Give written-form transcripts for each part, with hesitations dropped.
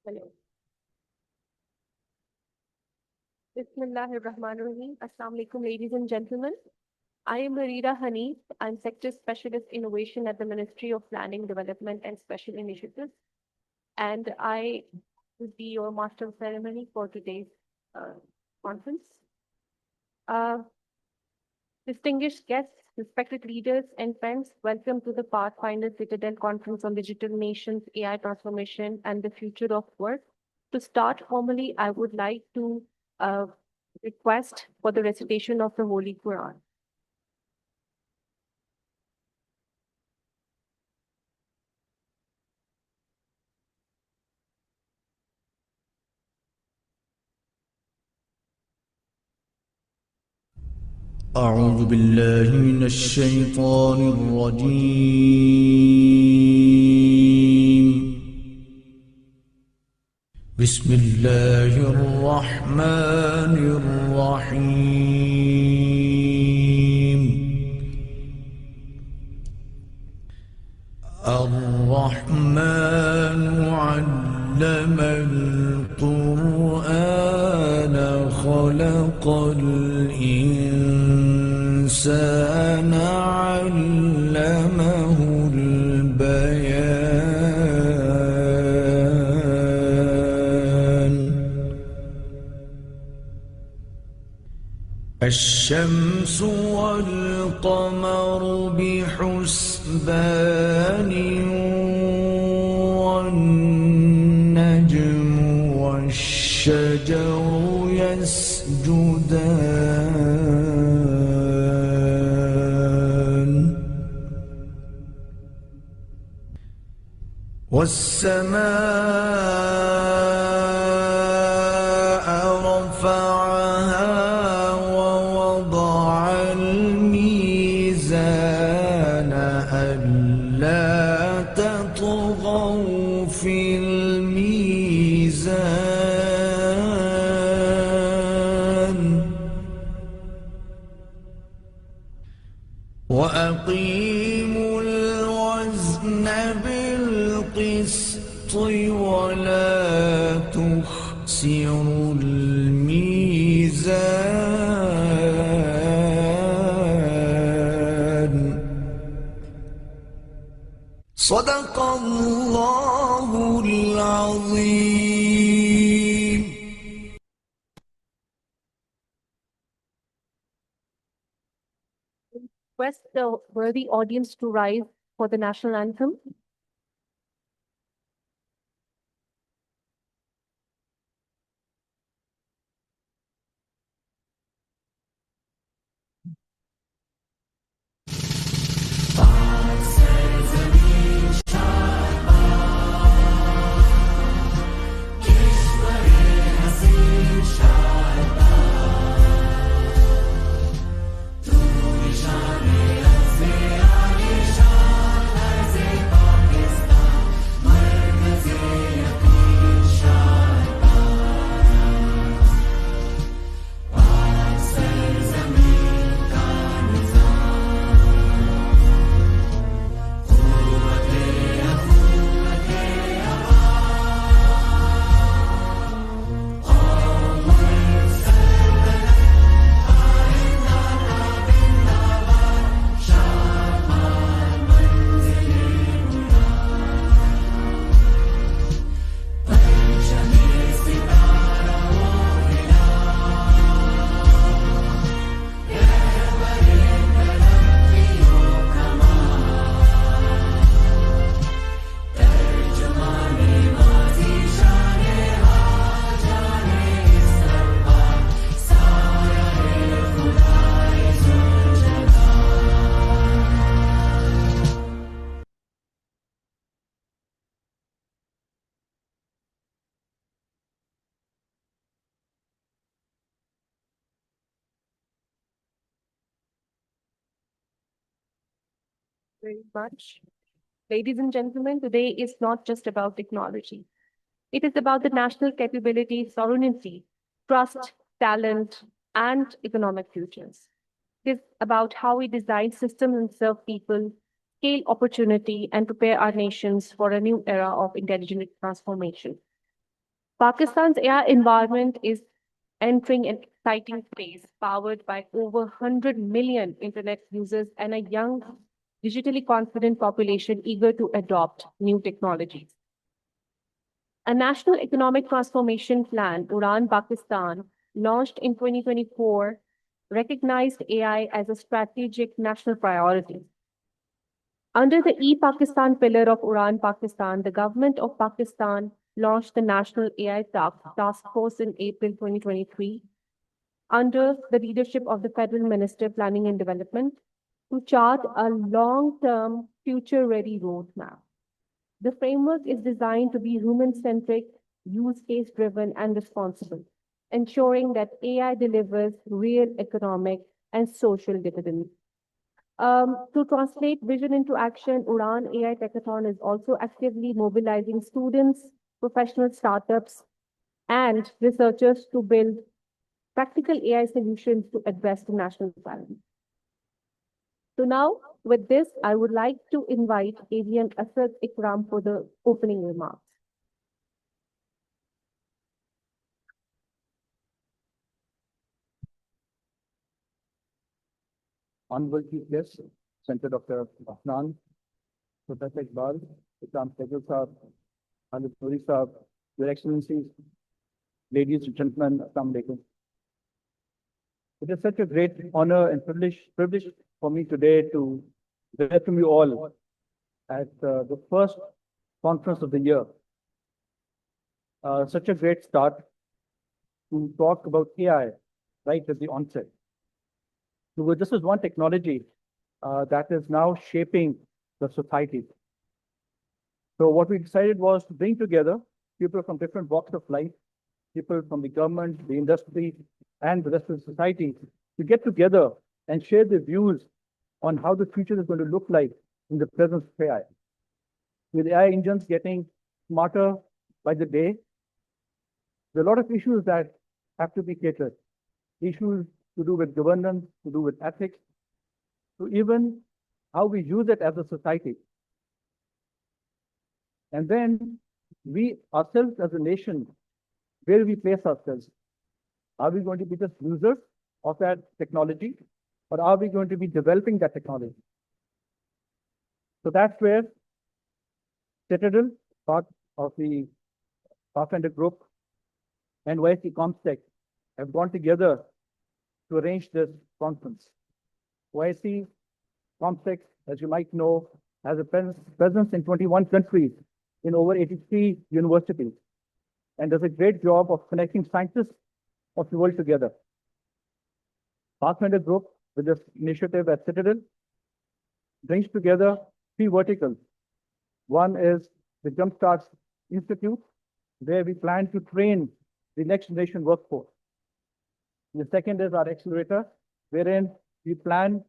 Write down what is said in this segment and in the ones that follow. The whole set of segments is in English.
Hello. Bismillahirrahmanirrahim. Assalamu alaikum, ladies and gentlemen. I am Marida Hanif. I'm Sector Specialist Innovation at the Ministry of Planning, Development and Special Initiatives. And I will be your master of ceremony for today's conference. Distinguished guests, respected leaders, and friends, welcome to the Pathfinder Citadel Conference on Digital Nations, AI Transformation, and the Future of Work. To start formally, I would like to request for the recitation of the Holy Quran. أعوذ بالله من الشيطان الرجيم. بسم الله الرحمن الرحيم. الرحمن علم القرآن خلق الإنسان علمه البيان. الشمس والقمر بحسبان والنجم والشجر يسجدان. والسماء رفعها ووضع الميزان ألا تطغوا في الميزان وأقيموا الوزن بالقسط ولا تخسروا الميزان. صدق الله العظيم. Request the worthy audience to rise for the national anthem. Very much. Ladies and gentlemen, today is not just about technology. It is about the national capability, sovereignty, trust, talent, and economic futures. It is about how we design systems and serve people, scale opportunity, and prepare our nations for a new era of intelligent transformation. Pakistan's AI environment is entering an exciting phase powered by over 100 million internet users and a young, digitally confident population eager to adopt new technologies. A national economic transformation plan, Uran Pakistan, launched in 2024, recognized AI as a strategic national priority. Under the e-Pakistan pillar of Uran Pakistan, the government of Pakistan launched the National AI Task Force in April 2023 under the leadership of the Federal Minister Planning and Development to chart a long-term future-ready roadmap. The framework is designed to be human-centric, use case-driven, and responsible, ensuring that AI delivers real economic and social dividends. To translate vision into action, Uran AI Techathon is also actively mobilizing students, professional startups, and researchers to build practical AI solutions to address the national challenge. So now, with this, I would like to invite AVM Asad Ikram for the opening remarks. Honorable Chief Guest, Senator Dr. Afnan, Professor Iqbal, Ikram Sehgal Saab, Khalid Noori Saab, Your Excellencies, ladies and gentlemen, Assalamu alaikum. It is such a great honor and privilege for me today to welcome you all at the first conference of the year. Such a great start to talk about AI right at the onset. So this is one technology that is now shaping the society. So what we decided was to bring together people from different walks of life, people from the government, the industry, and the rest of the society to get together and share their views on how the future is going to look like in the presence of AI. With AI engines getting smarter by the day, there are a lot of issues that have to be catered. Issues to do with governance, to do with ethics, to even how we use it as a society. And then we ourselves as a nation, where we place ourselves. Are we going to be just users of that technology, or are we going to be developing that technology? So that's where Citadel, part of the Pathfinder Group, and YC Comstech have gone together to arrange this conference. YC Comstech, as you might know, has a presence in 21 countries in over 83 universities and does a great job of connecting scientists of the world together. Pathfinder Group, with this initiative at Citadel, brings together three verticals. One is the Jumpstart Institute, where we plan to train the next generation workforce. The second is our accelerator, wherein we plan,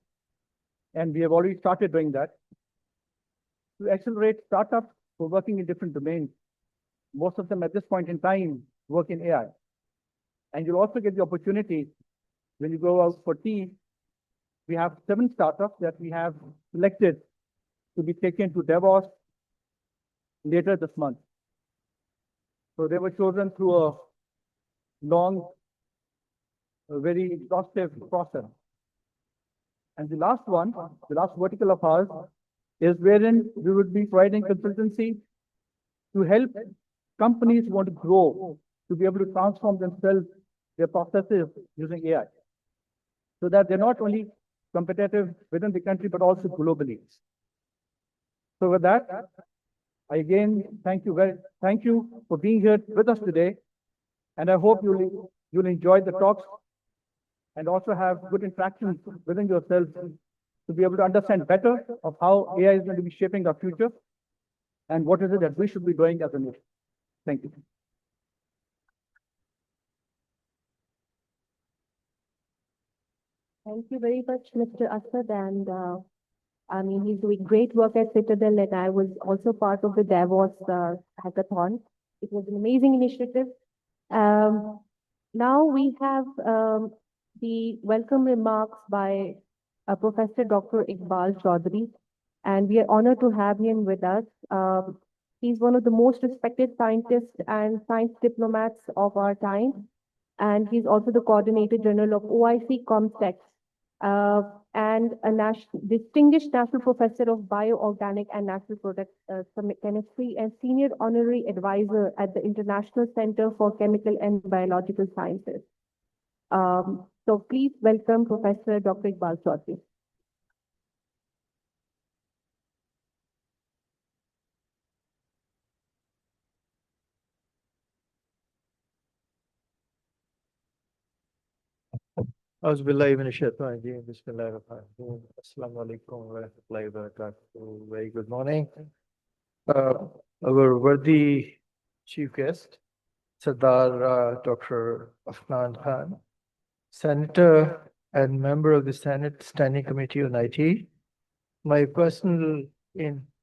and we have already started doing that, to accelerate startups who are working in different domains. Most of them at this point in time work in AI. And you'll also get the opportunity when you go out for tea. We have 7 startups that we have selected to be taken to Davos later this month. So they were chosen through a long, very exhaustive process. And the last one, the last vertical of ours, is wherein we would be providing consultancy to help companies who want to grow, to be able to transform themselves, their processes using AI, so that they're not only competitive within the country, but also globally. So with that, I again thank you for being here with us today, and I hope you'll enjoy the talks and also have good interactions within yourselves to be able to understand better of how AI is going to be shaping our future and what is it that we should be doing as a nation. Thank you. Thank you very much, Mr. Asad. And I mean, he's doing great work at Citadel, and I was also part of the Davos hackathon. It was an amazing initiative. Now we have the welcome remarks by Professor Dr. Iqbal Chaudhary, and we are honored to have him with us. He's one of the most respected scientists and science diplomats of our time. And he's also the Coordinator General of OIC Comstech, and a distinguished National Professor of Bioorganic and Natural Product Chemistry and Senior Honorary Advisor at the International Center for Chemical and Biological Sciences. So please welcome Professor Dr. Iqbal Chaudhry. Very good morning. Our worthy chief guest, Sardar Dr. Afnan Khan, Senator and member of the Senate Standing Committee on IT, my personal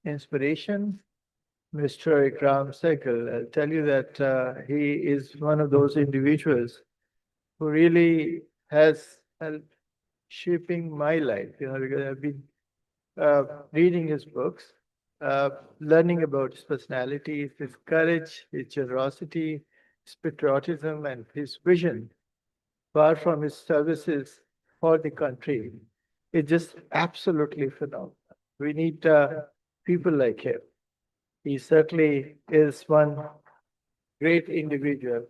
inspiration, Mr. Ikram Sekal. I'll tell you that he is one of those individuals who really has helped shaping my life, because I've been reading his books, learning about his personality, his courage, his generosity, his patriotism, and his vision, far from his services for the country. It's just absolutely phenomenal. We need people like him. He certainly is one great individual.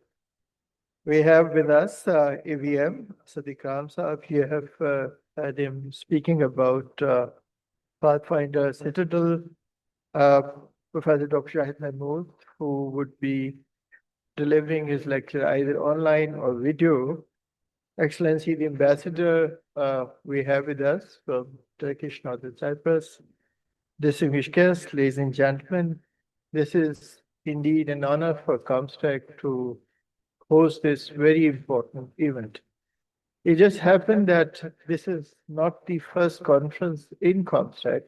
We have with us AVM, Sadiq Ram Saab. You have had him speaking about Pathfinder Citadel, Professor Dr. Shahid Mahmood, who would be delivering his lecture either online or video. Excellency, the ambassador we have with us from Turkish Northern Cyprus. Distinguished guests, ladies and gentlemen, this is indeed an honor for Comstech to host this very important event. It just happened that this is not the first conference in Comstech,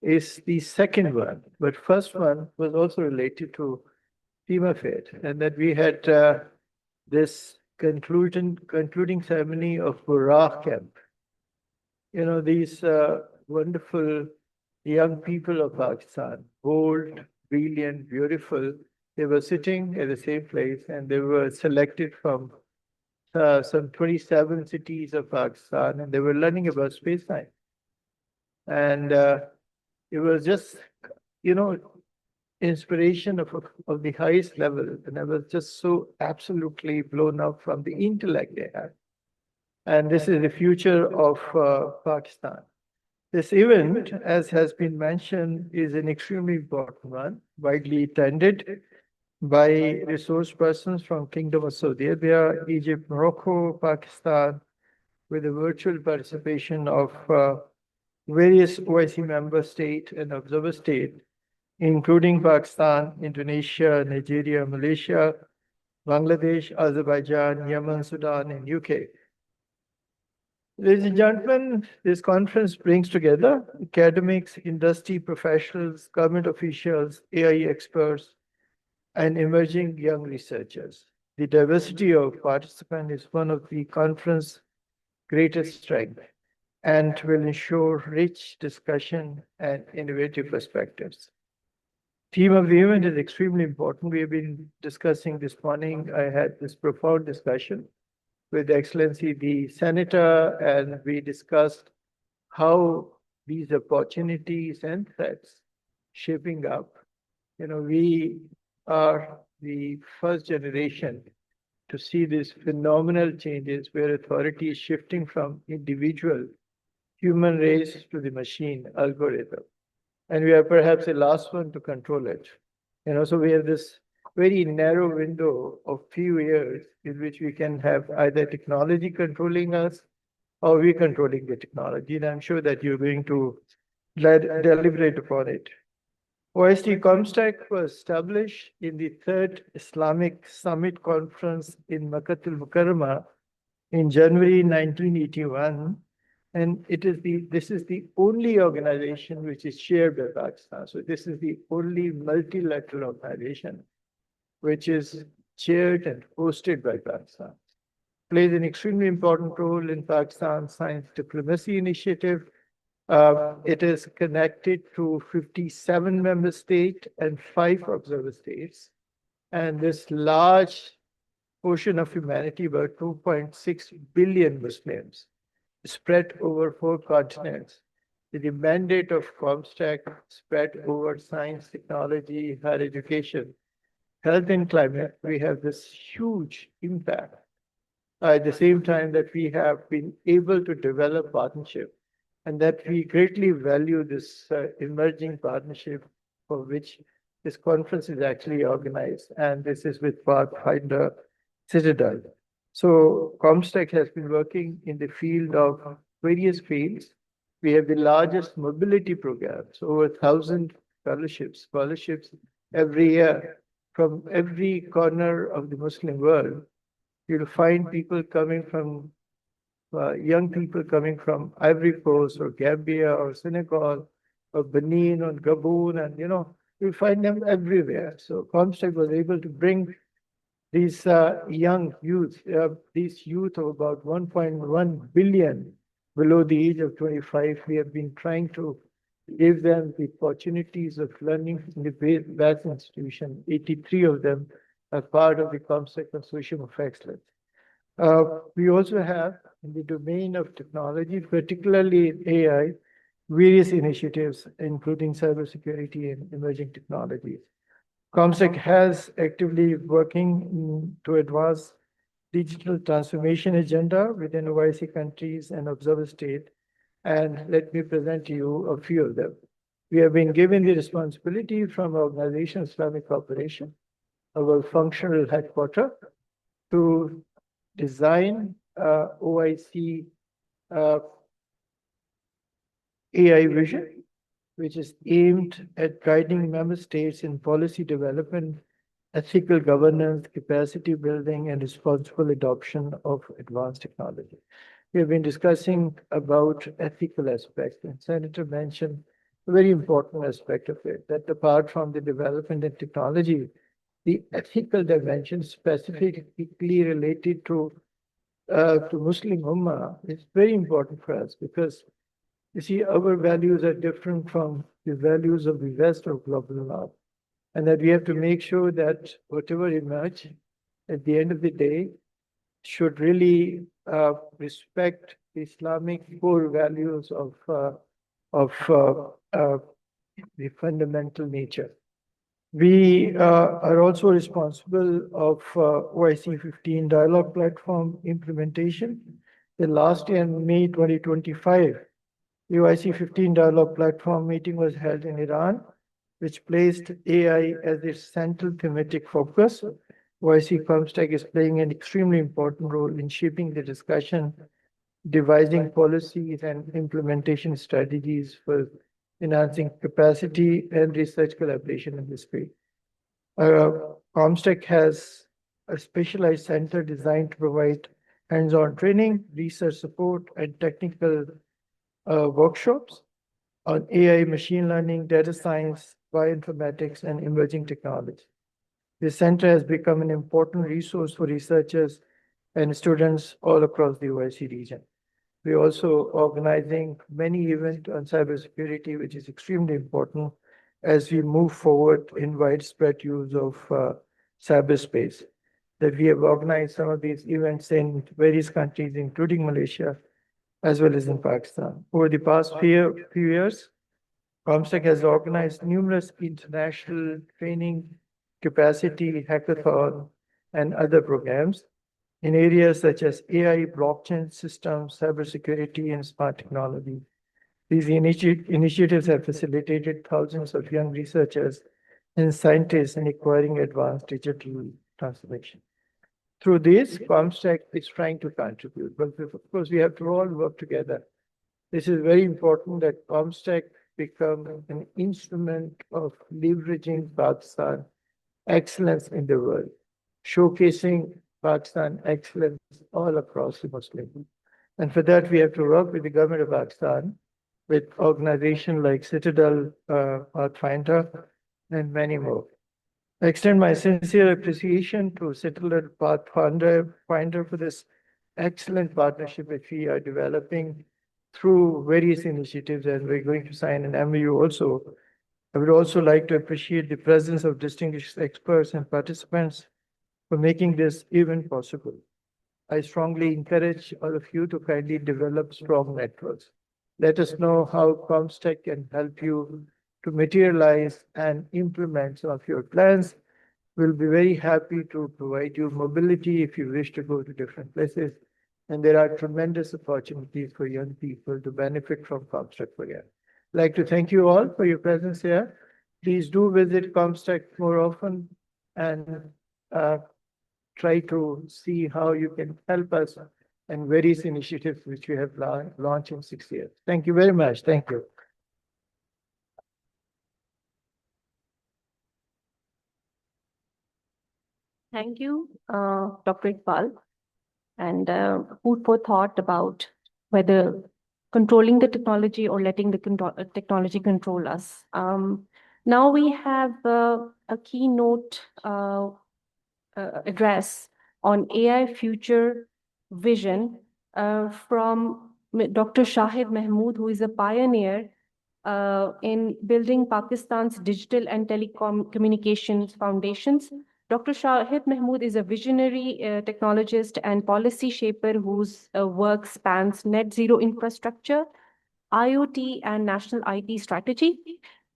it's the second one, but first one was also related to FEMA, and that we had this concluding ceremony of Buraq camp. These wonderful young people of Pakistan, bold, brilliant, beautiful, they were sitting at the same place and they were selected from some 27 cities of Pakistan, and they were learning about space science. And it was just, inspiration of the highest level. And I was just so absolutely blown up from the intellect they had. And this is the future of Pakistan. This event, as has been mentioned, is an extremely important one, widely attended by resource persons from Kingdom of Saudi Arabia, Egypt, Morocco, Pakistan, with a virtual participation of various OIC member state and observer state, including Pakistan, Indonesia, Nigeria, Malaysia, Bangladesh, Azerbaijan, Yemen, Sudan, and UK. Ladies and gentlemen, this conference brings together academics, industry professionals, government officials, AI experts, and emerging young researchers. The diversity of participants is one of the conference's greatest strengths and will ensure rich discussion and innovative perspectives. Theme of the event is extremely important. We have been discussing this morning. I had this profound discussion with Excellency the Senator, and we discussed how these opportunities and threats shaping up. We are the first generation to see these phenomenal changes where authority is shifting from individual human race to the machine algorithm. And we are perhaps the last one to control it. So we have this very narrow window of few years in which we can have either technology controlling us or we controlling the technology. And I'm sure that you're going to deliberate upon it. OIC Comstech was established in the third Islamic Summit Conference in Makkatul Mukarramah in January 1981. And this is the only organization which is chaired by Pakistan. So this is the only multilateral organization which is chaired and hosted by Pakistan. Plays an extremely important role in Pakistan's science diplomacy initiative It is connected to 57 member states and 5 observer states. And this large portion of humanity, about 2.6 billion Muslims, spread over 4 continents. The mandate of comstech spread over science, technology, higher education, health and climate. We have this huge impact. At the same time that we have been able to develop partnership and that we greatly value this emerging partnership for which this conference is actually organized. And this is with Pathfinder Citadel. So comstech has been working in the field of various fields. We have the largest mobility programs, over 1,000 scholarships every year from every corner of the Muslim world. You'll find people coming from, young people coming from Ivory Coast or Gambia or Senegal or Benin or Gabon, and you'll find them everywhere. So comstech was able to bring these young youth, these youth of about 1.1 billion below the age of 25. We have been trying to give them the opportunities of learning in the best institution. 83 of them are part of the comstech Consortium of Excellence. We also have in the domain of technology, particularly in AI, various initiatives, including cybersecurity and emerging technologies. comstech has actively working to advance digital transformation agenda within OIC countries and observer state. And let me present to you a few of them. We have been given the responsibility from Organization Islamic Cooperation, our functional headquarters, to design OIC AI vision, which is aimed at guiding member states in policy development, ethical governance, capacity building, and responsible adoption of advanced technology. We have been discussing about ethical aspects, and Senator mentioned a very important aspect of it, that apart from the development and technology, the ethical dimension specifically related to Muslim Ummah is very important for us because you see, our values are different from the values of the West or global North. And that we have to make sure that whatever emerge at the end of the day should really respect the Islamic core values of the fundamental nature. We are also responsible of OIC 15 dialogue platform implementation. The last year in May 2025, the OIC 15 dialogue platform meeting was held in Iran, which placed AI as its central thematic focus. OIC comstech is playing an extremely important role in shaping the discussion, devising policies and implementation strategies for enhancing capacity and research collaboration in this field. comstech has a specialized center designed to provide hands-on training, research support, and technical workshops on AI, machine learning, data science, bioinformatics, and emerging technology. This center has become an important resource for researchers and students all across the OIC region. We're also organizing many events on cybersecurity, which is extremely important as we move forward in widespread use of cyberspace. That we have organized some of these events in various countries, including Malaysia, as well as in Pakistan. Over the past few years, comstech has organized numerous international training, capacity, hackathon, and other programs in areas such as AI, blockchain systems, cybersecurity, and smart technology. These initiatives have facilitated thousands of young researchers and scientists in acquiring advanced digital transformation. Through this, comstech is trying to contribute, but of course, we have to all work together. This is very important that comstech become an instrument of leveraging Pakistan excellence in the world, showcasing Pakistan excellence all across the Muslim world. And for that, we have to work with the government of Pakistan, with organizations like Citadel, Pathfinder, and many more. I extend my sincere appreciation to Citadel Pathfinder for this excellent partnership which we are developing through various initiatives, and we're going to sign an MOU also. I would also like to appreciate the presence of distinguished experts and participants for making this event possible. I strongly encourage all of you to kindly develop strong networks. Let us know how Comstech can help you to materialize and implement some of your plans. We'll be very happy to provide you mobility if you wish to go to different places. And there are tremendous opportunities for young people to benefit from Comstech program. I'd like to thank you all for your presence here. Please do visit Comstech more often and try to see how you can help us in various initiatives which we have launched in 6 years. Thank you very much. Thank you. Thank you, Dr. Iqbal, and food for thought about whether controlling the technology or letting the technology control us. Now we have a keynote address on AI future vision from Dr. Shahid Mahmood, who is a pioneer in building Pakistan's digital and telecom communications foundations. Dr. Shahid Mahmood is a visionary technologist and policy shaper whose work spans net zero infrastructure, IoT, and national IT strategy.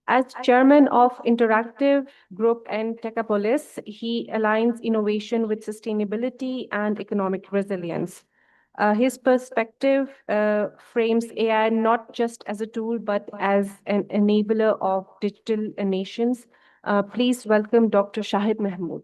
As chairman of Interactive Group and Techapolis, he aligns innovation with sustainability and economic resilience. His perspective frames AI not just as a tool, but as an enabler of digital nations. Please welcome Dr. Shahid Mahmood.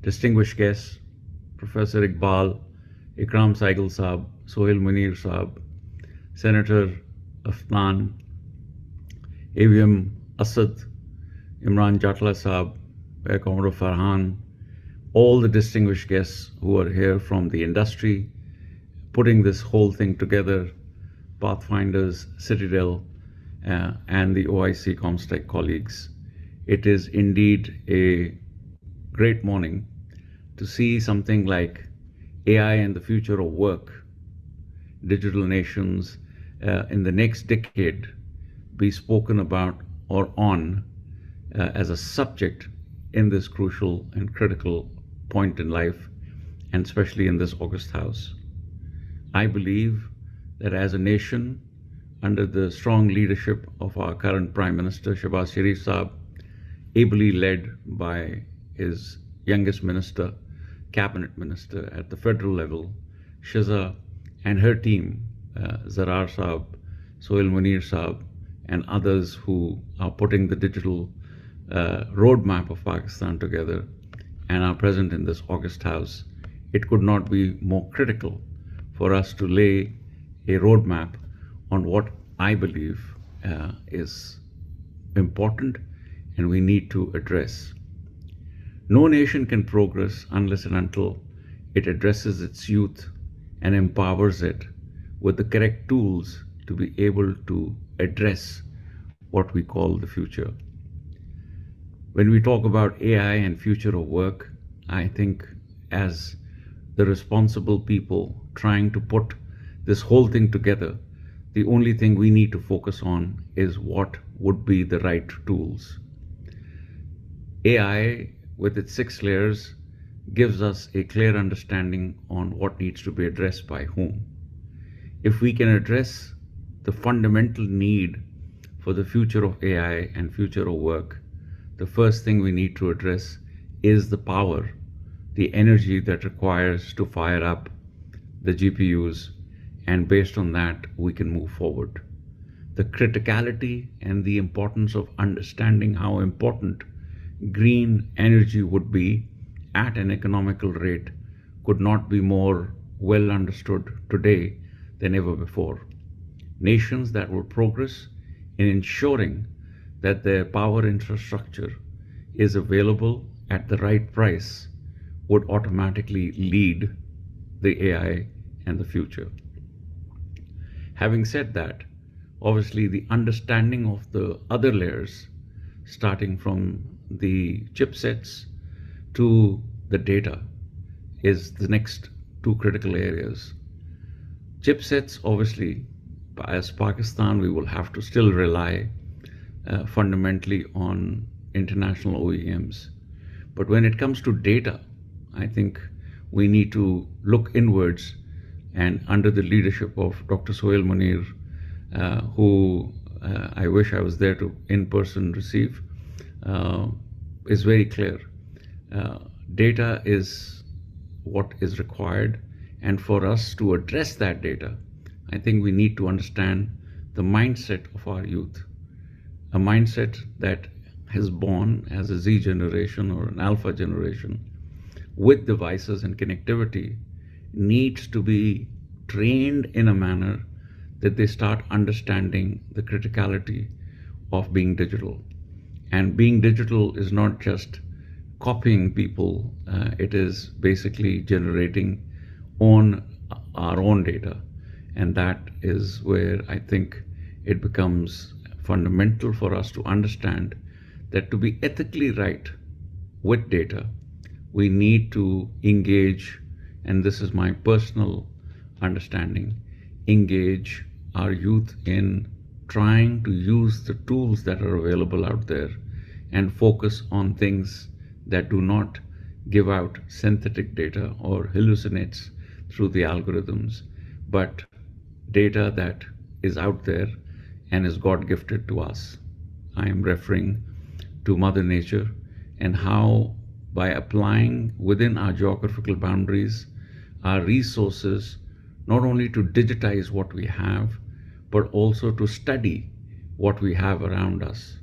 Distinguished guests, Professor Iqbal, Ikram Saigal Saab, Sohail Munir Saab, Senator Afnan, AVM Asad, Imran Jatla Saab, Air Commodore Farhan, all the distinguished guests who are here from the industry, putting this whole thing together, Pathfinders, Citadel, and the OIC Comstech colleagues. It is indeed a great morning to see something like AI and the future of work, digital nations in the next decade be spoken about or on as a subject in this crucial and critical point in life, and especially in this August House. I believe that as a nation, under the strong leadership of our current Prime Minister, Shehbaz Sharif Saab, ably led by his youngest minister, cabinet minister at the federal level, Shiza, and her team, Zarar Saab, Sohail Munir Saab, and others who are putting the digital roadmap of Pakistan together and are present in this August House, it could not be more critical for us to lay a roadmap on what I believe is important and we need to address. No nation can progress unless and until it addresses its youth and empowers it with the correct tools to be able to address what we call the future. When we talk about AI and future of work, I think as the responsible people trying to put this whole thing together, the only thing we need to focus on is what would be the right tools. AI, with its 6 layers, gives us a clear understanding on what needs to be addressed by whom. If we can address the fundamental need for the future of AI and future of work, the first thing we need to address is the power, the energy that requires to fire up the GPUs, and based on that, we can move forward. The criticality and the importance of understanding how important green energy would be at an economical rate could not be more well understood today than ever before. Nations that will progress in ensuring that their power infrastructure is available at the right price would automatically lead the AI and the future. Having said that, obviously the understanding of the other layers, starting from the chipsets to the data, is the next two critical areas. Chipsets, obviously, as Pakistan, we will have to still rely fundamentally on international OEMs. But when it comes to data, I think we need to look inwards, and under the leadership of Dr. Sohail Munir, who I wish I was there to in person receive, is very clear. Data is what is required, and for us to address that data, I think we need to understand the mindset of our youth, a mindset that is born as a Z generation or an alpha generation with devices and connectivity, needs to be trained in a manner that they start understanding the criticality of being digital. And being digital is not just copying people, it is basically generating our own data. And that is where I think it becomes fundamental for us to understand that to be ethically right with data, we need to engage, and this is my personal understanding, engage our youth in trying to use the tools that are available out there and focus on things that do not give out synthetic data or hallucinates through the algorithms, but data that is out there and is God gifted to us. I am referring to Mother Nature and how, by applying within our geographical boundaries our resources, not only to digitize what we have, but also to study what we have around us,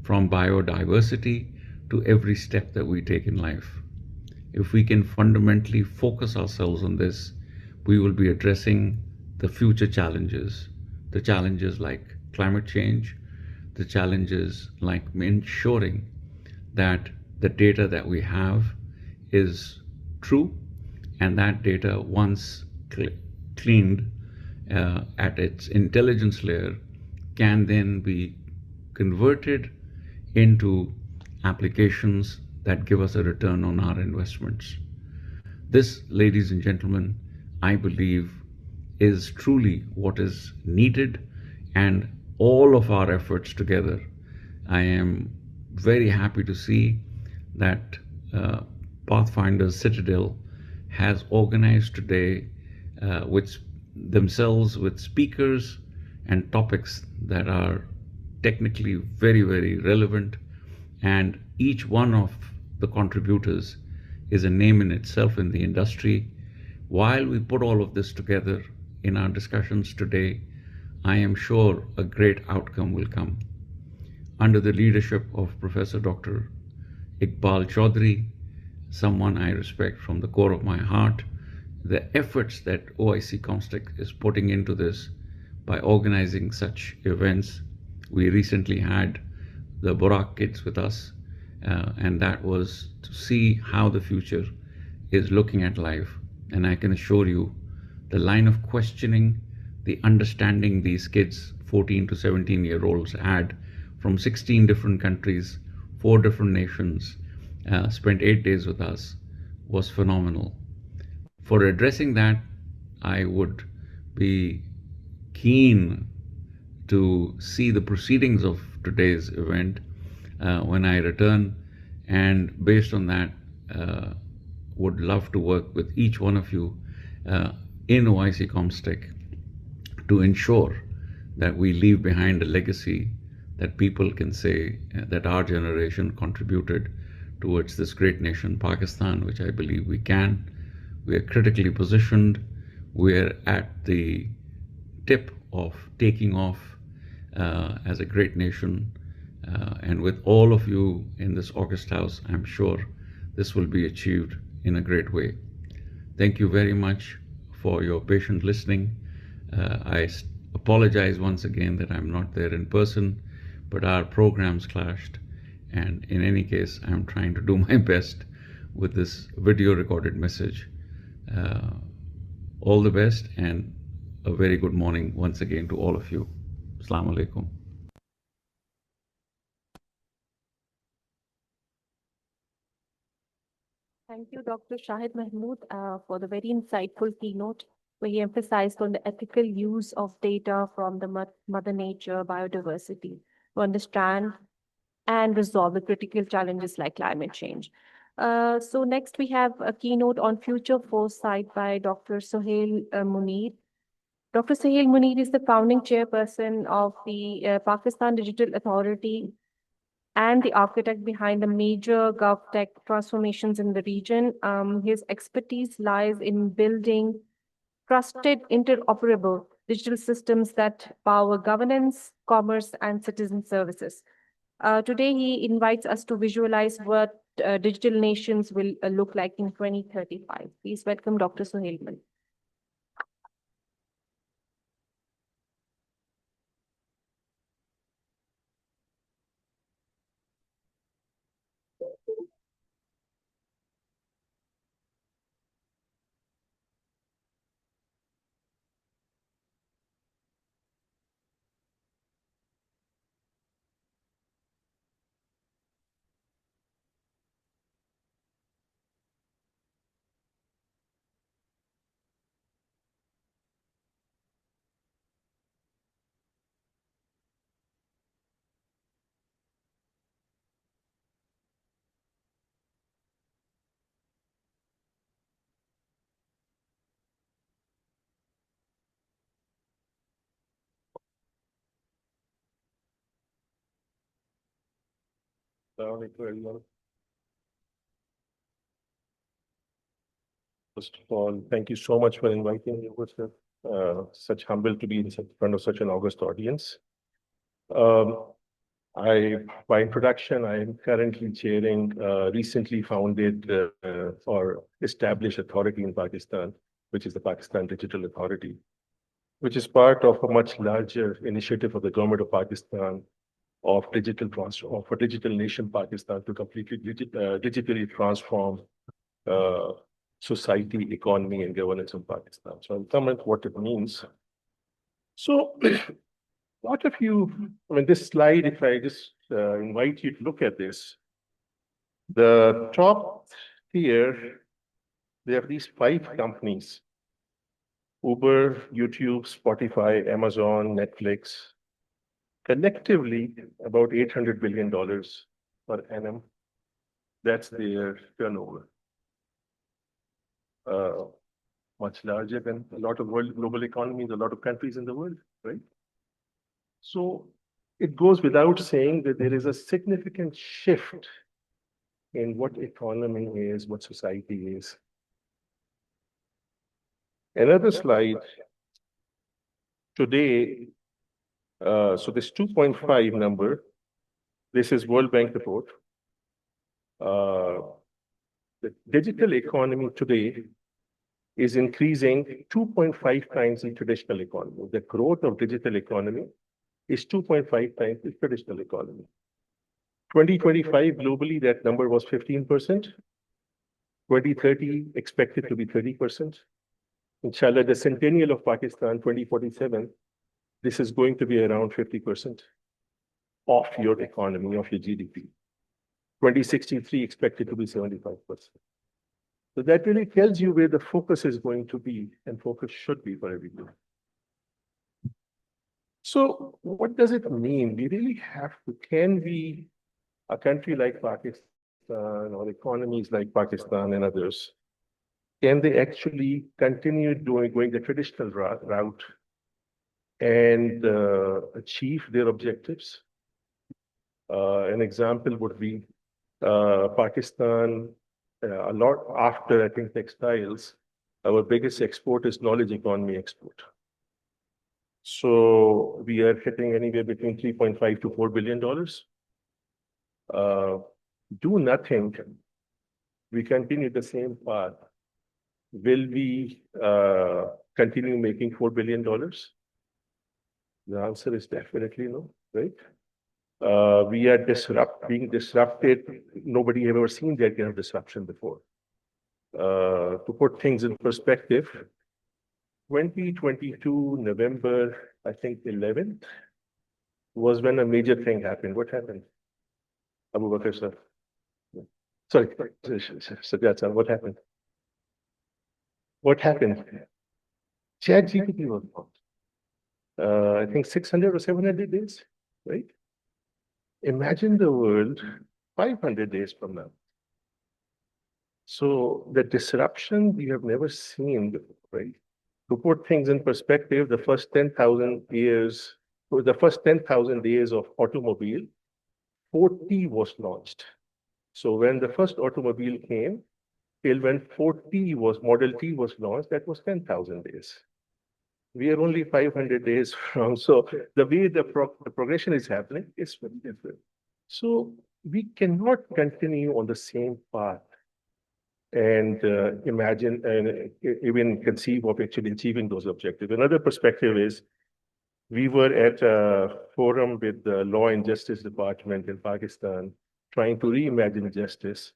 from biodiversity to every step that we take in life. If we can fundamentally focus ourselves on this, we will be addressing the future challenges, the challenges like climate change, the challenges like ensuring that the data that we have is true, and that data, once cleaned at its intelligence layer, can then be converted into applications that give us a return on our investments. This, ladies and gentlemen, I believe is truly what is needed, and all of our efforts together. I am very happy to see that Pathfinder's Citadel has organized today with themselves with speakers and topics that are technically very, very relevant, and each one of the contributors is a name in itself in the industry. While we put all of this together in our discussions today, I am sure a great outcome will come. Under the leadership of Professor Dr. Iqbal Chaudhry, someone I respect from the core of my heart, the efforts that OIC Comstech is putting into this by organizing such events. We recently had the Borak kids with us, and that was to see how the future is looking at life. And I can assure you, the line of questioning, the understanding these kids, 14 to 17-year-olds, had from 16 different countries, 4 different nations, spent 8 days with us, was phenomenal. For addressing that, I would be keen to see the proceedings of today's event when I return, and based on that, would love to work with each one of you in OIC Comstech to ensure that we leave behind a legacy that people can say that our generation contributed towards this great nation, Pakistan, which I believe we can. We are critically positioned. We're at the tip of taking off as a great nation. And with all of you in this August House, I'm sure this will be achieved in a great way. Thank you very much for your patient listening. I apologize once again that I'm not there in person, but our programs clashed. And in any case, I'm trying to do my best with this video recorded message. All the best, and a very good morning once again to all of you. Assalamu alaikum. Thank you, Dr. Shahid Mahmood, for the very insightful keynote where he emphasized on the ethical use of data from the Mother Nature biodiversity to understand and resolve the critical challenges like climate change. So next we have a keynote on future foresight by Dr. Sohail Munir. Dr. Sohail Munir is the founding chairperson of the Pakistan Digital Authority and the architect behind the major GovTech transformations in the region. His expertise lies in building trusted, interoperable digital systems that power governance, commerce, and citizen services. Today, he invites us to visualize what digital nations will look like in 2035. Please welcome Dr. Sohail Munir. Everyone. First of all, thank you so much for inviting me over, sir. Such humble to be in front of such an august audience. By introduction, I am currently chairing recently founded or established authority in Pakistan, which is the Pakistan Digital Authority, which is part of a much larger initiative of the government of Pakistan of a digital nation Pakistan to completely digitally transform society, economy, and governance in Pakistan. So I'll comment what it means. So what if you, this slide, if I just invite you to look at this, the top here, they have these 5 companies: Uber, YouTube, Spotify, Amazon, Netflix, collectively about $800 billion per annum. That's their turnover. Much larger than a lot of global economies, a lot of countries in the world, right? So it goes without saying that there is a significant shift in what economy is, what society is. Another slide. Today, so this 2.5 number, this is World Bank report. The digital economy today is increasing 2.5 times the traditional economy. The growth of digital economy is 2.5 times the traditional economy. 2025 globally, that number was 15%. 2030 expected to be 30%. Inshallah, the centennial of Pakistan, 2047, this is going to be around 50% of your economy, of your GDP. 2063 expected to be 75%. So that really tells you where the focus is going to be, and focus should be for everything. So what does it mean? We really have to, can we, a country like Pakistan or economies like Pakistan and others, can they actually continue going the traditional route and achieve their objectives? An example would be Pakistan, a lot after, I think, textiles, our biggest export is knowledge economy export. So we are hitting anywhere between $3.5 to $4 billion. Do nothing, we continue the same path. Will we continue making $4 billion? The answer is definitely no, right? We are being disrupted. Nobody have ever seen that kind of disruption before. To put things in perspective, 2022, November, I think 11th, was when a major thing happened. What happened? Abu Bakr, sir. Sorry, Sajjad, sir, what happened? What happened? ChatGPT was launched. I think 600 or 700 days, right? Imagine the world 500 days from now. So the disruption we have never seen before, right? To put things in perspective, the first 10,000 years, or the first 10,000 days of automobile, 40 was launched. So when the first automobile came, till when 40 was, Model T was launched, that was 10,000 days. We are only 500 days from, so the way the progression is happening is very different. So we cannot continue on the same path and imagine and even conceive of actually achieving those objectives. Another perspective is we were at a forum with the Law and Justice Department in Pakistan, trying to reimagine justice.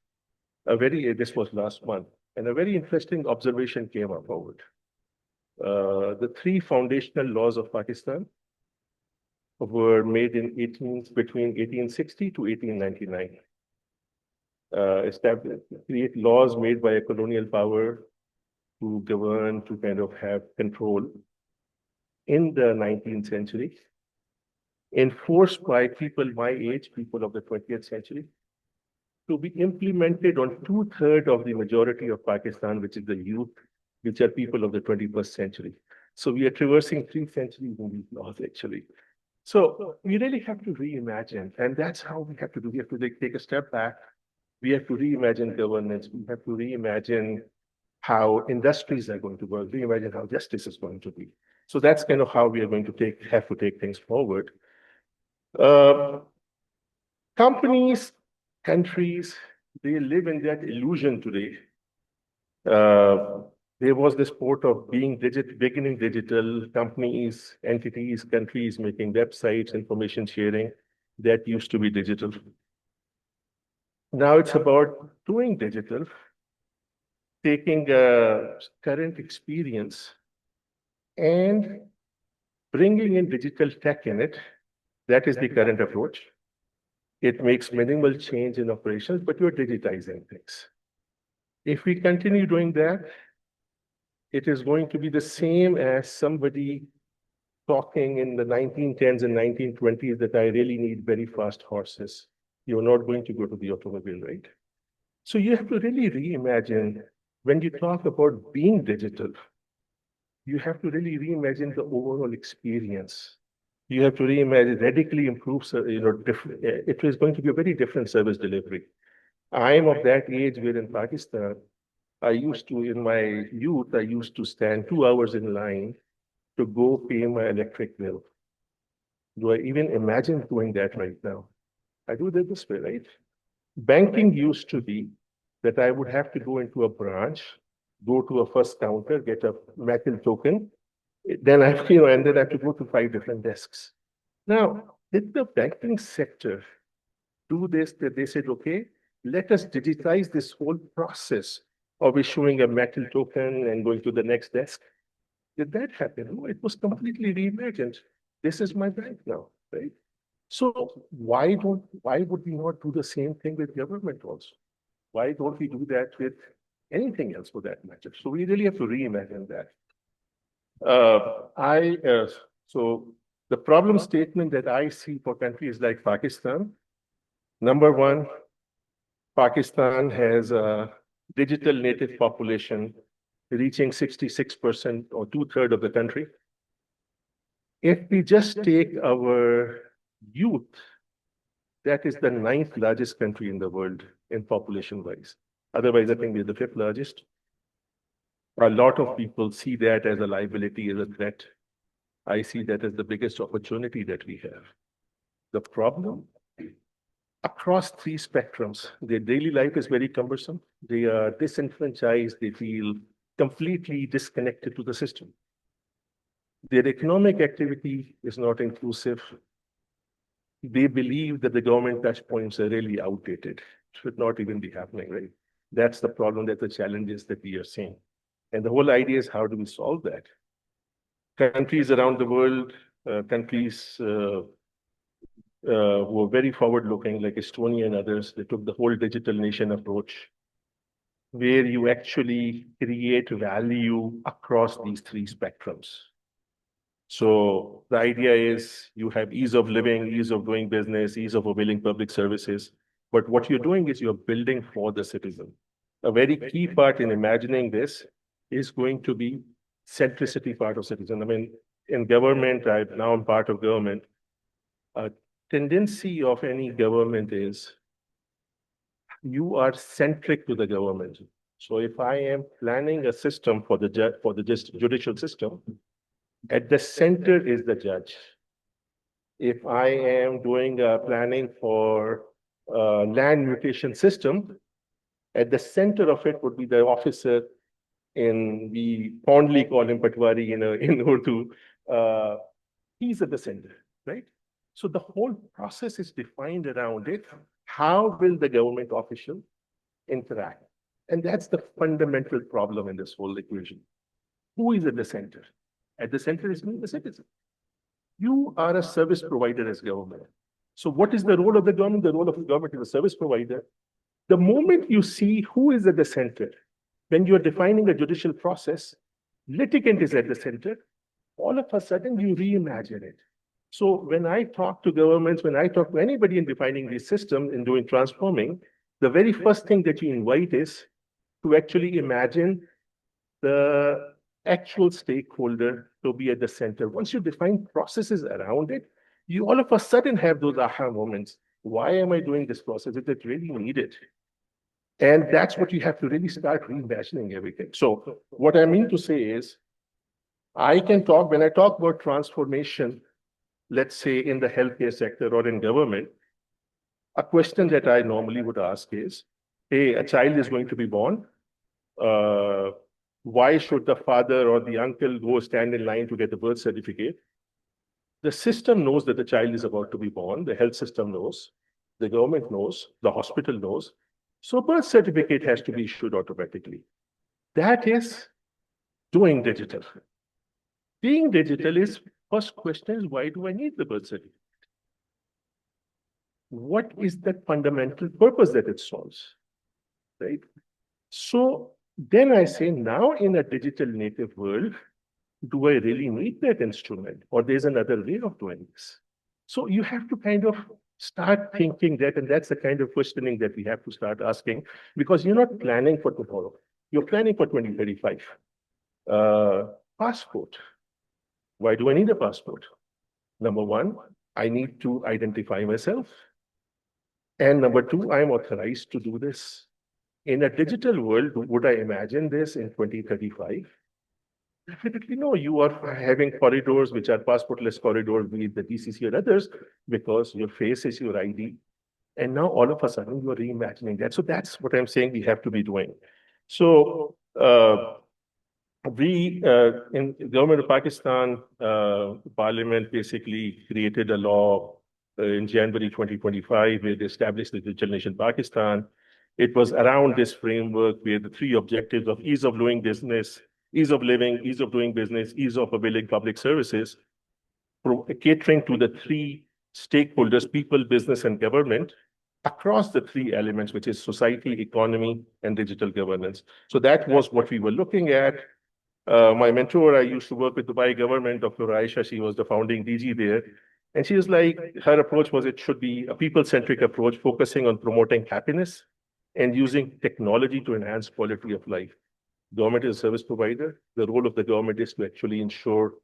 This was last month, and a very interesting observation came up forward. The three foundational laws of Pakistan were made in between 1860 to 1899. Create laws made by a colonial power to govern, to kind of have control in the 19th century, enforced by people my age, people of the 20th century, to be implemented on 2/3 of the majority of Pakistan, which is the youth, which are people of the 21st century. So we are traversing 3 centuries in these laws, actually. So we really have to reimagine, and that's how we have to do. We have to take a step back. We have to reimagine governance. We have to reimagine how industries are going to work, reimagine how justice is going to be. So that's kind of how we are going to have to take things forward. Companies, countries, they live in that illusion today. There was this sport of beginning digital, companies, entities, countries making websites, information sharing. That used to be digital. Now it's about doing digital, taking current experience and bringing in digital tech in it. That is the current approach. It makes minimal change in operations, but you're digitizing things. If we continue doing that, it is going to be the same as somebody talking in the 1910s and 1920s that I really need very fast horses. You're not going to go to the automobile, right? So you have to really reimagine when you talk about being digital, you have to really reimagine the overall experience. You have to reimagine, radically improve, it is going to be a very different service delivery. I am of that age where in Pakistan, in my youth, I used to stand 2 hours in line to go pay my electric bill. Do I even imagine doing that right now? I do that this way, right? Banking used to be that I would have to go into a branch, go to a first counter, get a metal token, then I have, and then I have to go to 5 different desks. Now, did the banking sector do this? That they said, okay, let us digitize this whole process of issuing a metal token and going to the next desk. Did that happen? No, it was completely reimagined. This is my bank now, right? So why would we not do the same thing with government also? Why don't we do that with anything else for that matter? So we really have to reimagine that. So the problem statement that I see for countries like Pakistan, number one, Pakistan has a digital native population reaching 66% or 2/3 of the country. If we just take our youth, that is the 9th largest country in the world in population-wise. Otherwise, I think we're the 5th largest. A lot of people see that as a liability, as a threat. I see that as the biggest opportunity that we have. The problem, across 3 spectrums, their daily life is very cumbersome. They are disenfranchised. They feel completely disconnected to the system. Their economic activity is not inclusive. They believe that the government touch points are really outdated. Should not even be happening, right? That's the problem, that's the challenges that we are seeing. And the whole idea is, how do we solve that? countries around the world, countries who are very forward-looking, like Estonia and others, they took the whole digital nation approach, where you actually create value across these three spectrums. So the idea is you have ease of living, ease of doing business, ease of availing public services. But what you're doing is you're building for the citizen. A very key part in imagining this is going to be centricity part of citizen. I mean, in government, now I'm part of government. A tendency of any government is you are centric to the government. So if I am planning a system for the judicial system, at the center is the judge. If I am doing planning for land mutation system, at the center of it would be the officer we fondly call him Patwari in Urdu. He's at the center, right? So the whole process is defined around it. How will the government official interact? And that's the fundamental problem in this whole equation. Who is at the center? At the center is me, the citizen. You are a service provider as government. So what is the role of the government? The role of the government is a service provider. The moment you see who is at the center, when you're defining a judicial process, litigant is at the center, all of a sudden you reimagine it. So when I talk to governments, when I talk to anybody in defining these systems and doing transforming, the very first thing that you invite is to actually imagine the actual stakeholder to be at the center. Once you define processes around it, you all of a sudden have those aha moments. Why am I doing this process? Is it really needed? And that's what you have to really start reimagining everything. So what I mean to say is, when I talk about transformation, let's say in the healthcare sector or in government, a question that I normally would ask is, hey, a child is going to be born. Why should the father or the uncle go stand in line to get the birth certificate? The system knows that the child is about to be born. The health system knows. The government knows. The hospital knows. So birth certificate has to be issued automatically. That is doing digital. Being digital is, first question is, why do I need the birth certificate? What is the fundamental purpose that it solves, right? So then I say, now in a digital native world, do I really need that instrument? Or there's another way of doing this? So you have to kind of start thinking that, and that's the kind of questioning that we have to start asking, because you're not planning for tomorrow. You're planning for 2035. Passport. Why do I need a passport? Number one, I need to identify myself. And number two, I'm authorized to do this. In a digital world, would I imagine this in 2035? Definitely no. You are having corridors which are passportless corridors, be it the DCC or others, because your face is your ID. And now all of a sudden you are reimagining that. So that's what I'm saying we have to be doing. So we, in the government of Pakistan, Parliament basically created a law in January 2025, where they established the Digital Nation Pakistan. It was around this framework where the three objectives of ease of doing business, ease of living, ease of doing business, ease of availing public services, catering to the three stakeholders, people, business, and government, across the three elements, which is society, economy, and digital governance. So that was what we were looking at. My mentor, I used to work with Dubai government, Dr. Aisha, she was the founding DG there. And she was like, her approach was it should be a people-centric approach, focusing on promoting happiness and using technology to enhance quality of life. Government is a service provider. The role of the government is to actually ensure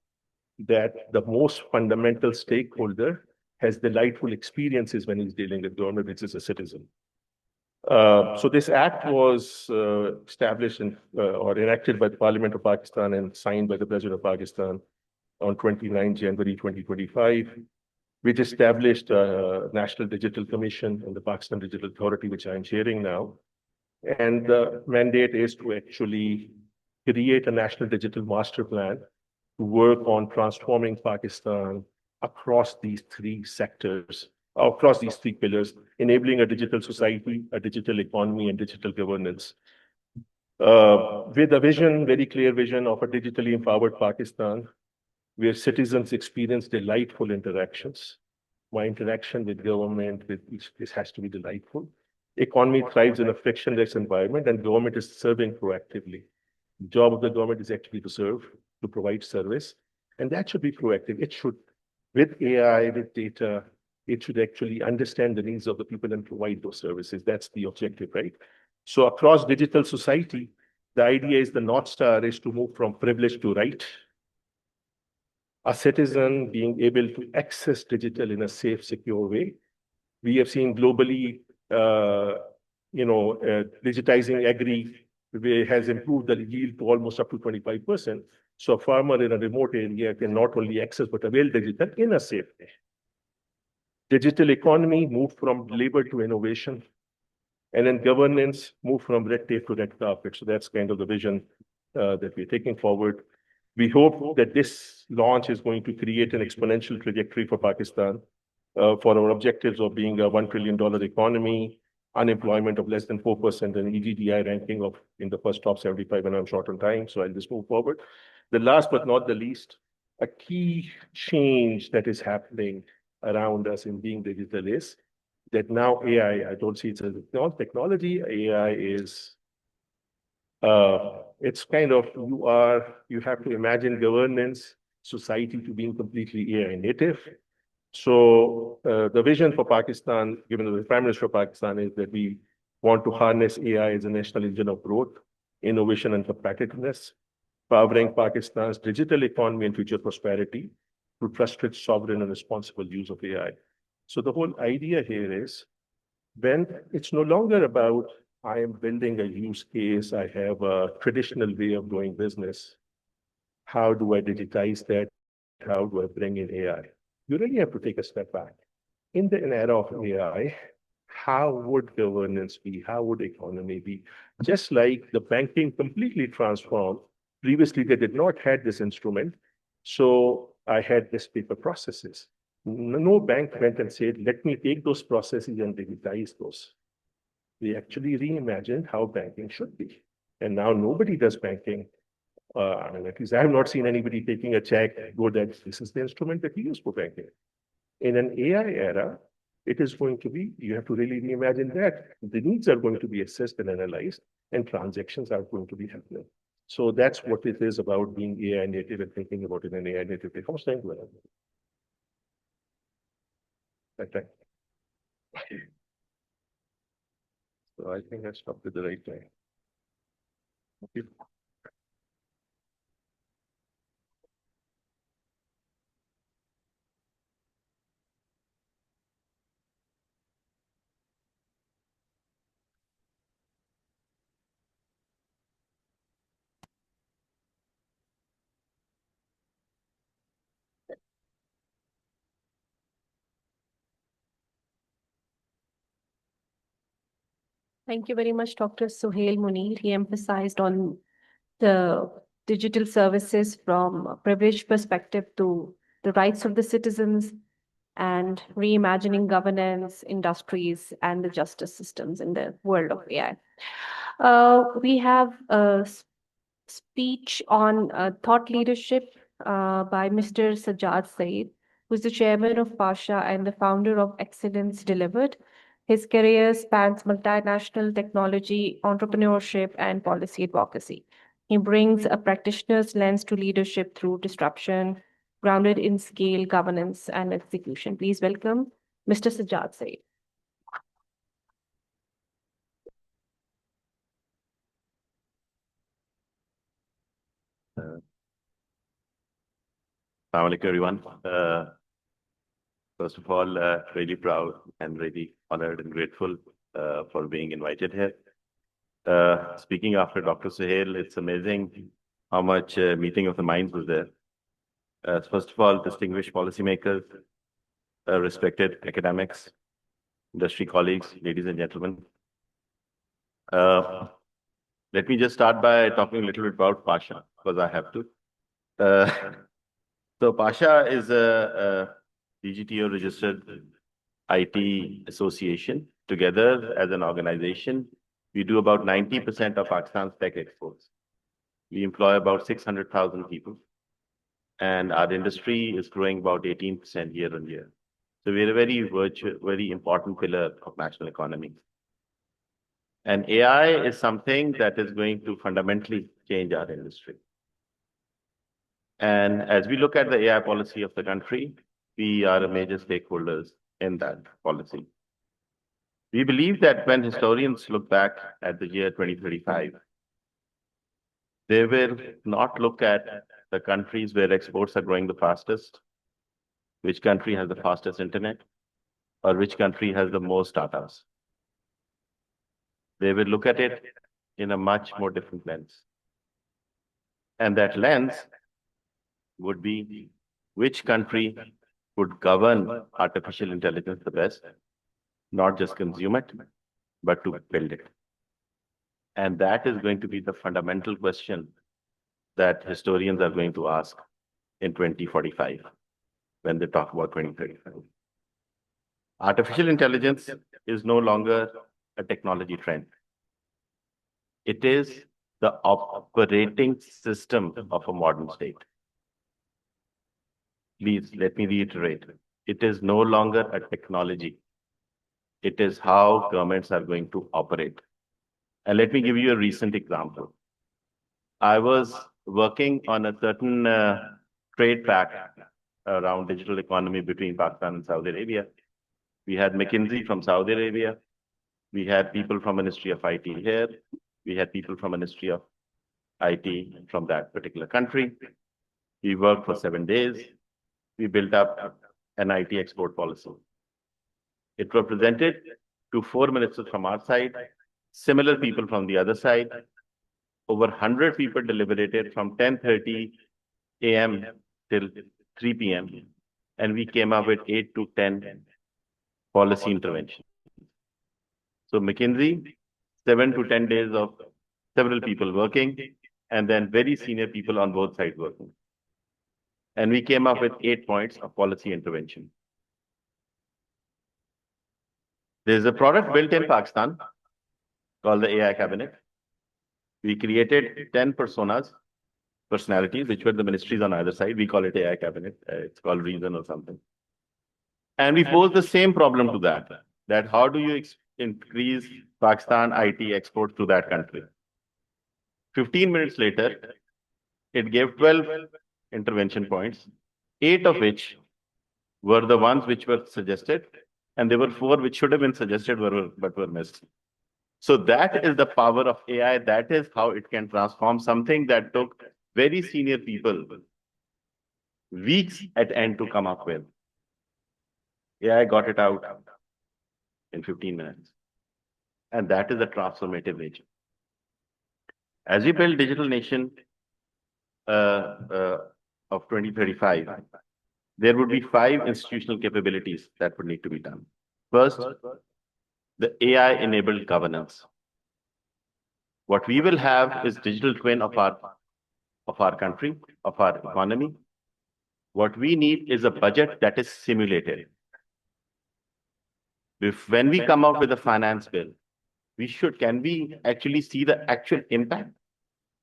that the most fundamental stakeholder has delightful experiences when he's dealing with government, which is a citizen. So this act was established or enacted by the Parliament of Pakistan and signed by the President of Pakistan on 29 January 2025, which established a National Digital Commission and the Pakistan Digital Authority, which I'm chairing now. And the mandate is to actually create a national digital master plan to work on transforming Pakistan across these three sectors, across these three pillars, enabling a digital society, a digital economy, and digital governance. With a vision, very clear vision of a digitally empowered Pakistan, where citizens experience delightful interactions. My interaction with government, this has to be delightful. Economy thrives in a frictionless environment, and government is serving proactively. The job of the government is actually to serve, to provide service, and that should be proactive. It should, with AI, with data, it should actually understand the needs of the people and provide those services. That's the objective, right? So across digital society, the idea is the North Star is to move from privilege to right. A citizen being able to access digital in a safe, secure way. We have seen globally, digitizing agri has improved the yield to almost up to 25%. So a farmer in a remote area can not only access but avail digital in a safe way. Digital economy moved from labor to innovation, and then governance moved from red tape to red carpet. So that's kind of the vision that we're taking forward. We hope that this launch is going to create an exponential trajectory for Pakistan for our objectives of being a $1 trillion economy, unemployment of less than 4%, and EGDI ranking of in the first top 75, and I'm short on time, so I'll just move forward. The last but not the least, a key change that is happening around us in being digital is that now AI, I don't see it as a technology, AI is it's kind of, you have to imagine governance, society to being completely AI native. So the vision for Pakistan, given the Prime Minister of Pakistan, is that we want to harness AI as a national engine of growth, innovation, and competitiveness, powering Pakistan's digital economy and future prosperity through trusted, sovereign, and responsible use of AI. So the whole idea here is when it's no longer about I am building a use case, I have a traditional way of doing business. How do I digitize that? How do I bring in AI? You really have to take a step back. In an era of AI, how would governance be? How would economy be? Just like the banking completely transformed. Previously, they did not have this instrument. So I had this paper processes. No bank went and said, let me take those processes and digitize those. We actually reimagined how banking should be. And now nobody does banking. At least I have not seen anybody taking a check, go that this is the instrument that we use for banking. In an AI era, it is going to be, you have to really reimagine that. The needs are going to be assessed and analyzed, and transactions are going to be happening. So that's what it is about being AI native and thinking about it in an AI native way. How much time do I have? That time. Okay. So I think I stopped at the right time. Okay. Thank you very much, Dr. Suhail Munir. He emphasized on the digital services from a privileged perspective to the rights of the citizens and reimagining governance, industries, and the justice systems in the world of AI. We have a speech on thought leadership by Mr. Sajjad Said, who is the chairman of Pasha and the founder of Excellence Delivered. His career spans multinational technology, entrepreneurship, and policy advocacy. He brings a practitioner's lens to leadership through disruption, grounded in scale, governance, and execution. Please welcome Mr. Sajjad Said. Assalamu alaikum, everyone. First of all, really proud and really honored and grateful for being invited here. Speaking after Dr. Suhail, it's amazing how much meeting of the minds was there. First of all, distinguished policymakers, respected academics, industry colleagues, ladies and gentlemen. Let me just start by talking a little bit about Pasha, because I have to. So Pasha is a DGTO registered IT association. Together as an organization, we do about 90% of Pakistan's tech exports. We employ about 600,000 people. and our industry is growing about 18% year on year. So we're a very important pillar of national economy. And AI is something that is going to fundamentally change our industry. And as we look at the AI policy of the country, we are a major stakeholders in that policy. We believe that when historians look back at the year 2035, they will not look at the countries where exports are growing the fastest, which country has the fastest internet, or which country has the most startups. They will look at it in a much more different lens. And that lens would be which country would govern artificial intelligence the best, not just consume it, but to build it. And that is going to be the fundamental question that historians are going to ask in 2045 when they talk about 2035. Artificial intelligence is no longer a technology trend. It is the operating system of a modern state. Please let me reiterate. It is no longer a technology. It is how governments are going to operate. And let me give you a recent example. I was working on a certain trade pact around digital economy between Pakistan and Saudi Arabia. We had McKinsey from Saudi Arabia. We had people from Ministry of IT here. We had people from Ministry of IT from that particular country. We worked for 7 days. We built up an IT export policy. It was presented to 4 ministers from our side, similar people from the other side. Over 100 people deliberated from 10:30 a.m. till 3 p.m. And we came up with 8 to 10 policy interventions. So McKinsey, 7 to 10 days of several people working, and then very senior people on both sides working. And we came up with 8 points of policy intervention. There's a product built in Pakistan called the AI Cabinet. We created 10 personalities, which were the ministries on either side. We call it AI Cabinet. It's called Reason or something. And we posed the same problem to that how do you increase Pakistan IT exports to that country? 15 minutes later, it gave 12 intervention points, 8 of which were the ones which were suggested, and there were 4 which should have been suggested but were missed. So that is the power of AI. That is how it can transform something that took very senior people weeks at end to come up with. AI got it out in 15 minutes. And that is the transformative nature. As we build digital nation of 2035, there would be 5 institutional capabilities that would need to be done. First, the AI-enabled governance. What we will have is digital twin of our country, of our economy. What we need is a budget that is simulated. When we come out with a finance bill, can we actually see the actual impact?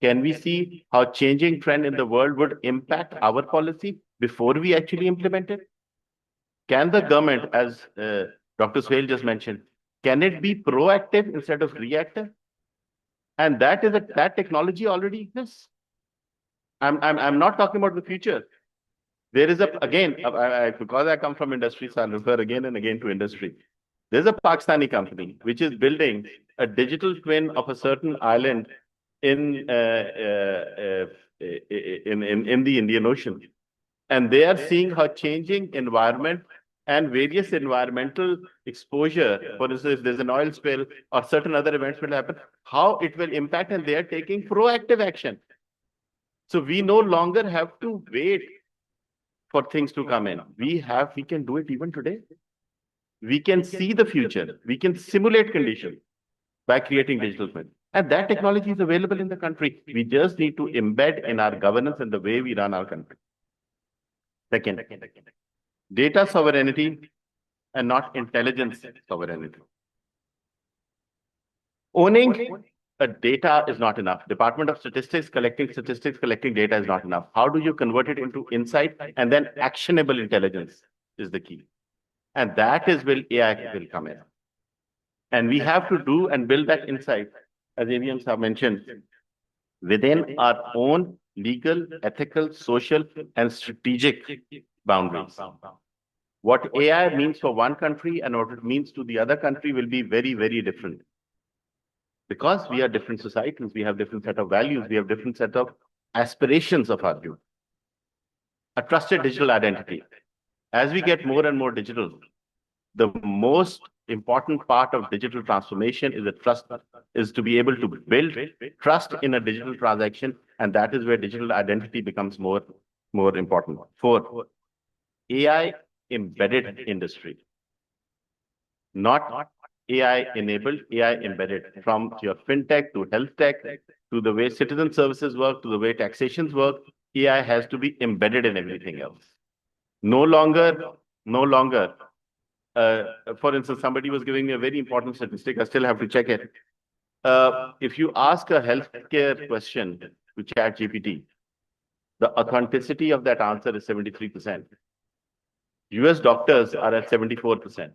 Can we see how changing trend in the world would impact our policy before we actually implement it? Can the government, as Dr. Suhail just mentioned, can it be proactive instead of reactive? And that technology already exists. I'm not talking about the future. There is because I come from industry, so I'll refer again and again to industry. There's a Pakistani company which is building a digital twin of a certain island in the Indian Ocean. And they are seeing how changing environment and various environmental exposure, for instance, if there's an oil spill or certain other events will happen, how it will impact, and they are taking proactive action. So we no longer have to wait for things to come in. We can do it even today. We can see the future. We can simulate conditions by creating digital twin. And that technology is available in the country. We just need to embed in our governance and the way we run our country. Second, data sovereignty and not intelligence sovereignty. Owning data is not enough. Department of Statistics collecting data is not enough. How do you convert it into insight and then actionable intelligence is the key. And that is where AI will come in. And we have to do and build that insight, as AVMs have mentioned, within our own legal, ethical, social, and strategic boundaries. What AI means for one country and what it means to the other country will be very, very different. Because we are different societies, we have different set of values, we have different set of aspirations of our youth. A trusted digital identity. As we get more and more digital, the most important part of digital transformation is the trust, is to be able to build trust in a digital transaction, and that is where digital identity becomes more important. 4, AI embedded industry. Not AI enabled, AI embedded, from your fintech to health tech, to the way citizen services work, to the way taxations work. AI has to be embedded in everything else. No longer, for instance, somebody was giving me a very important statistic. I still have to check it. If you ask a healthcare question to ChatGPT, the authenticity of that answer is 73%. US doctors are at 74%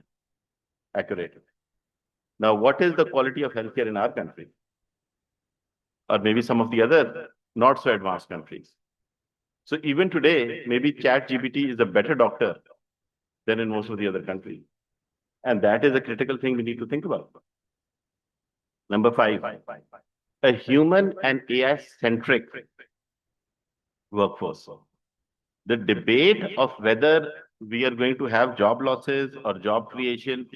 accurate. Now, what is the quality of healthcare in our country? Or maybe some of the other not so advanced countries. So even today, maybe ChatGPT is a better doctor than in most of the other countries. And that is a critical thing we need to think about. Number 5, a human and AI-centric workforce. The debate of whether we are going to have job losses or job creation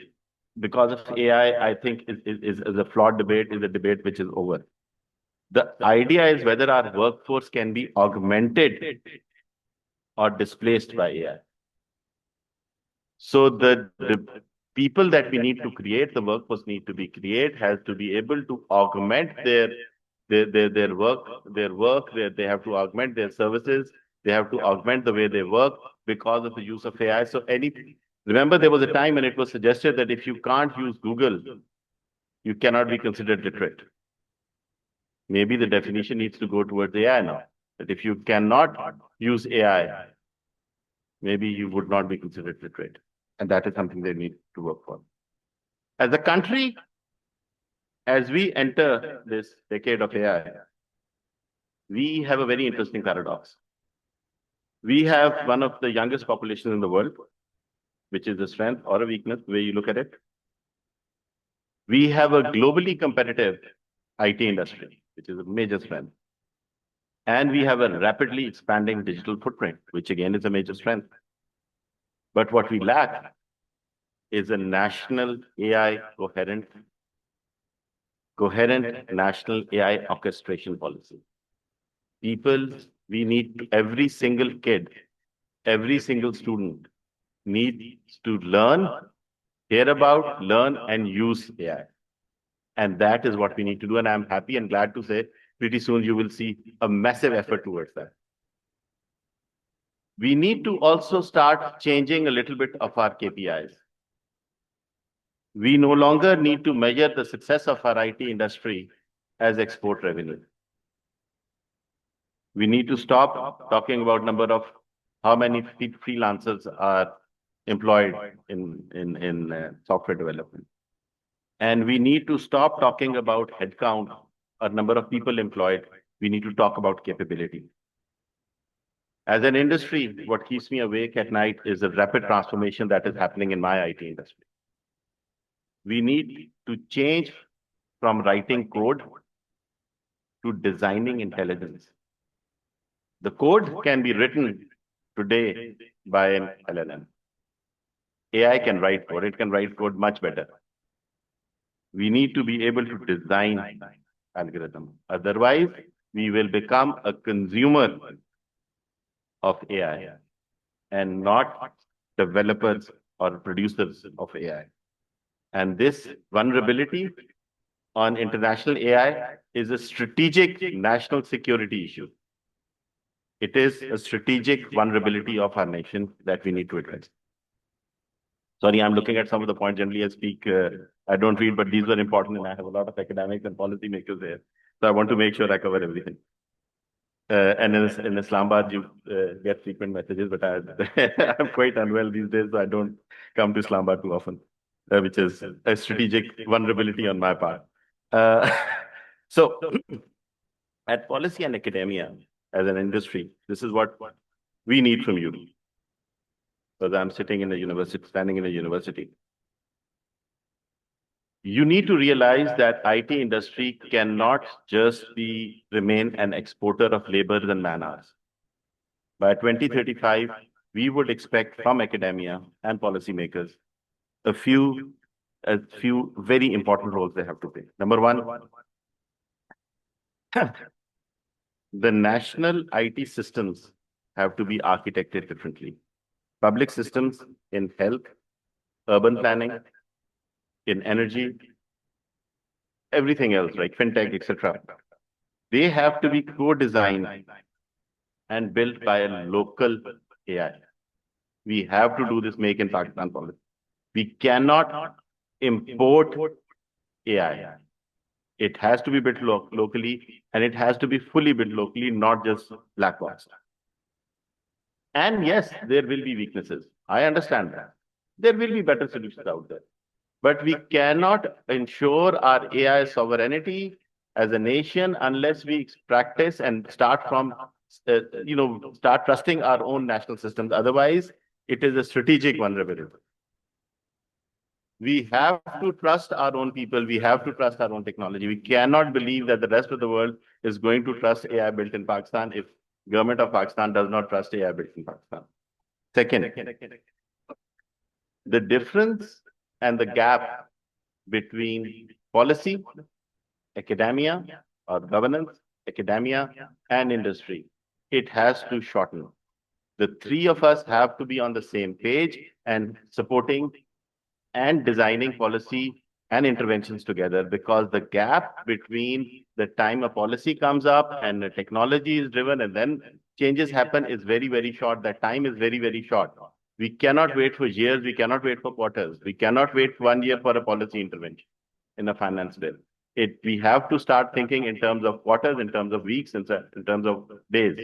because of AI, I think is a flawed debate, is a debate which is over. The idea is whether our workforce can be augmented or displaced by AI. So the people that we need to create, the workforce need to be created, has to be able to augment their work, they have to augment their services, they have to augment the way they work because of the use of AI. So remember there was a time when it was suggested that if you can't use Google, you cannot be considered literate. Maybe the definition needs to go towards AI now, that if you cannot use AI, maybe you would not be considered literate. And that is something they need to work for. As a country, as we enter this decade of AI, we have a very interesting paradox. We have one of the youngest populations in the world, which is a strength or a weakness, the way you look at it. We have a globally competitive IT industry, which is a major strength. And we have a rapidly expanding digital footprint, which again is a major strength. But what we lack is a national AI coherent national AI orchestration policy. People, we need every single kid, every single student needs to learn, hear about, learn, and use AI. And that is what we need to do. And I'm happy and glad to say pretty soon you will see a massive effort towards that. We need to also start changing a little bit of our KPIs. We no longer need to measure the success of our IT industry as export revenue. We need to stop talking about number of how many freelancers are employed in software development. And we need to stop talking about headcount or number of people employed. We need to talk about capability. As an industry, what keeps me awake at night is the rapid transformation that is happening in my IT industry. We need to change from writing code to designing intelligence. The code can be written today by an LLM. AI can write code. It can write code much better. We need to be able to design algorithm. Otherwise, we will become a consumer of AI and not developers or producers of AI. And this vulnerability on international AI is a strategic national security issue. It is a strategic vulnerability of our nation that we need to address. Sorry, I'm looking at some of the points. Generally, I speak, I don't read, but these were important, and I have a lot of academics and policymakers there. So I want to make sure I cover everything. And in Islamabad, you get frequent messages, but I'm quite unwell these days, so I don't come to Islamabad too often, which is a strategic vulnerability on my part. So at policy and academia, as an industry, this is what we need from you. Because I'm sitting in a university, standing in a university. You need to realize that IT industry cannot just remain an exporter of labor and man hours. By 2035, we would expect from academia and policymakers a few very important roles they have to play. Number one, the national IT systems have to be architected differently. Public systems in health, urban planning, in energy, everything else, like fintech, etc. They have to be co-designed and built by a local AI. We have to do this make in Pakistan policy. We cannot import AI. It has to be built locally, and it has to be fully built locally, not just black box. And yes, there will be weaknesses. I understand that. There will be better solutions out there. But we cannot ensure our AI sovereignty as a nation unless we practice and start from, start trusting our own national systems. Otherwise, it is a strategic vulnerability. We have to trust our own people. We have to trust our own technology. We cannot believe that the rest of the world is going to trust AI built in Pakistan if government of Pakistan does not trust AI built in Pakistan. Second, the difference and the gap between policy, academia, or governance, academia, and industry, it has to shorten. The three of us have to be on the same page and supporting and designing policy and interventions together, because the gap between the time a policy comes up and the technology is driven and then changes happen is very, very short. That time is very, very short. We cannot wait for years. We cannot wait for quarters. We cannot wait 1 year for a policy intervention in a finance bill. We have to start thinking in terms of quarters, in terms of weeks, in terms of days.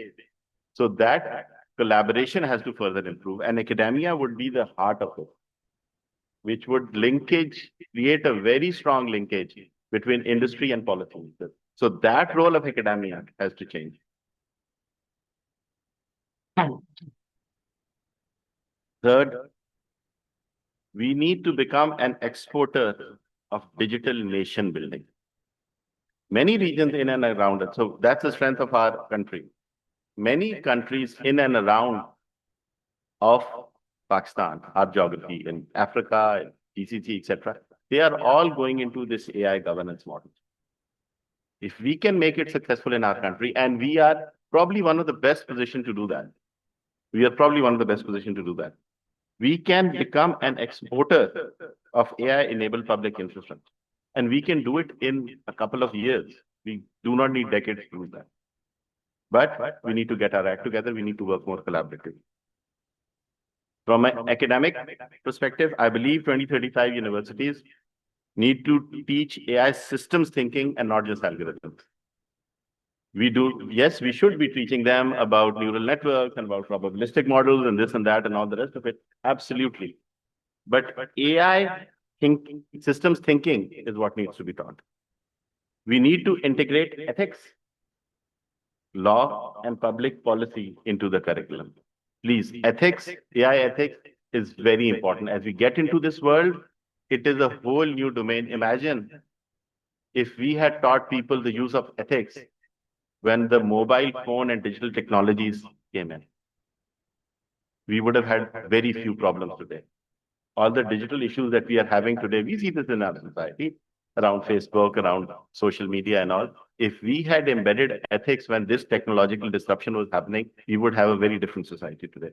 So that collaboration has to further improve, and academia would be the heart of it, which would create a very strong linkage between industry and policy. So that role of academia has to change. Third, we need to become an exporter of digital nation building. Many regions in and around it. So that's the strength of our country. Many countries in and around of Pakistan, our geography, in Africa, in GCC, etc., they are all going into this AI governance model. If we can make it successful in our country, and we are probably one of the best positioned to do that, we can become an exporter of AI-enabled public infrastructure. And we can do it in a couple of years. We do not need decades to do that. But we need to get our act together. We need to work more collaboratively. From an academic perspective, I believe 2035 universities need to teach AI systems thinking and not just algorithms. Yes, we should be teaching them about neural networks and about probabilistic models and this and that and all the rest of it. Absolutely. But AI systems thinking is what needs to be taught. We need to integrate ethics, law, and public policy into the curriculum. Please, ethics, AI ethics is very important. As we get into this world, it is a whole new domain. Imagine if we had taught people the use of ethics when the mobile phone and digital technologies came in. We would have had very few problems today. All the digital issues that we are having today, we see this in our society, around Facebook, around social media and all. If we had embedded ethics when this technological disruption was happening, we would have a very different society today.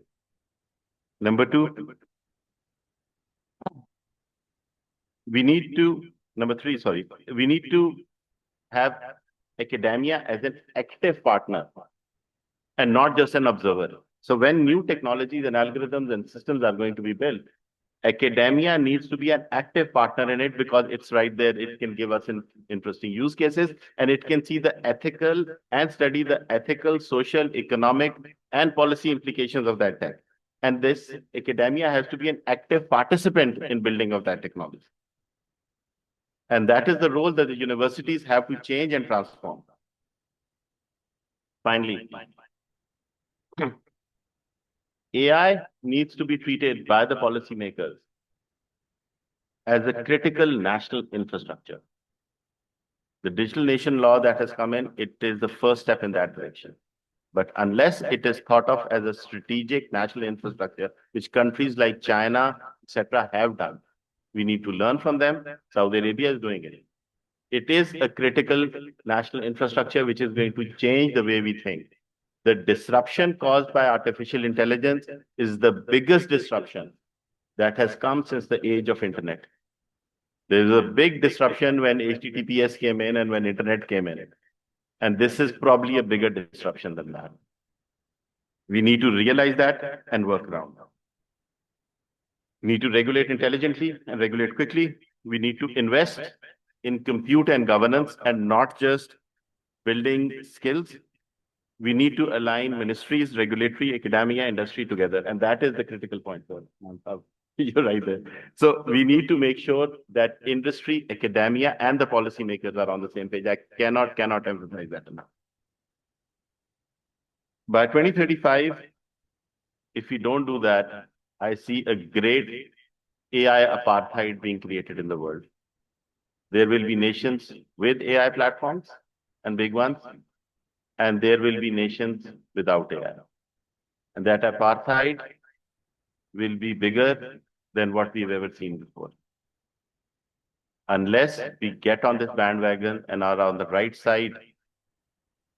Number three, we need to have academia as an active partner and not just an observer. So when new technologies and algorithms and systems are going to be built, Academia needs to be an active partner in it because it's right there. It can give us interesting use cases, and it can see the ethical and study the ethical, social, economic, and policy implications of that tech. And this academia has to be an active participant in building of that technology. And that is the role that the universities have to change and transform. Finally, AI needs to be treated by the policymakers as a critical national infrastructure. The Digital Nation law that has come in, it is the first step in that direction. But unless it is thought of as a strategic national infrastructure, which countries like China, etc., have done, we need to learn from them. Saudi Arabia is doing it. It is a critical national infrastructure which is going to change the way we think. The disruption caused by artificial intelligence is the biggest disruption that has come since the age of internet. There was a big disruption when HTTPS came in and when internet came in. And this is probably a bigger disruption than that. We need to realize that and work around. We need to regulate intelligently and regulate quickly. We need to invest in compute and governance and not just building skills. We need to align ministries, regulatory, academia, industry together. And that is the critical point. You're right there. So we need to make sure that industry, academia, and the policymakers are on the same page. I cannot emphasize that enough. By 2035, if we don't do that, I see a great AI apartheid being created in the world. There will be nations with AI platforms and big ones, and there will be nations without AI. And that apartheid will be bigger than what we've ever seen before. Unless we get on this bandwagon and are on the right side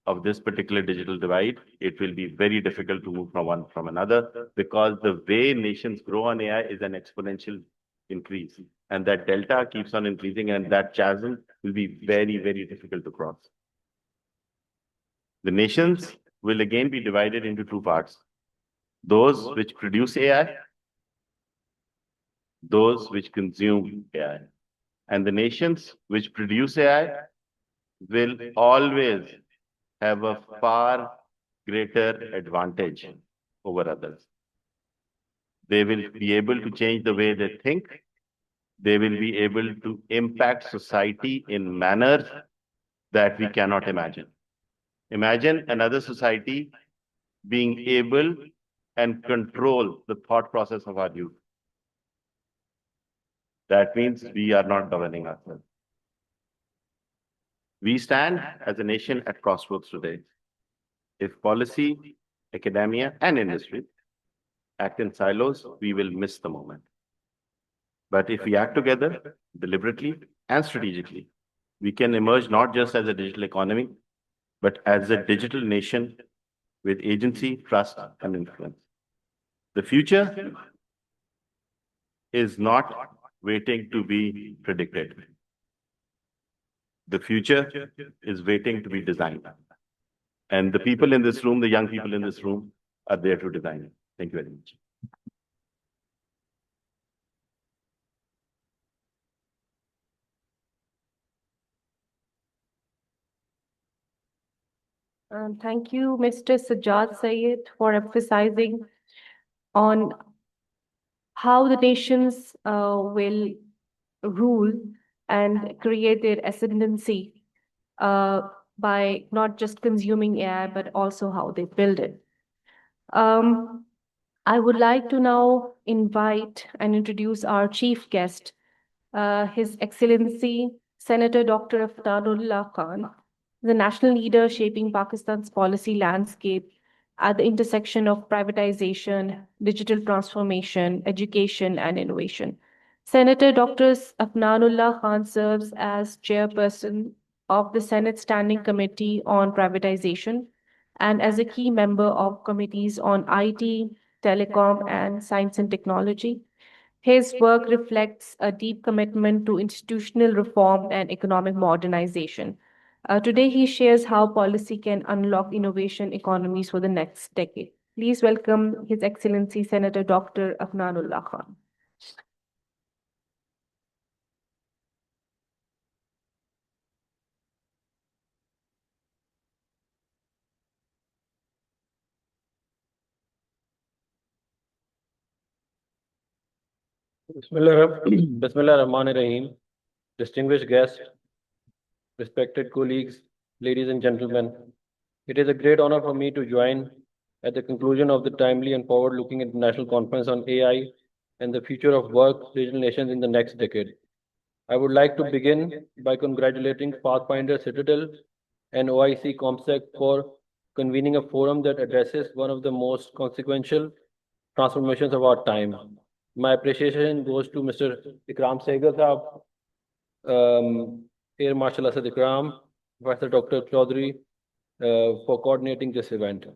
of this particular digital divide, it will be very difficult to move from one from another, because the way nations grow on AI is an exponential increase. And that delta keeps on increasing, and that chasm will be very, very difficult to cross. The nations will again be divided into two parts: those which produce AI, those which consume AI. And the nations which produce AI will always have a far greater advantage over others. They will be able to change the way they think. They will be able to impact society in manners that we cannot imagine. Imagine another society being able and control the thought process of our youth. That means we are not governing ourselves. We stand as a nation at crossroads today. If policy, academia, and industry act in silos, we will miss the moment. But if we act together, deliberately and strategically, we can emerge not just as a digital economy, but as a digital nation with agency, trust, and influence. The future is not waiting to be predicted. The future is waiting to be designed. And the people in this room, the young people in this room, are there to design it. Thank you very much. Thank you, Mr. Sajjad Sayed, for emphasizing on how the nations will rule and create their ascendancy by not just consuming AI, but also how they build it. I would like to now invite and introduce our chief guest, His Excellency Senator Dr. Afnanullah Khan, the national leader shaping Pakistan's policy landscape at the intersection of privatization, digital transformation, education, and innovation. Senator Dr. Afnanullah Khan serves as chairperson of the Senate Standing Committee on Privatization and as a key member of committees on IT, telecom, and science and technology. His work reflects a deep commitment to institutional reform and economic modernization. Today, he shares how policy can unlock innovation economies for the next decade. Please welcome His Excellency Senator Dr. Afnanullah Khan. Bismillah Rahman Rahim, distinguished guests, respected colleagues, ladies and gentlemen. It is a great honor for me to join at the conclusion of the timely and forward-looking international conference on AI and the future of work, digital nations in the next decade. I would like to begin by congratulating Pathfinder Citadel and OIC Comsec for convening a forum that addresses one of the most consequential transformations of our time. My appreciation goes to Mr. Ikram Sehgal Saab, Air Marshal Asad Ikram, Professor Dr. Chaudhary, for coordinating this event.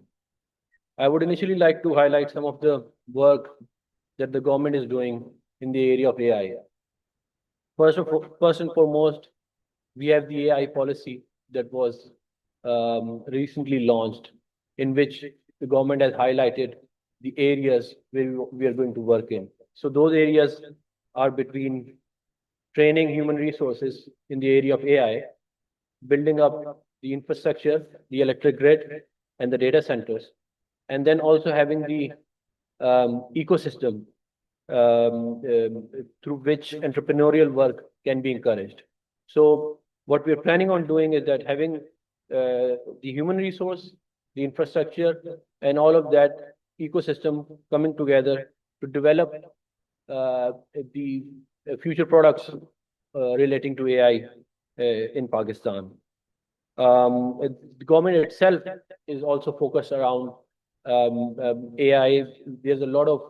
I would initially like to highlight some of the work that the government is doing in the area of AI. First and foremost, we have the AI policy that was recently launched, in which the government has highlighted the areas where we are going to work in. So those areas are between training human resources in the area of AI, building up the infrastructure, the electric grid, and the data centers, and then also having the ecosystem through which entrepreneurial work can be encouraged. So what we're planning on doing is that having the human resource, the infrastructure, and all of that ecosystem coming together to develop the future products relating to AI in Pakistan. The government itself is also focused around AI. There's a lot of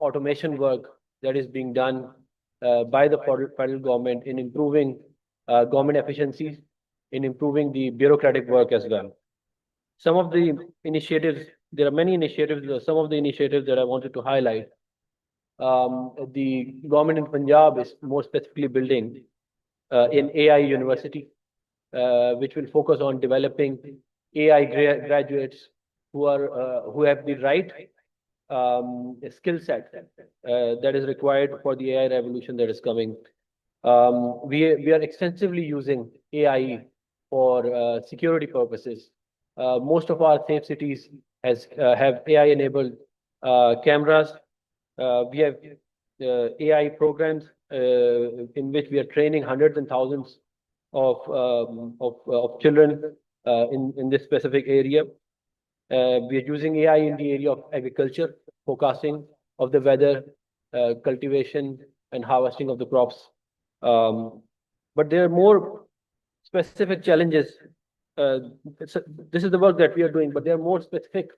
automation work that is being done by the federal government in improving government efficiencies, in improving the bureaucratic work as well. Some of the initiatives, there are many initiatives, some of the initiatives that I wanted to highlight. The government in Punjab is more specifically building an AI university, which will focus on developing AI graduates who have the right skill set that is required for the AI revolution that is coming. We are extensively using AI for security purposes. Most of our safe cities have AI-enabled cameras. We have AI programs in which we are training hundreds and thousands of children in this specific area. We are using AI in the area of agriculture, forecasting of the weather, cultivation, and harvesting of the crops. But there are more specific challenges. This is the work that we are doing, but there are more specific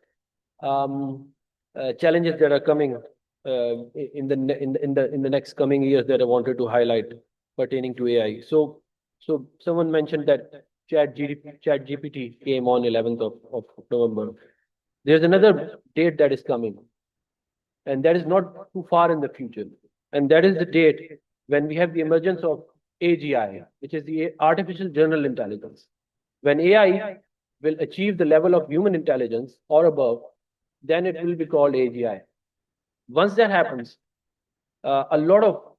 challenges that are coming in the next coming years that I wanted to highlight pertaining to AI. So someone mentioned that ChatGPT came on 11th of November. There's another date that is coming, and that is not too far in the future. And that is the date when we have the emergence of AGI, which is the artificial general intelligence. When AI will achieve the level of human intelligence or above, then it will be called AGI. Once that happens, a lot of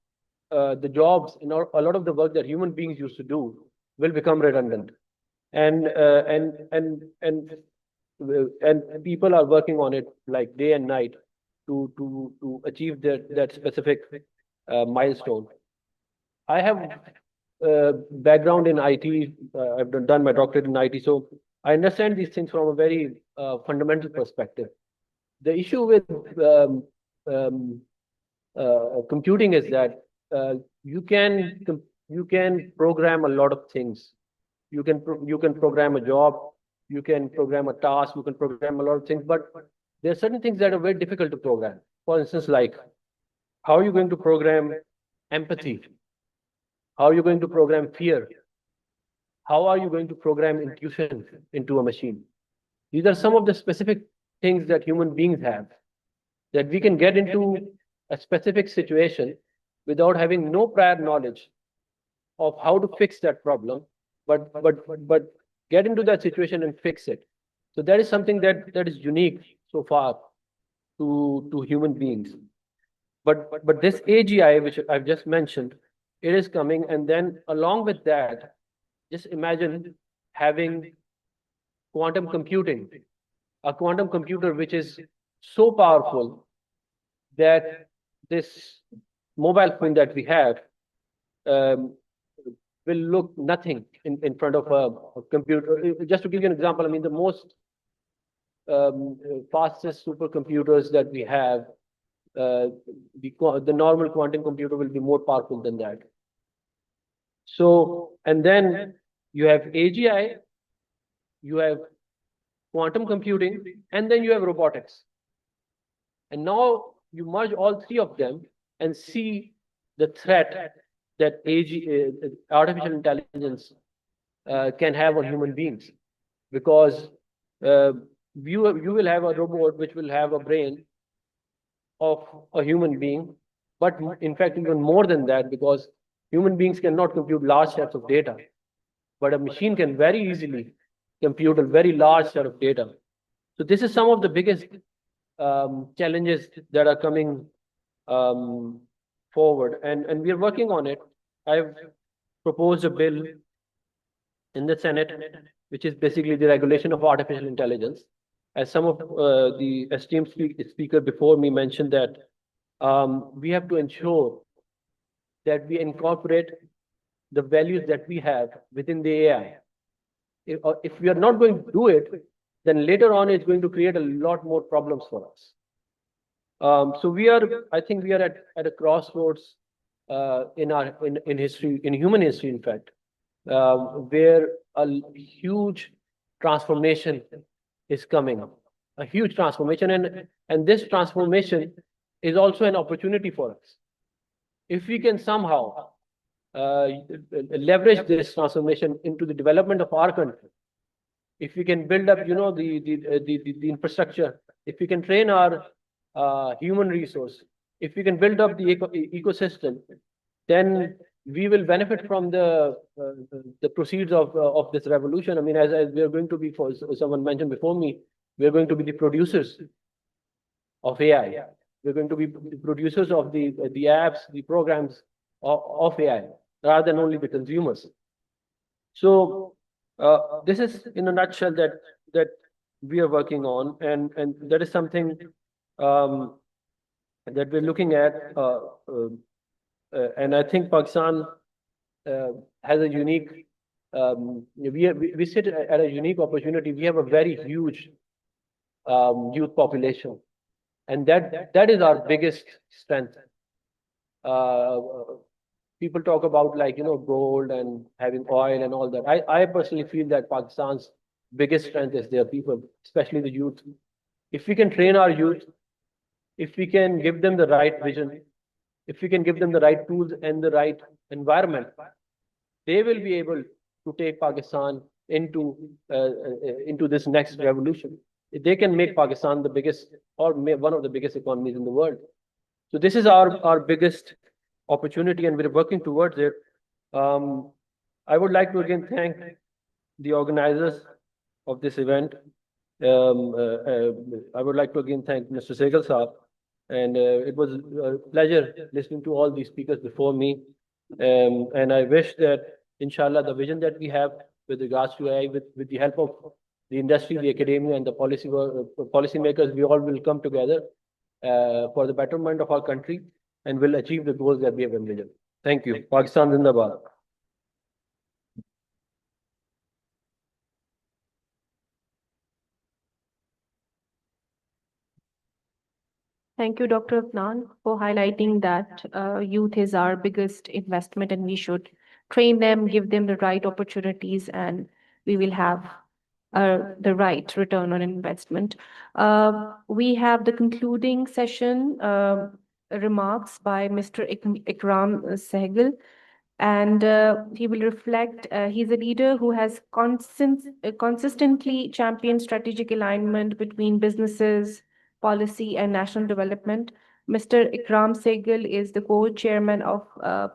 the jobs, a lot of the work that human beings used to do will become redundant, and people are working on it like day and night to achieve that specific milestone. I have background in IT. I've done my doctorate in IT, so I understand these things from a very fundamental perspective. The issue with computing is that you can program a lot of things. You can program a job, you can program a task, you can program a lot of things, but there are certain things that are very difficult to program. For instance, like how are you going to program empathy? How are you going to program fear? How are you going to program intuition into a machine? These are some of the specific things that human beings have, that we can get into a specific situation without having no prior knowledge of how to fix that problem, but get into that situation and fix it. So that is something that is unique so far to human beings. But this AGI, which I've just mentioned, it is coming, and then along with that, just imagine having quantum computing, a quantum computer which is so powerful that this mobile phone that we have um, will look nothing in front of a computer. Just to give you an example, I mean, the most fastest supercomputers that we have, the normal quantum computer will be more powerful than that. So, and then you have AGI, you have quantum computing, and then you have robotics. And now you merge all three of them and see the threat that artificial intelligence can have on human beings. Because you will have a robot which will have a brain of a human being, but in fact, even more than that, because human beings cannot compute large sets of data, but a machine can very easily compute a very large set of data. So this is some of the biggest challenges that are coming forward, and we are working on it. I've proposed a bill in the Senate, which is basically the regulation of artificial intelligence. As some of the esteemed speaker before me mentioned that we have to ensure that we incorporate the values that we have within the AI. If we are not going to do it, then later on it's going to create a lot more problems for us. So I think we are at a crossroads in history, in human history, in fact, where a huge transformation is coming up, a huge transformation, and this transformation is also an opportunity for us. If we can somehow leverage this transformation into the development of our country, if we can build up, the infrastructure, if we can train our human resource, if we can build up the ecosystem, then we will benefit from the proceeds of this revolution. I mean, as we are going to be, for someone mentioned before me, we are going to be the producers of AI. We're going to be the producers of the apps, the programs of AI, rather than only the consumers. So this is in a nutshell that we are working on, and that is something that we're looking at. And I think Pakistan has a unique, we sit at a unique opportunity. We have a very huge youth population, and that is our biggest strength. People talk about, like, gold and having oil and all that. I personally feel that Pakistan's biggest strength is their people, especially the youth. If we can train our youth, if we can give them the right vision, if we can give them the right tools and the right environment, they will be able to take Pakistan into this next revolution. They can make Pakistan the biggest, or one of the biggest economies in the world. So this is our biggest opportunity, and we're working towards it. I would like to again thank the organizers of this event. I would like to again thank Mr. Sehgal Saab, and it was a pleasure listening to all these speakers before me. And I wish that, inshallah, the vision that we have with regards to AI, with the help of the industry, the academia, and the policymakers, we all will come together for the betterment of our country, and will achieve the goals that we have envisioned. Thank you. Pakistan Zindabad. Thank you, Dr. Afnan, for highlighting that youth is our biggest investment, and we should train them, give them the right opportunities, and we will have the right return on investment. We have the concluding session remarks by Mr. Ikram Sehgal, and he will reflect. He's a leader who has consistently championed strategic alignment between businesses, policy, and national development. Mr. Ikram Sehgal is the co-chairman of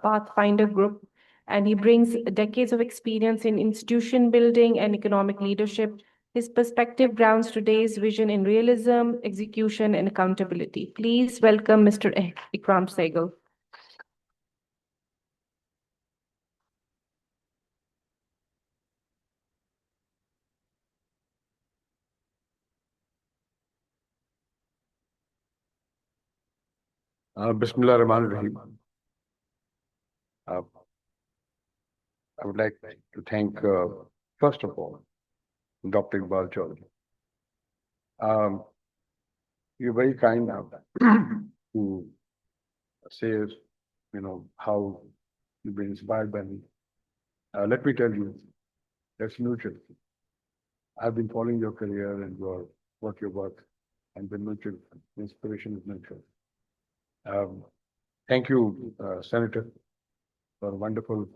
Pathfinder Group, and he brings decades of experience in institution building and economic leadership. His perspective grounds today's vision in realism, execution, and accountability. Please welcome Mr. Ikram Sehgal. Bismillah ar-Rahman ar-Rahim. Uh, I would like to thank, first of all, Dr. Iqbal Chaudhary. You're very kind now to say, how you've been inspired by me. Let me tell you, that's mutual. I've been following your career and your work, and the mutual inspiration is mutual. Thank you, Senator, for wonderful,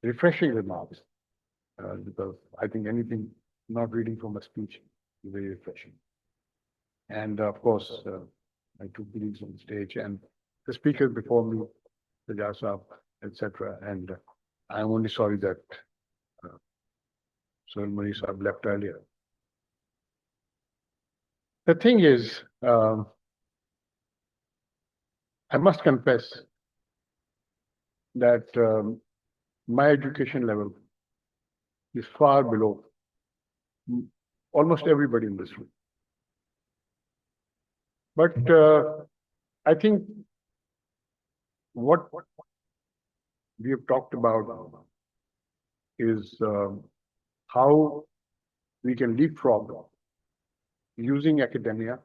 refreshing remarks. Because I think anything not reading from a speech is very refreshing. And of course, my two colleagues on stage and the speakers before me, the Jasab, etc. And I'm only sorry that Sohel Mani Saab left earlier. The thing is, I must confess that my education level is far below almost everybody in this room. But I think what we have talked about is how we can leapfrog using academia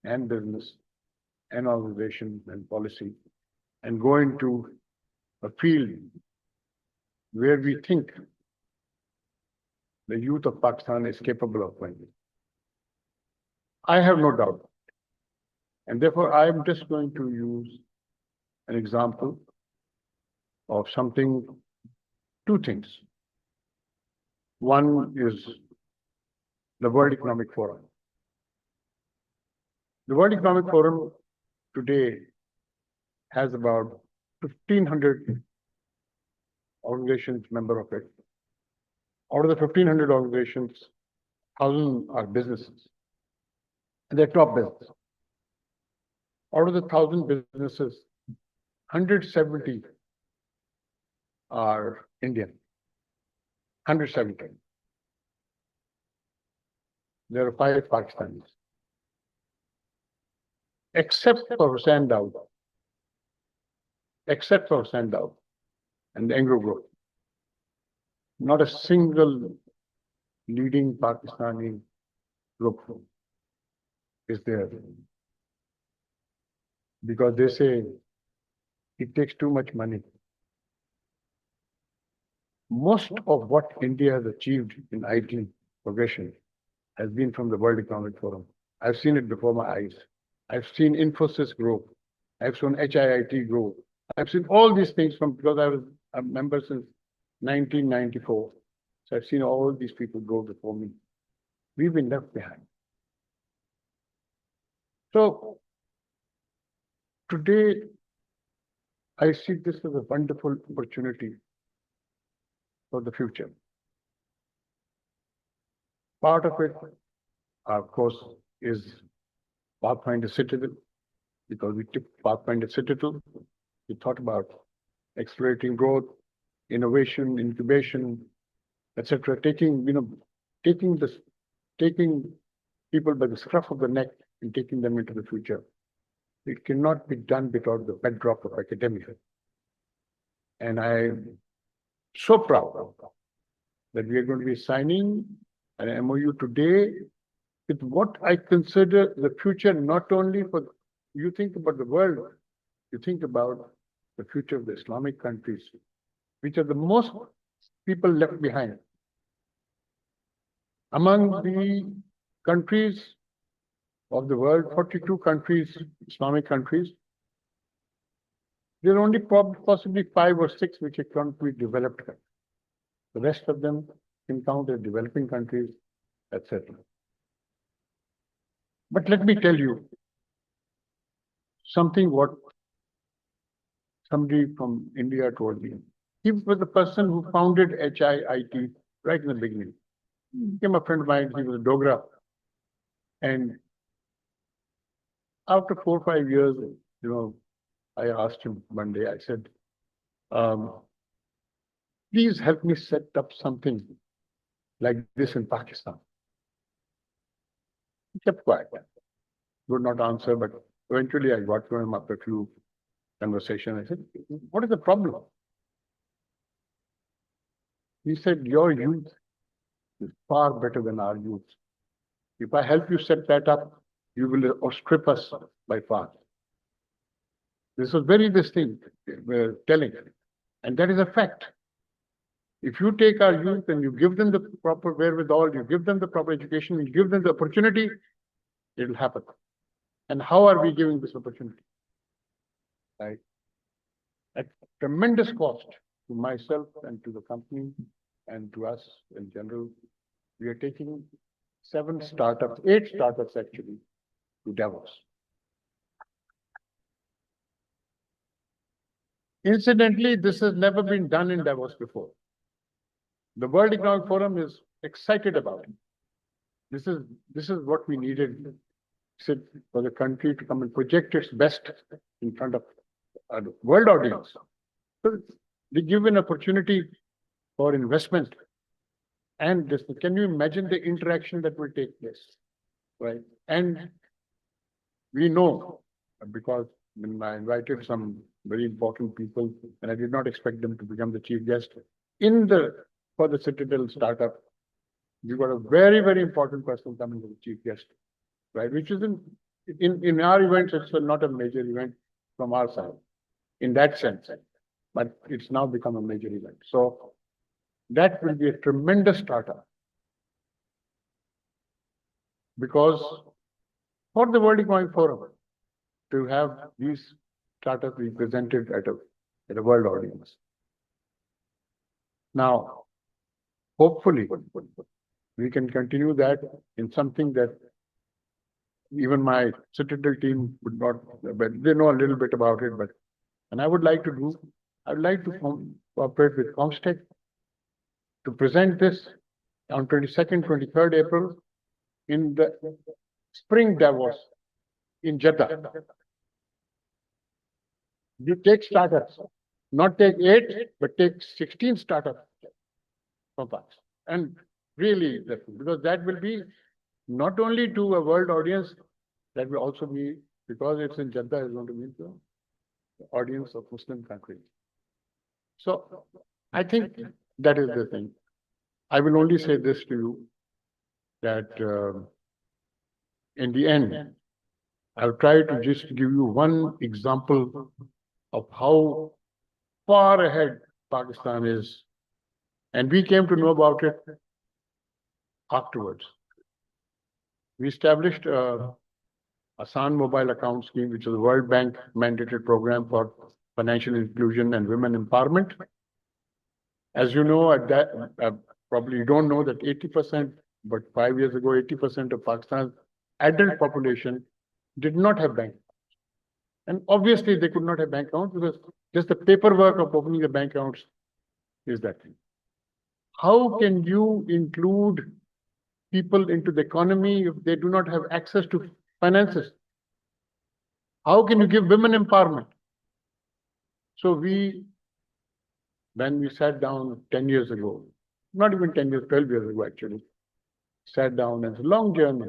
and business and organization and policy and go into a field where we think the youth of Pakistan is capable of going. I have no doubt. And therefore, I am just going to use an example of something, two things. One is the World Economic Forum. The World Economic Forum today has about 1,500 organizations member of it. Out of the 1,500 organizations, 1,000 are businesses. And they're top business. Out of the 1,000 businesses, 170 are Indian. 170. There are 5 Pakistanis. Except for Sandow and the Anglo Group. Not a single leading Pakistani group is there. Because they say it takes too much money. Most of what India has achieved in IT progression has been from the World Economic Forum. I've seen it before my eyes. I've seen Infosys grow. I've seen HIIT grow. I've seen all these things because I was a member since 1994. So I've seen all these people grow before me. We've been left behind. So today, I see this as a wonderful opportunity for the future. Part of it, of course, is Pathfinder Citadel, because we took Pathfinder Citadel. We thought about accelerating growth, innovation, incubation, etc. Taking people by the scruff of the neck and taking them into the future. It cannot be done without the bedrock of academia. And I'm so proud that we are going to be signing an MOU today with what I consider the future, not only for, you think about the world, you think about the future of the Islamic countries, which are the most people left behind. Among the countries of the world, 42 countries, Islamic countries, there are only possibly 5 or 6 which are currently developed countries. The rest of them can count as developing countries, etc. But let me tell you something what somebody from India told me. He was the person who founded HIIT right in the beginning. He became a friend of mine, he was a Dogra. And after 4 or 5 years, I asked him one day, I said, please help me set up something like this in Pakistan. He kept quiet. Would not answer, but eventually I got to him after a few conversations. I said, what is the problem? He said, your youth is far better than our youth. If I help you set that up, you will outstrip us by far. This was very distinct, telling, and that is a fact. If you take our youth and you give them the proper wherewithal, you give them the proper education, you give them the opportunity, it will happen. And how are we giving this opportunity? Right? At tremendous cost to myself and to the company and to us in general, we are taking 8 startups actually, to Davos. Incidentally, this has never been done in Davos before. The World Economic Forum is excited about it. This is what we needed for the country to come and project its best in front of a world audience. So they give an opportunity for investment. And this, can you imagine the interaction that will take place, right? And we know, because when I invited some very important people, and I did not expect them to become the chief guest for the Citadel startup, we got a very, very important person coming as the chief guest, right? Which is in our events, it's not a major event from our side, in that sense, but it's now become a major event. So that will be a tremendous startup, because for the World Economic Forum to have these startups represented at a world audience. Now, hopefully, we can continue that in something that even my Citadel team would not, but they know a little bit about it, and I would like to cooperate with Comstech to present this on 22nd, 23rd April in the spring Davos in Jeddah. You take startups, not take 8, but take 16 startups from us. And really, because that will be not only to a world audience, that will also be, because it's in Jeddah, is going to be the audience of Muslim countries. So I think that is the thing. I will only say this to you, that in the end, I'll try to just give you one example of how far ahead Pakistan is. And we came to know about it afterwards. We established a Asan Mobile Account Scheme, which is a World Bank mandated program for financial inclusion and women empowerment. As you know, at that, probably you don't know that 80%, but 5 years ago, 80% of Pakistan's adult population did not have bank accounts. And obviously, they could not have bank accounts because just the paperwork of opening the bank accounts is that thing. How can you include people into the economy if they do not have access to finances? How can you give women empowerment? So when we sat down 10 years ago, not even 10 years, 12 years ago actually, sat down, and it's a long journey.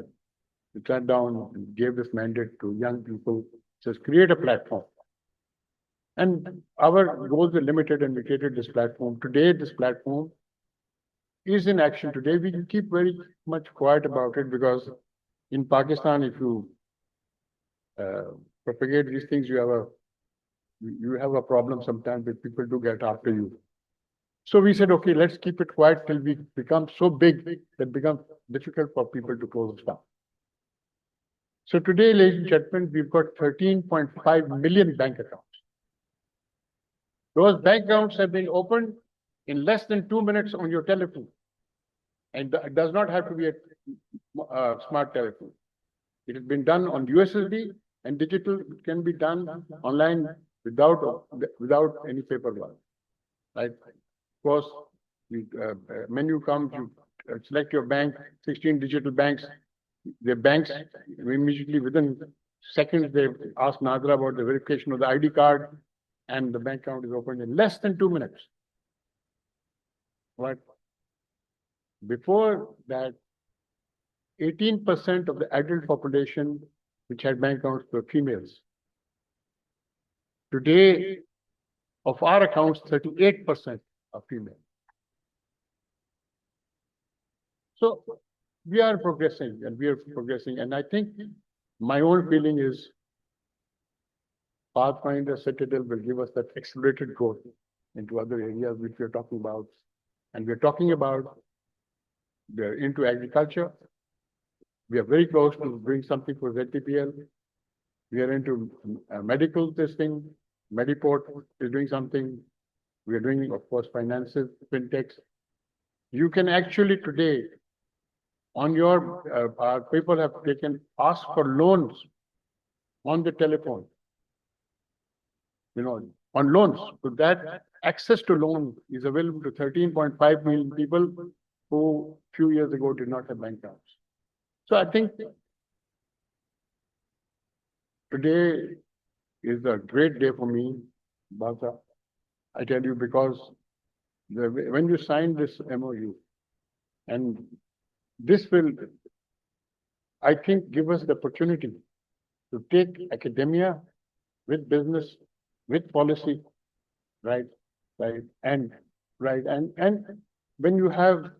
We sat down and gave this mandate to young people, says create a platform. And our goals were limited, and we created this platform. Today, this platform is in action. Today, we can keep very much quiet about it, because in Pakistan, if you propagate these things, you have a problem sometimes that people do get after you. So we said, okay, let's keep it quiet till we become so big that it becomes difficult for people to close us down. So today, ladies and gentlemen, we've got 13.5 million bank accounts. Those bank accounts have been opened in less than 2 minutes on your telephone. And it does not have to be a smart telephone. It has been done on USSD, and digital can be done online without any paperwork. Right? Of course, menu comes, you select your bank, 16 digital banks. The banks immediately, within seconds, they ask Nadra about the verification of the ID card, and the bank account is opened in less than 2 minutes. Right? Before that, 18% of the adult population which had bank accounts were females. Today, of our accounts, 38% are female. So we are progressing and we are progressing. And I think my own feeling is Pathfinder Citadel will give us that accelerated growth into other areas which we are talking about. And we're talking about, we're into agriculture. We are very close to doing something for ZTPL. We are into medical testing. Mediport is doing something. We are doing, of course, finances, fintechs. You can actually today, on your, people have asked for loans on the telephone. On loans. So that access to loan is available to 13.5 million people who few years ago did not have bank accounts. So I think today is a great day for me, Basa. I tell you, because when you sign this MOU, and this will, I think, give us the opportunity to take academia with business, with policy, right, and when you have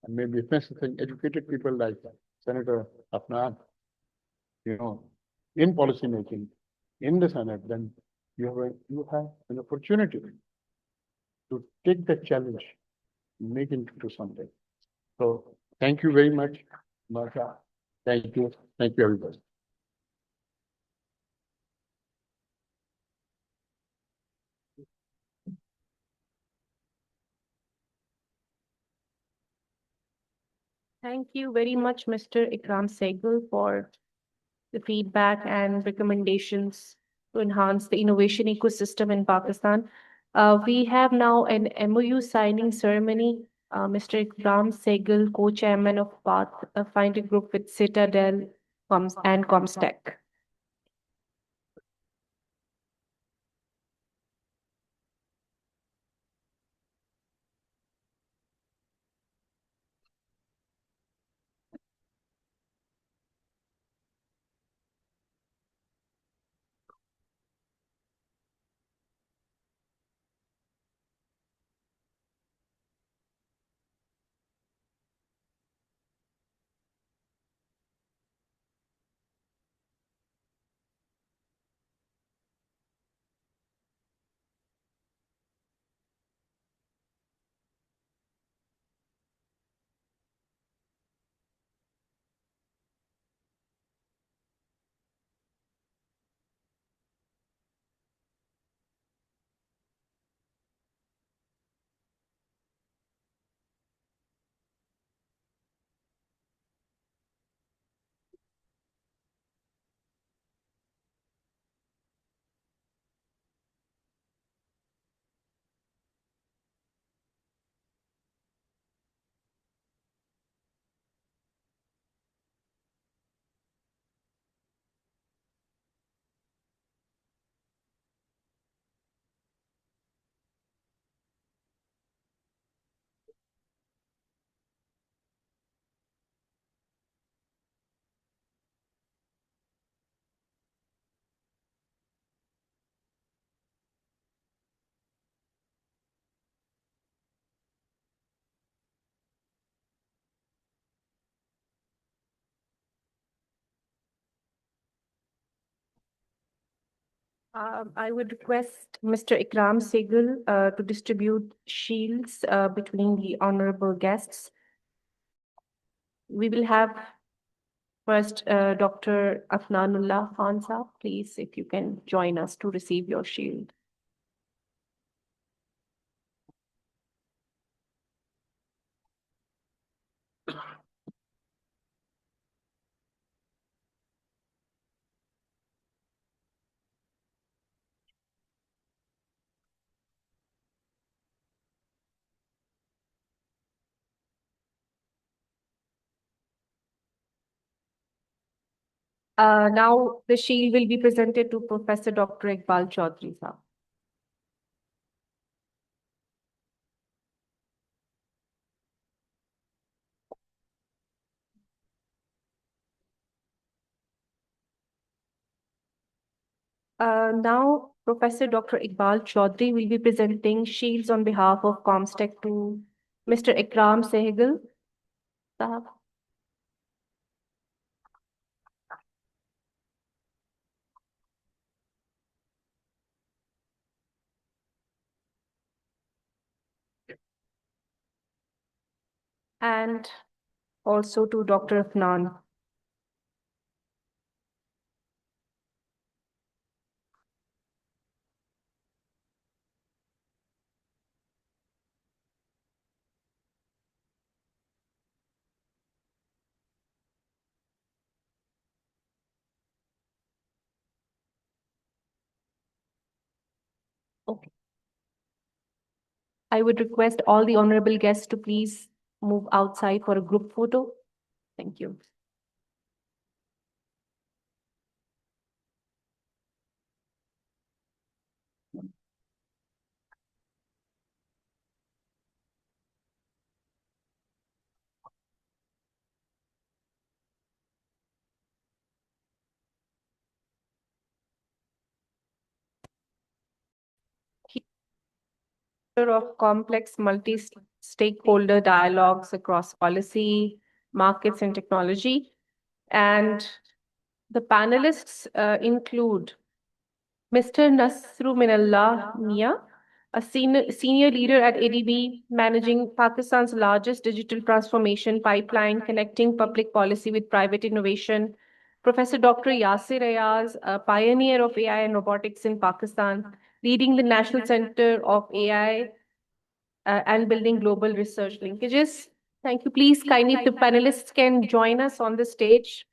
maybe thing, educated people like Senator Afnan, in policy making, in the Senate, then you have an opportunity to take that challenge, make it into something. So thank you very much, Marsha. Thank you, everybody. Thank you very much, Mr. Ikram Sehgal, for the feedback and recommendations to enhance the innovation ecosystem in Pakistan. We have now an MOU signing ceremony. Mr. Ikram Sehgal, co-chairman of Pathfinder Group with Citadel and Comstech. I would request Mr. Ikram Sehgal to distribute shields between the honorable guests. We will have first Dr. Afnanullah Khan Saab. Please, if you can join us to receive your shield. Now the shield will be presented to Professor Dr. Iqbal Chaudhry Saab. Now, Professor Dr. Iqbal Chaudhry will be presenting shields on behalf of Comstech to Mr. Ikram Sehgal. Sahab. And also to Dr. Afnan. Okay. I would request all the honorable guests to please move outside for a group photo. Thank you. Of complex multi-stakeholder dialogues across policy, markets, and technology. And the panelists include Mr. Nasru Minallah Mia, a senior leader at ADB, managing Pakistan's largest digital transformation pipeline, connecting public policy with private innovation. Professor Dr. Yasir Ayaz, a pioneer of AI and robotics in Pakistan, leading the National Center of AI and building global research linkages. Thank you. Please, kindly, if the panelists can join us on the stage.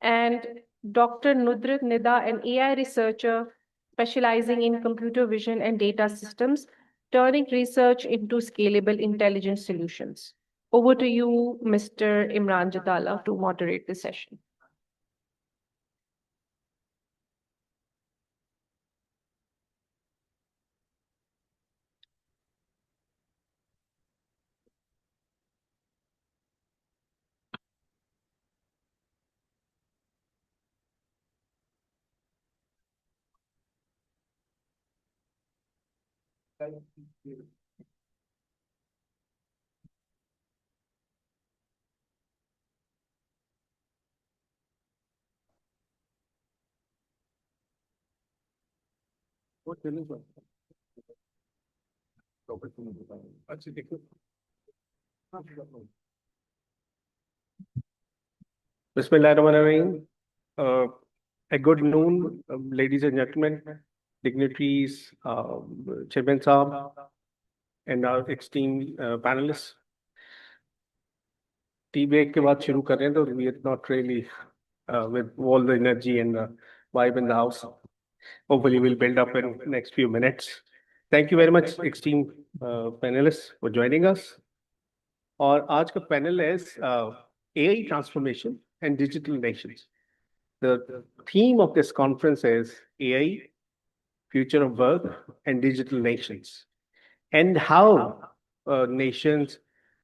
And Dr. Nudrat Nida, an AI researcher specializing in computer vision and data systems, turning research into scalable intelligence solutions. Over to you, Mr. Imran Jadala, to moderate the session. Bismillahirrahmanirrahim. A good noon, ladies and gentlemen, dignitaries, Chairman Saab, and our esteemed panelists. Tea break के बाद शुरू करें तो we are not really with all the energy and vibe in the house. Hopefully we'll build up in next few minutes. Thank you very much, esteemed panelists, for joining us. और आज का panel is AI transformation and digital nations. The theme of this conference is AI, future of work, and digital nations, and how nations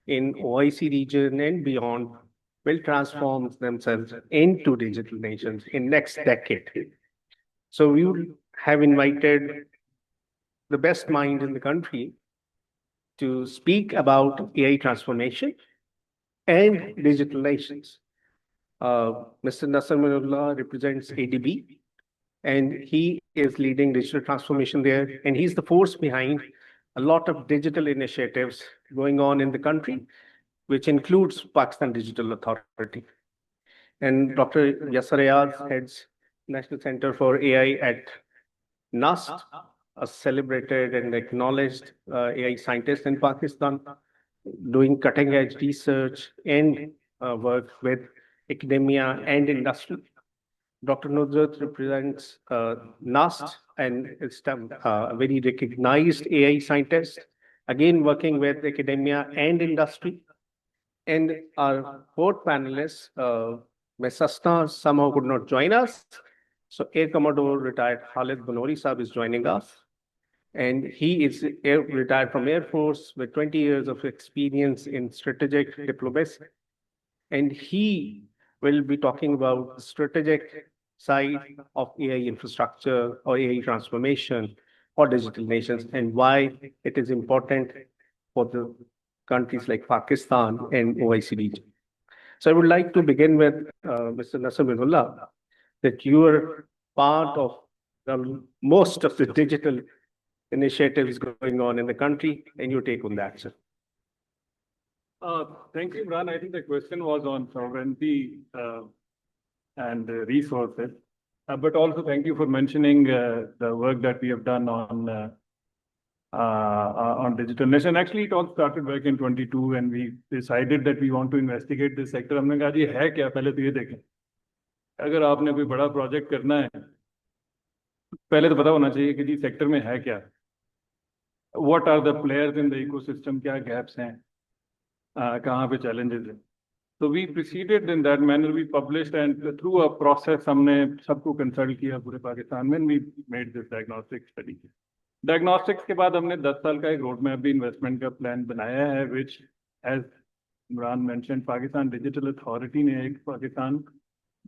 in OIC region and beyond will transform themselves into digital nations in next decade. So we would have invited the best mind in the country to speak about AI transformation and digital nations. Mr. Nasser Minullah represents ADB, and he is leading digital transformation there, and he's the force behind a lot of digital initiatives going on in the country, which includes Pakistan Digital Authority. And Dr. Yasir Ayaz heads National Center for AI at NAST, a celebrated and acknowledged AI scientist in Pakistan, doing cutting-edge research and work with academia and industry. Dr. Nudrat represents NAST and is a very recognized AI scientist, again working with academia and industry. And our fourth panelist, Ms. Sasna, somehow could not join us. So Air Commodore retired Khalid Banori Saab is joining us. And he is retired from Air Force with 20 years of experience in strategic diplomacy. And he will be talking about strategic side of AI infrastructure or AI transformation or digital nations, and why it is important for the countries like Pakistan and OIC region. So I would like to begin with Mr. Nasser, that you are part of most of the digital initiatives going on in the country, and your take on that, sir. Thank you, Imran. I think the question was on sovereignty and resources. But also thank you for mentioning the work that we have done on digital nation. Actually, it all started back in 22 when we decided that we want to investigate this sector. हमने कहा जी है क्या, पहले तो ये देखें. अगर आपने कोई बड़ा प्रोजेक्ट करना है, पहले तो पता होना चाहिए कि जी सेक्टर में है क्या. What are the players in the ecosystem? क्या gaps हैं? कहाँ पे challenges हैं? So we proceeded in that manner. We published, and through a process हमने सबको consult किया पूरे पाकिस्तान में. We made this diagnostic study. Diagnostics के बाद हमने 10 साल का एक road map भी investment का plan बनाया है, which, as Imran mentioned, Pakistan Digital Authority ने एक Pakistan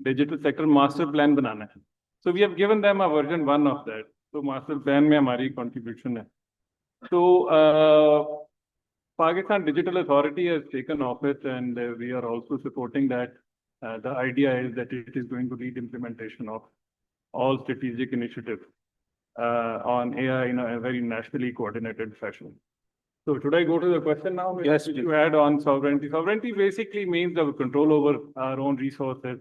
digital sector master plan बनाना है. So we have given them a version 1 of that. So master plan में हमारी contribution है. So Pakistan Digital Authority has taken office, and we are also supporting that. The idea is that it is going to lead implementation of all strategic initiatives on AI in a very nationally coordinated fashion. So should I go to the question now? Yes, Which you had on sovereignty. Sovereignty basically means our control over our own resources.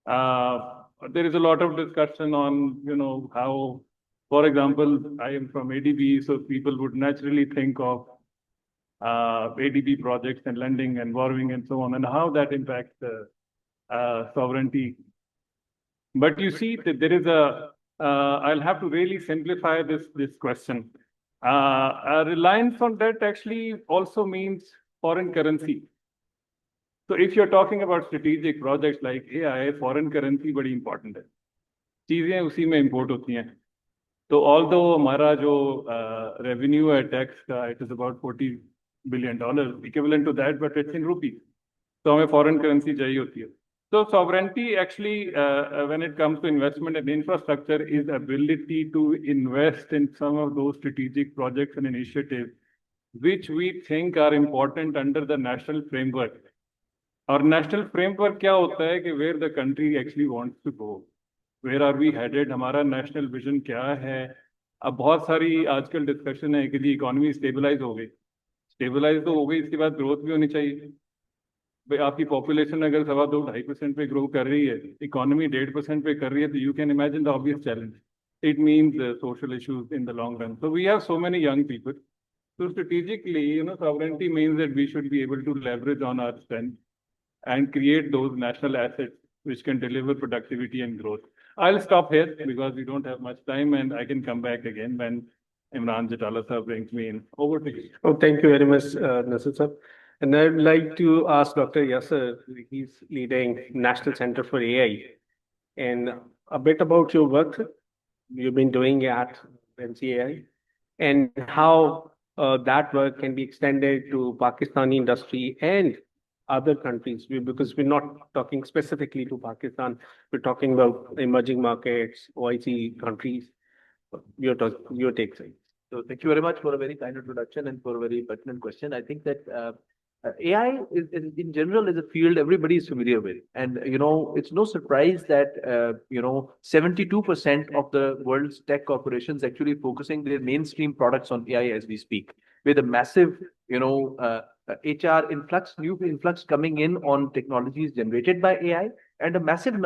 There is a lot of discussion on, how, for example, I am from ADB, so people would naturally think of ADB projects and lending and borrowing and so on, and how that impacts sovereignty. But you see that there is I'll have to really simplify this question. A reliance on debt actually also means foreign currency. So if you're talking about strategic projects like AI, foreign currency very important है. चीजें उसी में import होती हैं. So although हमारा जो revenue है tax का, it is about $40 billion, equivalent to that, but it's in rupees. So हमें foreign currency चाहिए होती है. So sovereignty actually, when it comes to investment and infrastructure, is ability to invest in some of those strategic projects and initiatives, which we think are important under the national framework. और national framework क्या होता है कि where the country actually wants to go, where are we headed, हमारा national vision क्या है. अब बहुत सारी आजकल discussion है कि जी economy stabilize हो गई. Stabilize तो हो गई, इसके बाद growth भी होनी चाहिए. भाई आपकी population अगर 2.5% पे grow कर रही है, economy 1.5% पे कर रही है, तो you can imagine the obvious challenge. It means social issues in the long run. So we have so many young people. So strategically, sovereignty means that we should be able to leverage on our strength and create those national assets which can deliver productivity and growth. I'll stop here because we don't have much time, and I can come back again when Imran Jatala sir brings me in. Over to you. Oh, thank you very much, Nasir sir. And I'd like to ask Dr. Yasser, he's leading National Center for AI, and a bit about your work you've been doing at NCAI, and how that work can be extended to Pakistani industry and other countries, because we're not talking specifically to Pakistan, we're talking about emerging markets, OIC countries. Your take, sir. So thank you very much for a very kind introduction and for a very pertinent question. I think that AI is in general is a field everybody is familiar with, and it's no surprise that 72% of the world's tech corporations actually focusing their mainstream products on AI as we speak, with a massive HR influx, new influx coming in on technologies generated by AI, and a massive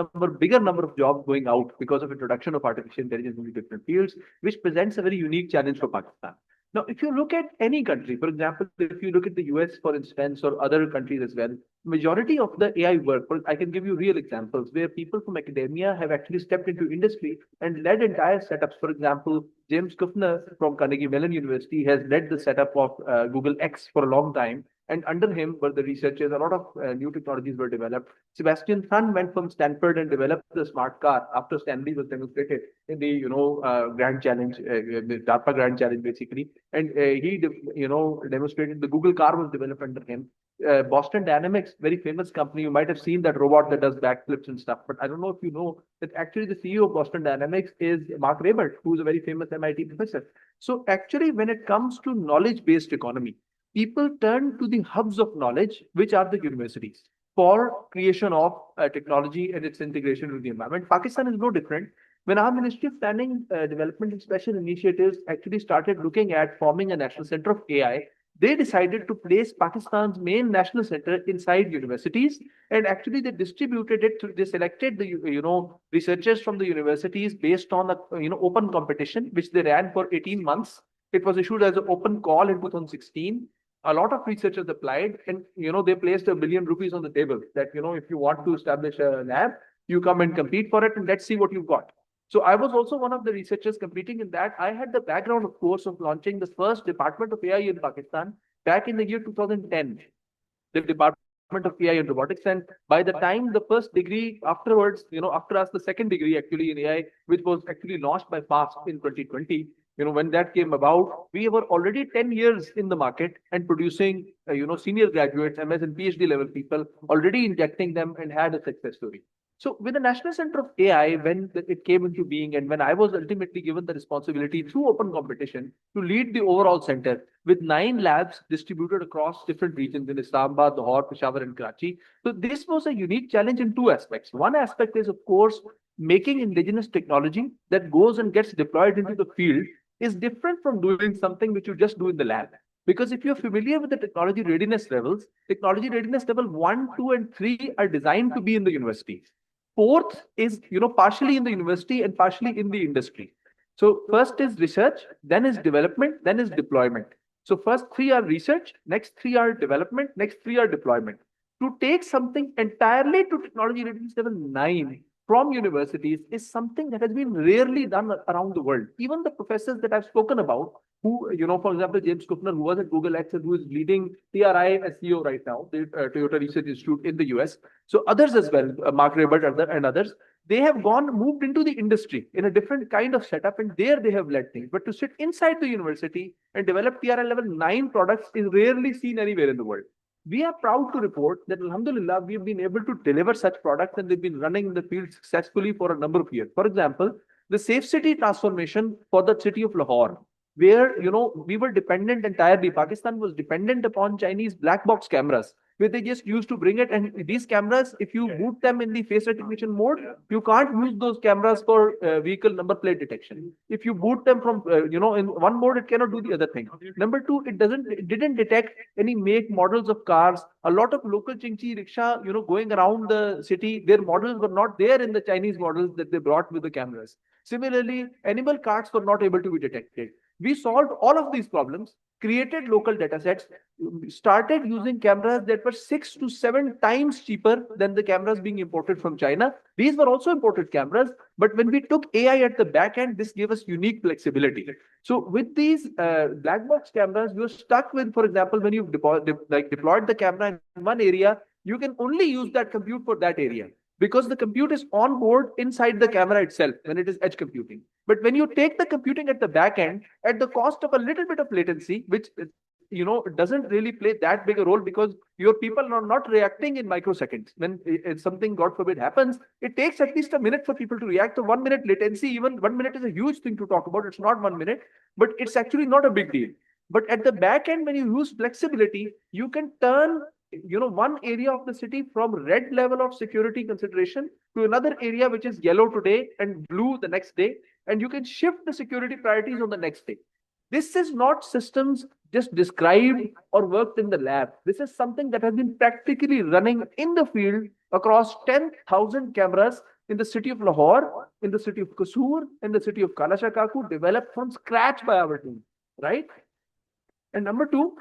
bigger number of jobs going out because of introduction of artificial intelligence in different fields, which presents a very unique challenge for Pakistan. Now, if you look at any country, for example, if you look at the US, for instance, or other countries as well, majority of the AI work, I can give you real examples where people from academia have actually stepped into industry and led entire setups. For example, James Kuffner from Carnegie Mellon University has led the setup of Google X for a long time. And under him were the researchers, a lot of new technologies were developed. Sebastian Sun went from Stanford and developed the smart car after Stanley was demonstrated in the, Grand Challenge, the DARPA Grand Challenge, basically. And he, demonstrated the Google car was developed under him. Boston Dynamics, very famous company. You might have seen that robot that does backflips and stuff. But I don't know if you know that actually the CEO of Boston Dynamics is Mark Rabert, who's a very famous MIT professor. So actually, when it comes to knowledge-based economy, people turn to the hubs of knowledge, which are the universities, for creation of technology and its integration with the environment. Pakistan is no different. When our Ministry of Planning, Development and Special Initiatives actually started looking at forming a national center of AI, they decided to place Pakistan's main national center inside universities, and actually they distributed it. They selected the researchers from the universities based on a open competition, which they ran for 18 months. It was issued as an open call in 2016. A lot of researchers applied, and they placed ₹1 billion on the table that if you want to establish a lab, you come and compete for it, and let's see what you've got. So I was also one of the researchers competing in that. I had the background, of course, of launching the first department of AI in Pakistan back in the year 2010, the Department of AI and Robotics. And by the time the first degree afterwards, after us, the second degree actually in AI, which was actually launched by FAST in 2020, when that came about, we were already 10 years in the market and producing, senior graduates, MS and PhD level people, already injecting them and had a success story. So with the National Center of AI, when it came into being, and when I was ultimately given the responsibility through open competition to lead the overall center with 9 labs distributed across different regions in Islamabad, Lahore, Peshawar, and Karachi. So this was a unique challenge in 2 aspects. One aspect is, of course, making indigenous technology that goes and gets deployed into the field is different from doing something which you just do in the lab. Because if you're familiar with the technology readiness levels, technology readiness level 1, 2, and 3 are designed to be in the universities. 4th is, partially in the university and partially in the industry. So first is research, then is development, then is deployment. So first 3 are research, next 3 are development, next 3 are deployment. To take something entirely to technology readiness level 9 from universities is something that has been rarely done around the world. Even the professors that I've spoken about, who, for example, James Kuffner, who was at Google X and who is leading TRI as CEO right now, the Toyota Research Institute in the US. So others as well, Mark Rabert and others, they have moved into the industry in a different kind of setup, and there they have led things. But to sit inside the university and develop TRI level 9 products is rarely seen anywhere in the world. We are proud to report that, alhamdulillah, we've been able to deliver such products, and they've been running in the field successfully for a number of years. For example, the safe city transformation for the city of Lahore, where, we were dependent entirely, Pakistan was dependent upon Chinese black box cameras, where they just used to bring it. And these cameras, if you boot them in the face recognition mode, you can't use those cameras for vehicle number plate detection. If you boot them from, in one mode, it cannot do the other thing. Number 2, it didn't detect any make models of cars. A lot of local Chingchi rickshaw, going around the city, their models were not there in the Chinese models that they brought with the cameras. Similarly, animal carts were not able to be detected. We solved all of these problems, created local data sets, started using cameras that were 6 to 7 times cheaper than the cameras being imported from China. These were also imported cameras, but when we took AI at the back end, this gave us unique flexibility. So with these black box cameras, you're stuck with, for example, when you've deployed the camera in one area, you can only use that compute for that area, because the compute is on board inside the camera itself when it is edge computing. But when you take the computing at the back end, at the cost of a little bit of latency, which doesn't really play that big a role, because your people are not reacting in microseconds. When something, God forbid, happens, it takes at least a minute for people to react. So 1 minute latency, even 1 minute is a huge thing to talk about. It's not 1 minute, but it's actually not a big deal. But at the back end, when you use flexibility, you can turn one area of the city from red level of security consideration to another area which is yellow today and blue the next day, and you can shift the security priorities on the next day. This is not systems just described or worked in the lab. This is something that has been practically running in the field across 10,000 cameras in the city of Lahore, in the city of Kasur, in the city of Kalashakaku, developed from scratch by our team, right? And number 2,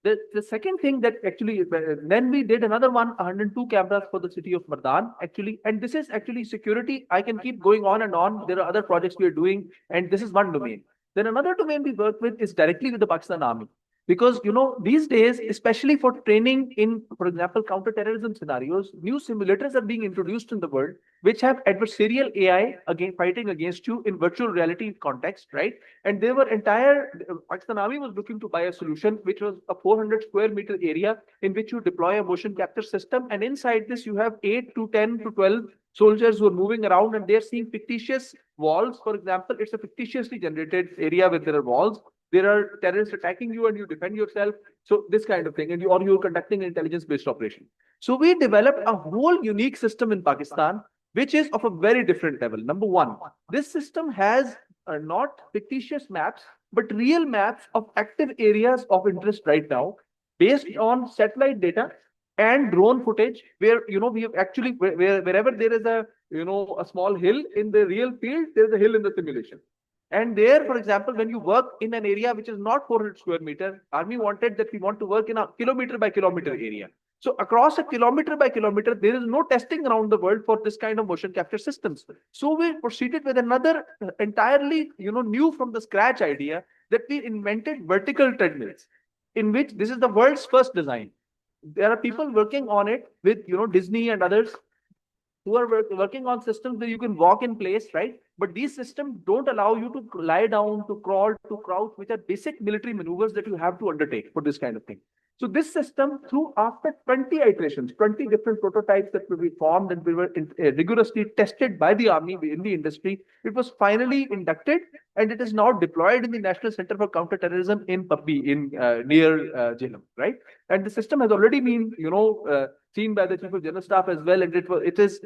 the second thing that actually, then we did another 102 cameras for the city of Mardan, actually. And this is actually security. I can keep going on and on. There are other projects we are doing, and this is one domain. Then another domain we work with is directly with the Pakistan Army. Because, these days, especially for training in, for example, counter-terrorism scenarios, new simulators are being introduced in the world, which have adversarial AI again fighting against you in virtual reality context, right? And they were Pakistan Army was looking to buy a solution which was a 400 square meter area in which you deploy a motion capture system, and inside this you have 8 to 10 to 12 soldiers who are moving around, and they're seeing fictitious walls. For example, it's a fictitiously generated area where there are walls. There are terrorists attacking you and you defend yourself. So this kind of thing, or you're conducting an intelligence-based operation. So we developed a whole unique system in Pakistan, which is of a very different level. Number one, this system has not fictitious maps, but real maps of active areas of interest right now, based on satellite data and drone footage, where we have actually wherever there is a small hill in the real field, there is a hill in the simulation. And there, for example, when you work in an area which is not 400 square meter, Army wanted that we want to work in a kilometer by kilometer area. So across a kilometer by kilometer, there is no testing around the world for this kind of motion capture systems. So we proceeded with another entirely, new from the scratch idea, that we invented vertical treadmills, in which this is the world's first design. There are people working on it with, Disney and others, who are working on systems where you can walk in place, right? But these systems don't allow you to lie down, to crawl, to crouch, which are basic military maneuvers that you have to undertake for this kind of thing. So this system, after 20 iterations, 20 different prototypes that we formed and we were rigorously tested by the Army in the industry, it was finally inducted, and it is now deployed in the National Center for Counterterrorism in Pappi, near Jhelum, right? And the system has already been, seen by the Chief of General Staff as well. And it is,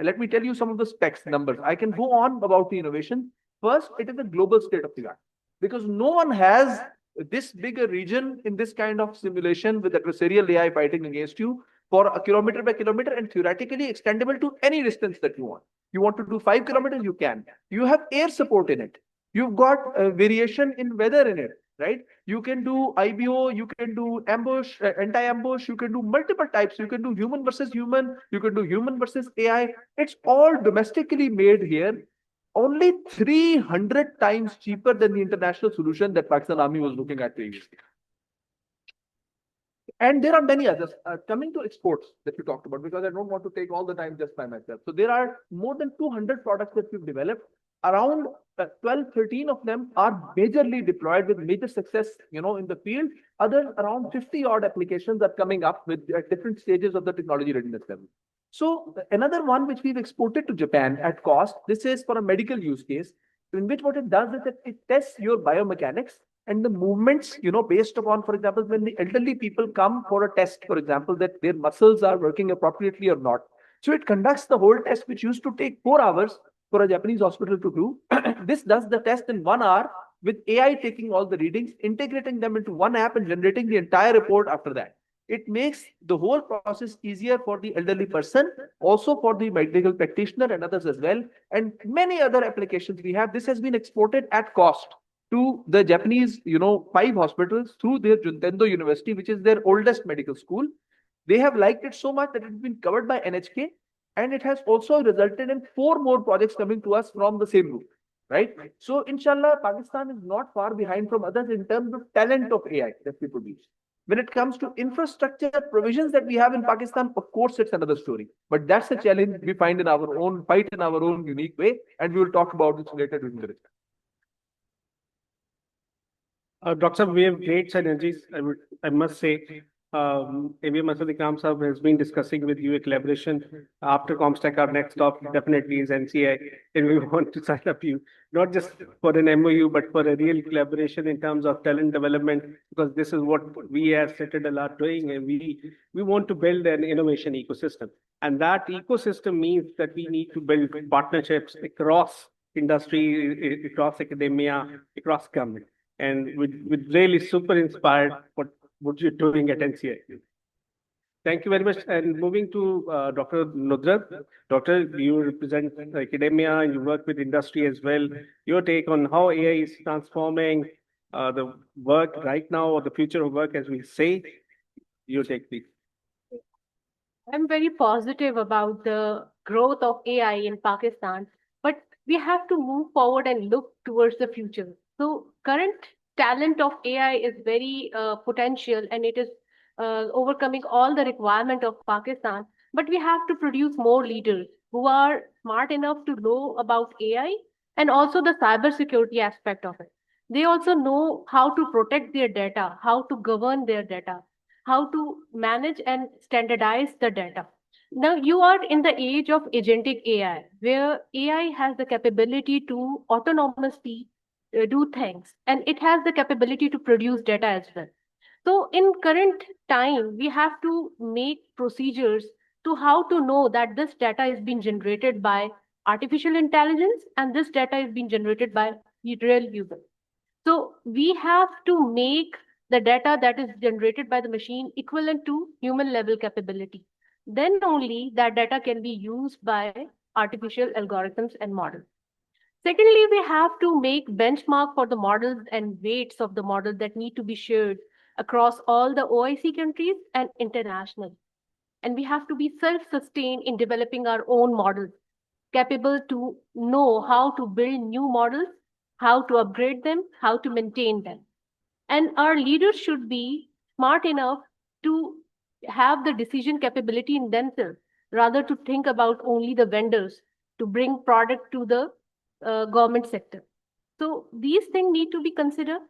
let me tell you some of the specs numbers. I can go on about the innovation. First, it is a global state of the art, because no one has this big a region in this kind of simulation with adversarial AI fighting against you for a kilometer by kilometer, and theoretically extendable to any distance that you want. You want to do 5 kilometers, you can. You have air support in it. You've got variation in weather in it, right? You can do IBO, you can do ambush, anti-ambush, you can do multiple types. You can do human versus human, you can do human versus AI. It's all domestically made here, only 300 times cheaper than the international solution that Pakistan Army was looking at previously. And there are many others. Coming to exports that you talked about, because I don't want to take all the time just by myself. So there are more than 200 products that we've developed. Around 12, 13 of them are majorly deployed with major success, in the field. Others, around 50 odd applications are coming up with at different stages of the technology readiness level. So another one which we've exported to Japan at cost, this is for a medical use case, in which what it does is that it tests your biomechanics and the movements, based upon, for example, when the elderly people come for a test, for example, that their muscles are working appropriately or not. So it conducts the whole test, which used to take 4 hours for a Japanese hospital to do. This does the test in 1 hour with AI taking all the readings, integrating them into one app and generating the entire report after that. It makes the whole process easier for the elderly person, also for the medical practitioner and others as well, and many other applications we have. This has been exported at cost to the Japanese, 5 hospitals through their Juntendo University, which is their oldest medical school. They have liked it so much that it's been covered by NHK, and it has also resulted in 4 more projects coming to us from the same group, right? So inshallah, Pakistan is not far behind from others in terms of talent of AI that we produce. When it comes to infrastructure provisions that we have in Pakistan, of course, it's another story. But that's a challenge we find in our own fight in our own unique way, and we will talk about this later during the discussion. Dr. we have great synergies, I must say. AVM Asad Ikram Sahab has been discussing with you a collaboration. After Comstech, our next stop definitely is NCI, and we want to sign up you, not just for an MOU, but for a real collaboration in terms of talent development, because this is what we as Citadel are doing, and we want to build an innovation ecosystem. And that ecosystem means that we need to build partnerships across industry, across academia, across government. And we're really super inspired what you're doing at NCI. Thank you very much. And moving to Dr. Nudrat. Doctor, you represent academia and you work with industry as well. Your take on how AI is transforming the work right now, or the future of work, as we say. Your take, please. I'm very positive about the growth of AI in Pakistan, but we have to move forward and look towards the future. So current talent of AI is very potential, and it is overcoming all the requirement of Pakistan, but we have to produce more leaders. who are smart enough to know about AI and also the cybersecurity aspect of it. They also know how to protect their data, how to govern their data, how to manage and standardize the data. Now, you are in the age of agentic AI, where AI has the capability to autonomously do things, and it has the capability to produce data as well. So, in current time, we have to make procedures to how to know that this data is being generated by artificial intelligence and this data is being generated by real humans. So we have to make the data that is generated by the machine equivalent to human level capability. Then only that data can be used by artificial algorithms and models. Secondly, we have to make benchmark for the models and weights of the model that need to be shared across all the OIC countries and internationally. And we have to be self-sustained in developing our own models, capable to know how to build new models, how to upgrade them, how to maintain them. And our leaders should be smart enough to have the decision capability in themselves, rather to think about only the vendors to bring product to the government sector. So these things need to be considered.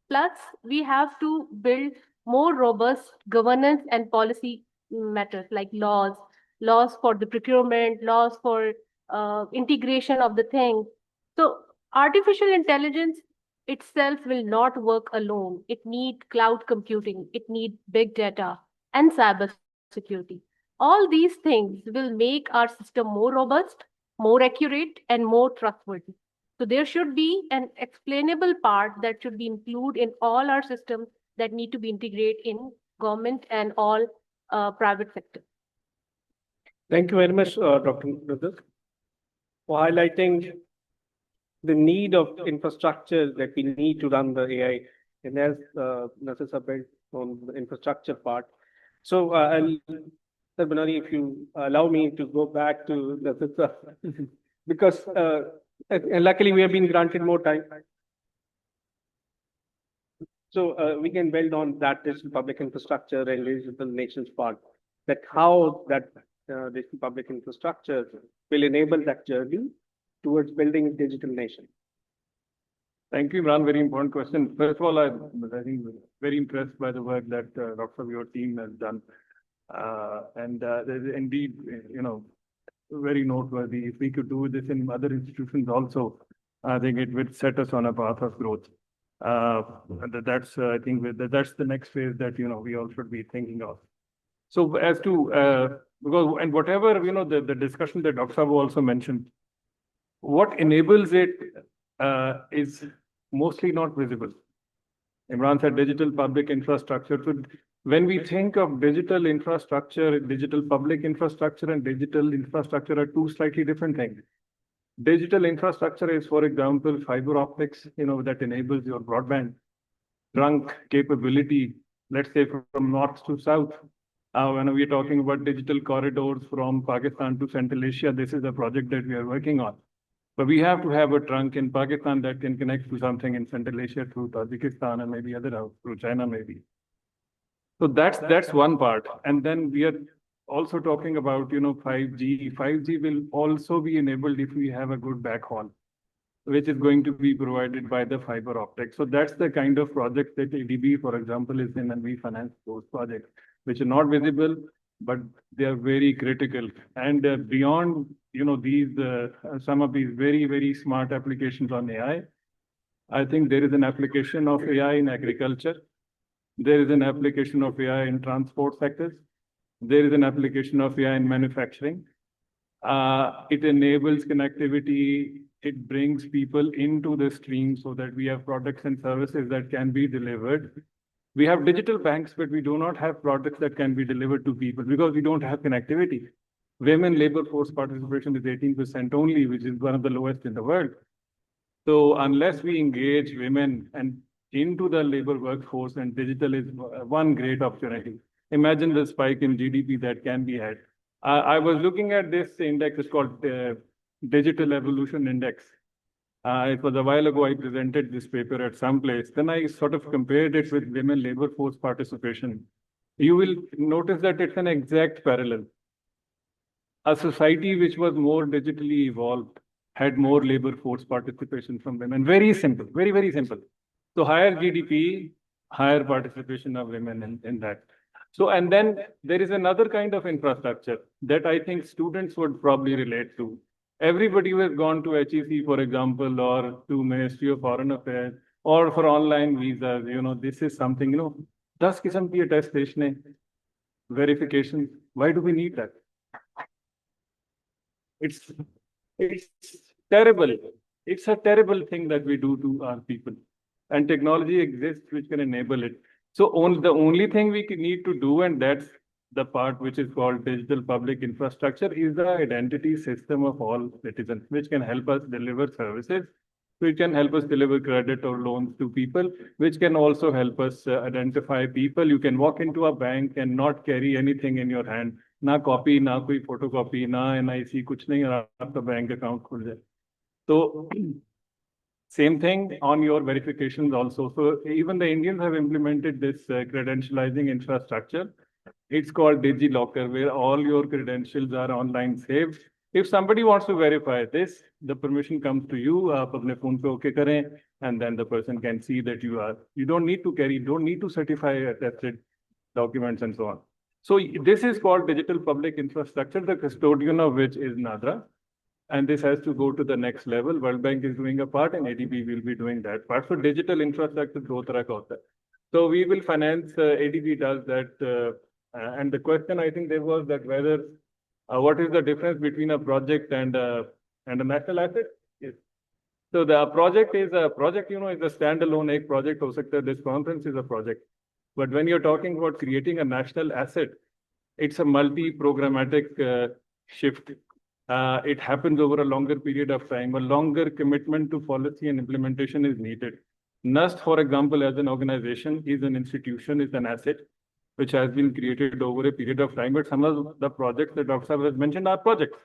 Plus, we have to build more robust governance and policy matters like laws for the procurement, laws for integration of the things. So artificial intelligence itself will not work alone. It needs cloud computing, it needs big data and cyber security. All these things will make our system more robust, more accurate, and more trustworthy. So there should be an explainable part that should be included in all our systems that need to be integrated in government and all private sector. Thank you very much, Dr. Nuddal, for highlighting the need of infrastructure that we need to run the AI. And as Nasir sir built on the infrastructure part. So Sir Banari, if you allow me to go back to Nasir sir, because and luckily we have been granted more time. So we can build on that digital public infrastructure and digital nations part, that how that digital public infrastructure will enable that journey towards building a digital nation. Thank you, Imran. Very important question. First of all, I'm very impressed by the work that Dr. Your team has done. There's indeed, very noteworthy. If we could do this in other institutions also, I think it would set us on a path of growth. That's, I think, that's the next phase that, we all should be thinking of. So as to, because, and whatever, the discussion that Dr. Sabu also mentioned, what enables it is mostly not visible. Imran said digital public infrastructure. So when we think of digital infrastructure, digital public infrastructure and digital infrastructure are two slightly different things. Digital infrastructure is, for example, fiber optics, that enables your broadband trunk capability, let's say from north to south. When we're talking about digital corridors from Pakistan to Central Asia, this is a project that we are working on. But we have to have a trunk in Pakistan that can connect to something in Central Asia through Tajikistan and maybe other routes through China maybe. So that's one part. And then we are also talking about 5G. 5G will also be enabled if we have a good backhaul, which is going to be provided by the fiber optic. So that's the kind of project that ADB, for example, is in, and we finance those projects, which are not visible, but they are very critical. And beyond these some of these very, very smart applications on AI, I think there is an application of AI in agriculture. There is an application of AI in transport sectors. There is an application of AI in manufacturing. It enables connectivity. It brings people into the stream so that we have products and services that can be delivered. We have digital banks, but we do not have products that can be delivered to people because we don't have connectivity. Women labor force participation is 18% only, which is one of the lowest in the world. So unless we engage women and into the labor workforce, and digital is one great opportunity. Imagine the spike in GDP that can be had. I was looking at this index, it's called Digital Evolution Index. It was a while ago I presented this paper at some place. Then I sort of compared it with women labor force participation. You will notice that it's an exact parallel. a society which was more digitally evolved had more labor force participation from women. Very simple, very, very simple. So higher GDP, higher participation of women in that. So, and then there is another kind of infrastructure that I think students would probably relate to. Everybody who has gone to HEC, for example, or to Ministry of Foreign Affairs, or for online visas, this is something, 10 किस्म की attestation है, verification. Why do we need that? It's terrible. It's a terrible thing that we do to our people. And technology exists which can enable it. So the only thing we need to do, and that's the part which is called digital public infrastructure, is the identity system of all citizens, which can help us deliver services, which can help us deliver credit or loans to people, which can also help us identify people. You can walk into a bank and not carry anything in your hand. Na copy, na koi photocopy, na NIC, kuch nahi, aur aapka bank account khul jaye. So same thing on your verifications also. So even the Indians have implemented this credentializing infrastructure. It's called DigiLocker, where all your credentials are online saved. If somebody wants to verify this, the permission comes to you. आप अपने phone पे okay करें, and then the person can see that you don't need to carry, don't need to certify attested documents and so on. So this is called digital public infrastructure, the custodian of which is NADRA. And this has to go to the next level. World Bank is doing a part and ADB will be doing that part. So digital infrastructure दो तरह का होता है. So we will finance, ADB does that. And the question I think there was that whether, what is the difference between a project and a national asset? Yes. So the project is a project, is a standalone एक project हो सकता है. This conference is a project. But when you're talking about creating a national asset, it's a multi-programmatic shift. It happens over a longer period of time. A longer commitment to policy and implementation is needed. NUST, for example, as an organization, is an institution, is an asset, which has been created over a period of time. But some of the projects that Dr. Saab has mentioned are projects.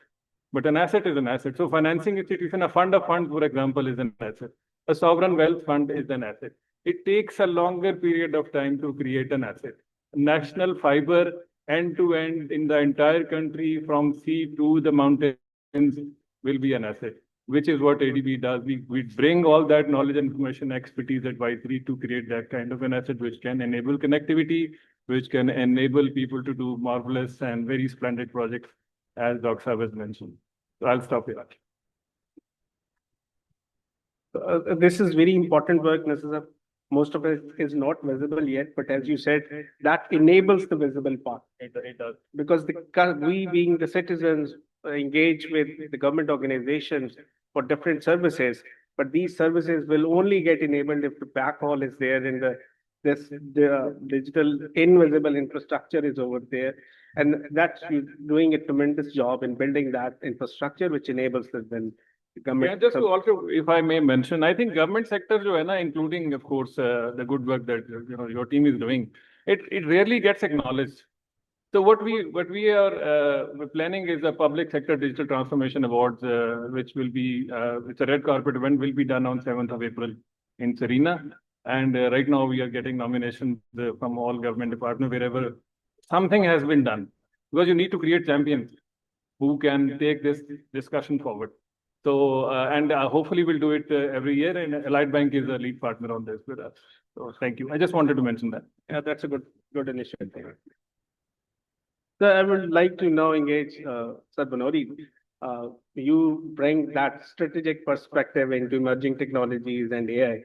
But an asset is an asset. So financing institution, a fund of funds, for example, is an asset. A sovereign wealth fund is an asset. It takes a longer period of time to create an asset. National fiber, end to end in the entire country from sea to the mountains will be an asset, which is what ADB does. We bring all that knowledge, information, expertise, advisory to create that kind of an asset which can enable connectivity, which can enable people to do marvelous and very splendid projects, as Dr. Saab has mentioned. So I'll stop here. This is very important work, Nasir. Most of it is not visible yet, but as you said, that enables the visible part. It does. Because we being the citizens engage with the government organizations for different services, but these services will only get enabled if the backhaul is there in the digital invisible infrastructure is over there. And that's doing a tremendous job in building that infrastructure, which enables the government. Yeah, just to also, if I may mention, I think government sector, jo hai na, including, of course, the good work that your team is doing, it rarely gets acknowledged. So what we are planning is a public sector digital transformation awards, which will be it's a red carpet event, will be done on 7th of April in Serena. And right now we are getting nominations from all government departments wherever something has been done, because you need to create champions who can take this discussion forward. So, and hopefully we'll do it every year, and Allied Bank is a lead partner on this with us. So thank you. I just wanted to mention that. Yeah, that's a good initiative. So I would like to now engage Sir Banori. You bring that strategic perspective into emerging technologies and AI.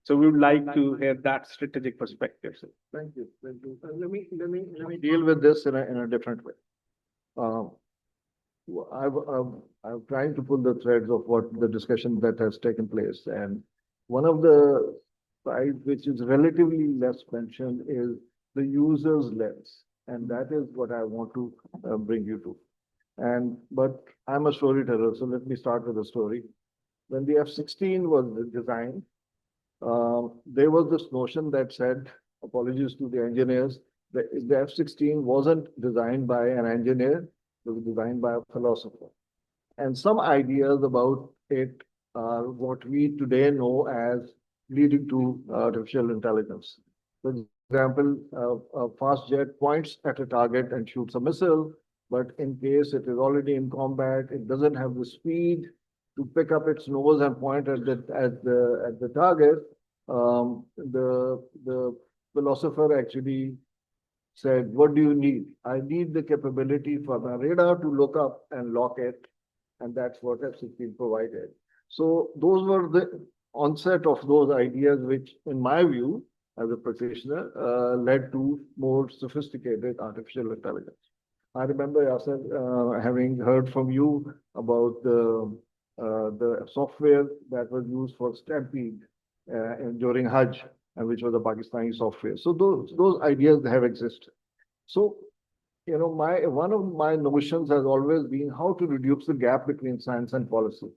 So we would like to hear that strategic perspective. Sir. Thank you. Let me deal with this in a different way. I'm trying to pull the threads of what the discussion that has taken place, and one of the sides which is relatively less mentioned is the user's lens, and that is what I want to bring you to. But I'm a storyteller, so let me start with a story. When the F-16 was designed, there was this notion that said, apologies to the engineers, the F-16 wasn't designed by an engineer, it was designed by a philosopher. And some ideas about it are what we today know as leading to artificial intelligence. For example, a fast jet points at a target and shoots a missile. but in case it is already in combat, it doesn't have the speed to pick up its nose and point at the target. The philosopher actually said, "What do you need? I need the capability for my radar to look up and lock it," and that's what F-16 provided. So those were the onset of those ideas, which, in my view, as a practitioner, led to more sophisticated artificial intelligence. I remember, Yasser, having heard from you about the software that was used for Stampede during Hajj, and which was a Pakistani software. So those ideas have existed. So, you know, one of my notions has always been how to reduce the gap between science and policy.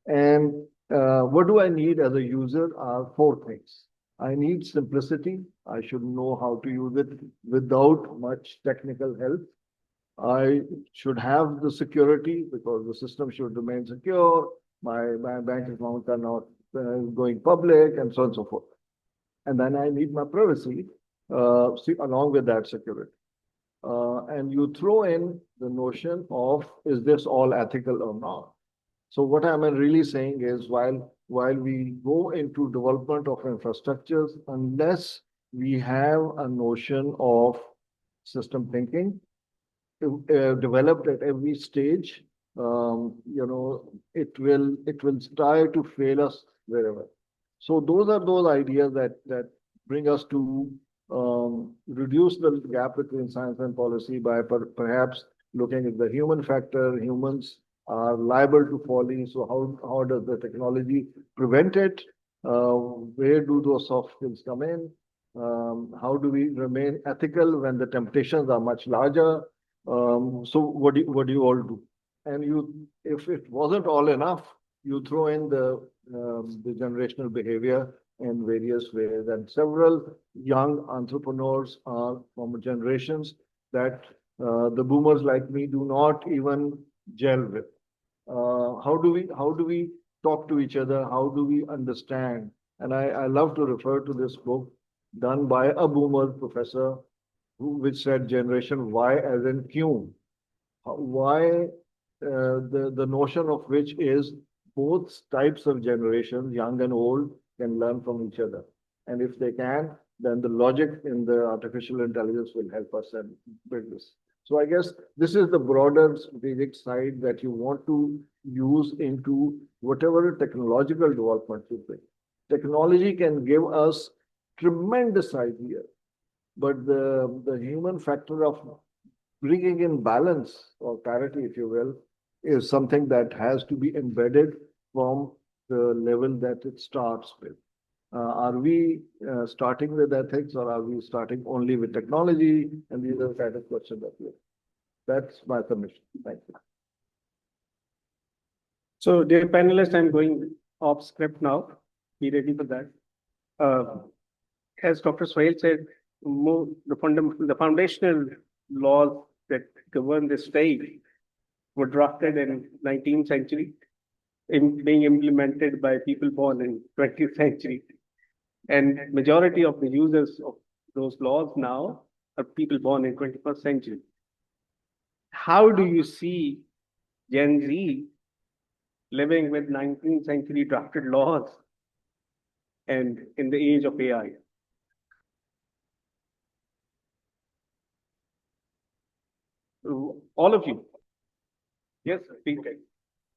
And what do I need as a user are four things. I need simplicity. I should know how to use it without much technical help. I should have the security because the system should remain secure. My bank accounts are not going public, and so on and so forth. And then I need my privacy along with that security. And you throw in the notion of, is this all ethical or not? So what I'm really saying is, while we go into development of infrastructures, unless we have a notion of system thinking developed at every stage, you know, it will try to fail us wherever. So those are those ideas that bring us to reduce the gap between science and policy by perhaps looking at the human factor. Humans are liable to folly. So how does the technology prevent it? Where do those soft skills come in? How do we remain ethical when the temptations are much larger? So what do you all do? And if it wasn't all enough, you throw in the generational behavior in various ways. And several young entrepreneurs are from generations that the boomers like me do not even gel with. How do we talk to each other? How do we understand? And I love to refer to this book done by a boomer professor which said Generation Y as in Q. Why the notion of which is both types of generations, young and old, can learn from each other. And if they can, then the logic in the artificial intelligence will help us and build this. So I guess this is the broader strategic side that you want to use into whatever technological development you bring. Technology can give us tremendous ideas, but the human factor of bringing in balance or parity, if you will, is something that has to be embedded from the level that it starts with. Are we starting with ethics, or are we starting only with technology? And these are the kind of questions that we have. That's my submission. Thank you. So, dear panelists, I'm going off script now. Be ready for that. As Dr. Sohail said, the foundational laws that govern this state were drafted in 19th century, being implemented by people born in 20th century. And majority of the users of those laws now are people born in 21st century. How do you see Gen Z living with 19th century drafted laws and in the age of AI? All of you. Yes, please.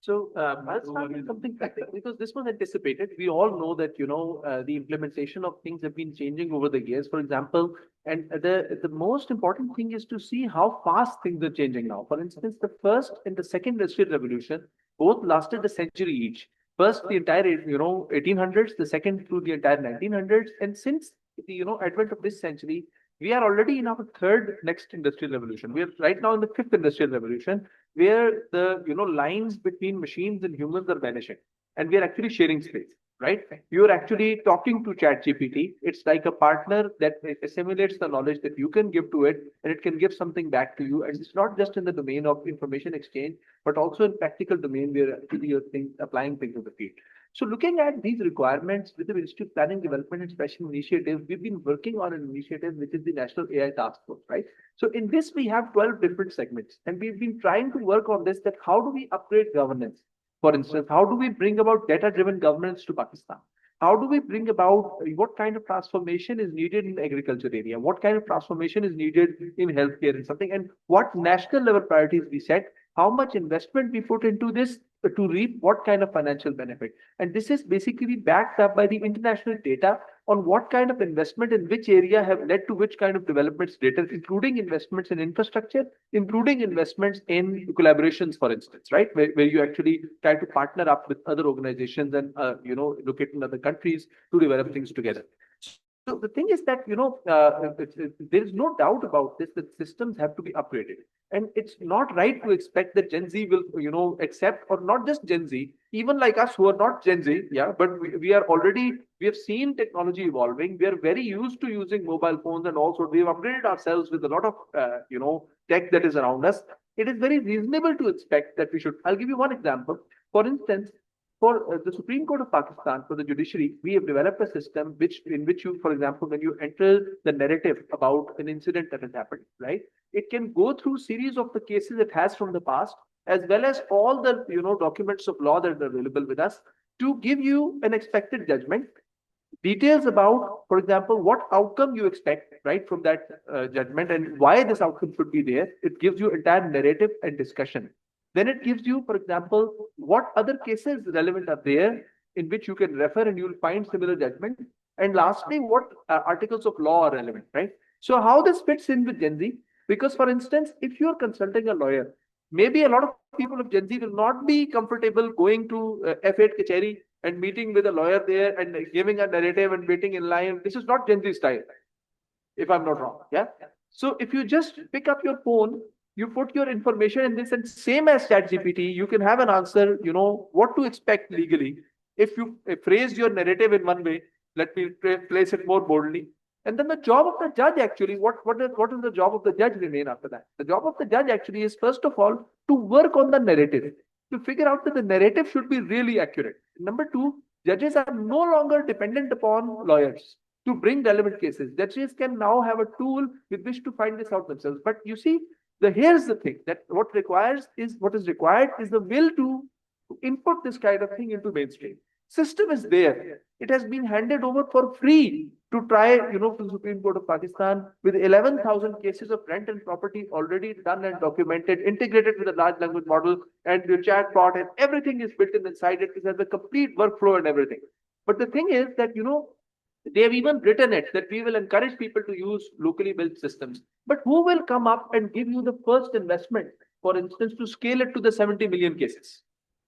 So I'll start with something practical because this was anticipated. We all know that, you know, the implementation of things have been changing over the years, for example, and the most important thing is to see how fast things are changing now. For instance, the first and the second industrial revolution both lasted a century each. First, the entire, you know, 1800s, the second through the entire 1900s. And since the, you know, advent of this century, we are already in our third next industrial revolution. We are right now in the fifth industrial revolution, where the, you know, lines between machines and humans are vanishing, and we are actually sharing space, right? You're actually talking to ChatGPT. It's like a partner that assimilates the knowledge that you can give to it, and it can give something back to you. And it's not just in the domain of information exchange, but also in practical domain where actually you're applying things in the field. So looking at these requirements with the Institute Planning Development and Special Initiatives, we've been working on an initiative which is the National AI Task Force, right? So in this, we have 12 different segments, and we've been trying to work on this, that how do we upgrade governance? For instance, how do we bring about data-driven governance to Pakistan? How do we bring about what kind of transformation is needed in the agriculture area? What kind of transformation is needed in healthcare and something? And what national level priorities we set? How much investment we put into this to reap what kind of financial benefit? And this is basically backed up by the international data on what kind of investment in which area have led to which kind of developments later, including investments in infrastructure, including investments in collaborations, for instance, right? Where you actually try to partner up with other organizations and, locate in other countries to develop things together. So the thing is that, there is no doubt about this, that systems have to be upgraded. And it's not right to expect that Gen Z will, accept, or not just Gen Z, even like us who are not Gen Z, yeah, but we have seen technology evolving. We are very used to using mobile phones, and also we've upgraded ourselves with a lot of, tech that is around us. It is very reasonable to expect that we should. I'll give you one example. For instance, for the Supreme Court of Pakistan, for the judiciary, we have developed a system in which you, for example, when you enter the narrative about an incident that has happened, right? It can go through series of the cases it has from the past, as well as all the documents of law that are available with us, to give you an expected judgment, details about, for example, what outcome you expect, right, from that judgment, and why this outcome should be there. It gives you entire narrative and discussion. Then it gives you, for example, what other cases relevant are there in which you can refer and you'll find similar judgment. And lastly, what articles of law are relevant, right? So how this fits in with Gen Z? Because, for instance, if you're consulting a lawyer, maybe a lot of people of Gen Z will not be comfortable going to F8 Kacheri and meeting with a lawyer there and giving a narrative and waiting in line. This is not Gen Z style, if I'm not wrong. Yeah. So if you just pick up your phone, you put your information in this, and same as ChatGPT, you can have an answer, what to expect legally. If you phrase your narrative in one way, let me place it more boldly. And then the job of the judge actually, what is the job of the judge remain after that? The job of the judge actually is, first of all, to work on the narrative, to figure out that the narrative should be really accurate. Number two, judges are no longer dependent upon lawyers to bring relevant cases. Judges can now have a tool with which to find this out themselves. But you see, here's the thing, that what is required is the will to input this kind of thing into mainstream. System is there. It has been handed over for free to try, to the Supreme Court of Pakistan, with 11,000 cases of rent and property already done and documented, integrated with a large language model and the chatbot, and everything is built in inside it. It has a complete workflow and everything. But the thing is that, they have even written it that we will encourage people to use locally built systems. But who will come up and give you the first investment, for instance, to scale it to the 70 million cases,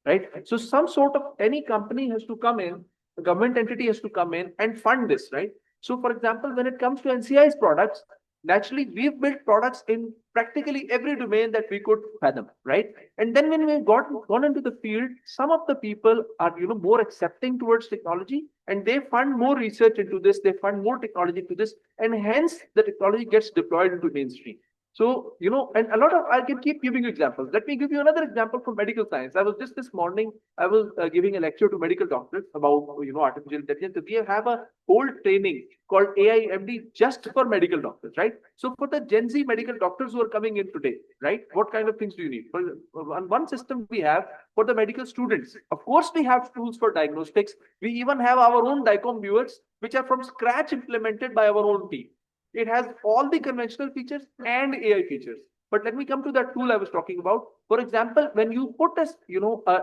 right? So some sort of, any company has to come in, the government entity has to come in and fund this, right? So for example, when it comes to NCI's products, naturally, we've built products in practically every domain that we could fathom, right? And then when we've gone into the field, some of the people are, more accepting towards technology, and they fund more research into this, they fund more technology into this, and hence the technology gets deployed into mainstream. So, and a lot of, I can keep giving you examples. Let me give you another example from medical science. I was just this morning, I was giving a lecture to medical doctors about, artificial intelligence. We have a whole training called AIMD just for medical doctors, right? So for the Gen Z medical doctors who are coming in today, right? What kind of things do you need? For one system we have for the medical students. Of course, we have tools for diagnostics. We even have our own DICOM viewers, which are from scratch implemented by our own team. It has all the conventional features and AI features. But let me come to that tool I was talking about. For example, when you put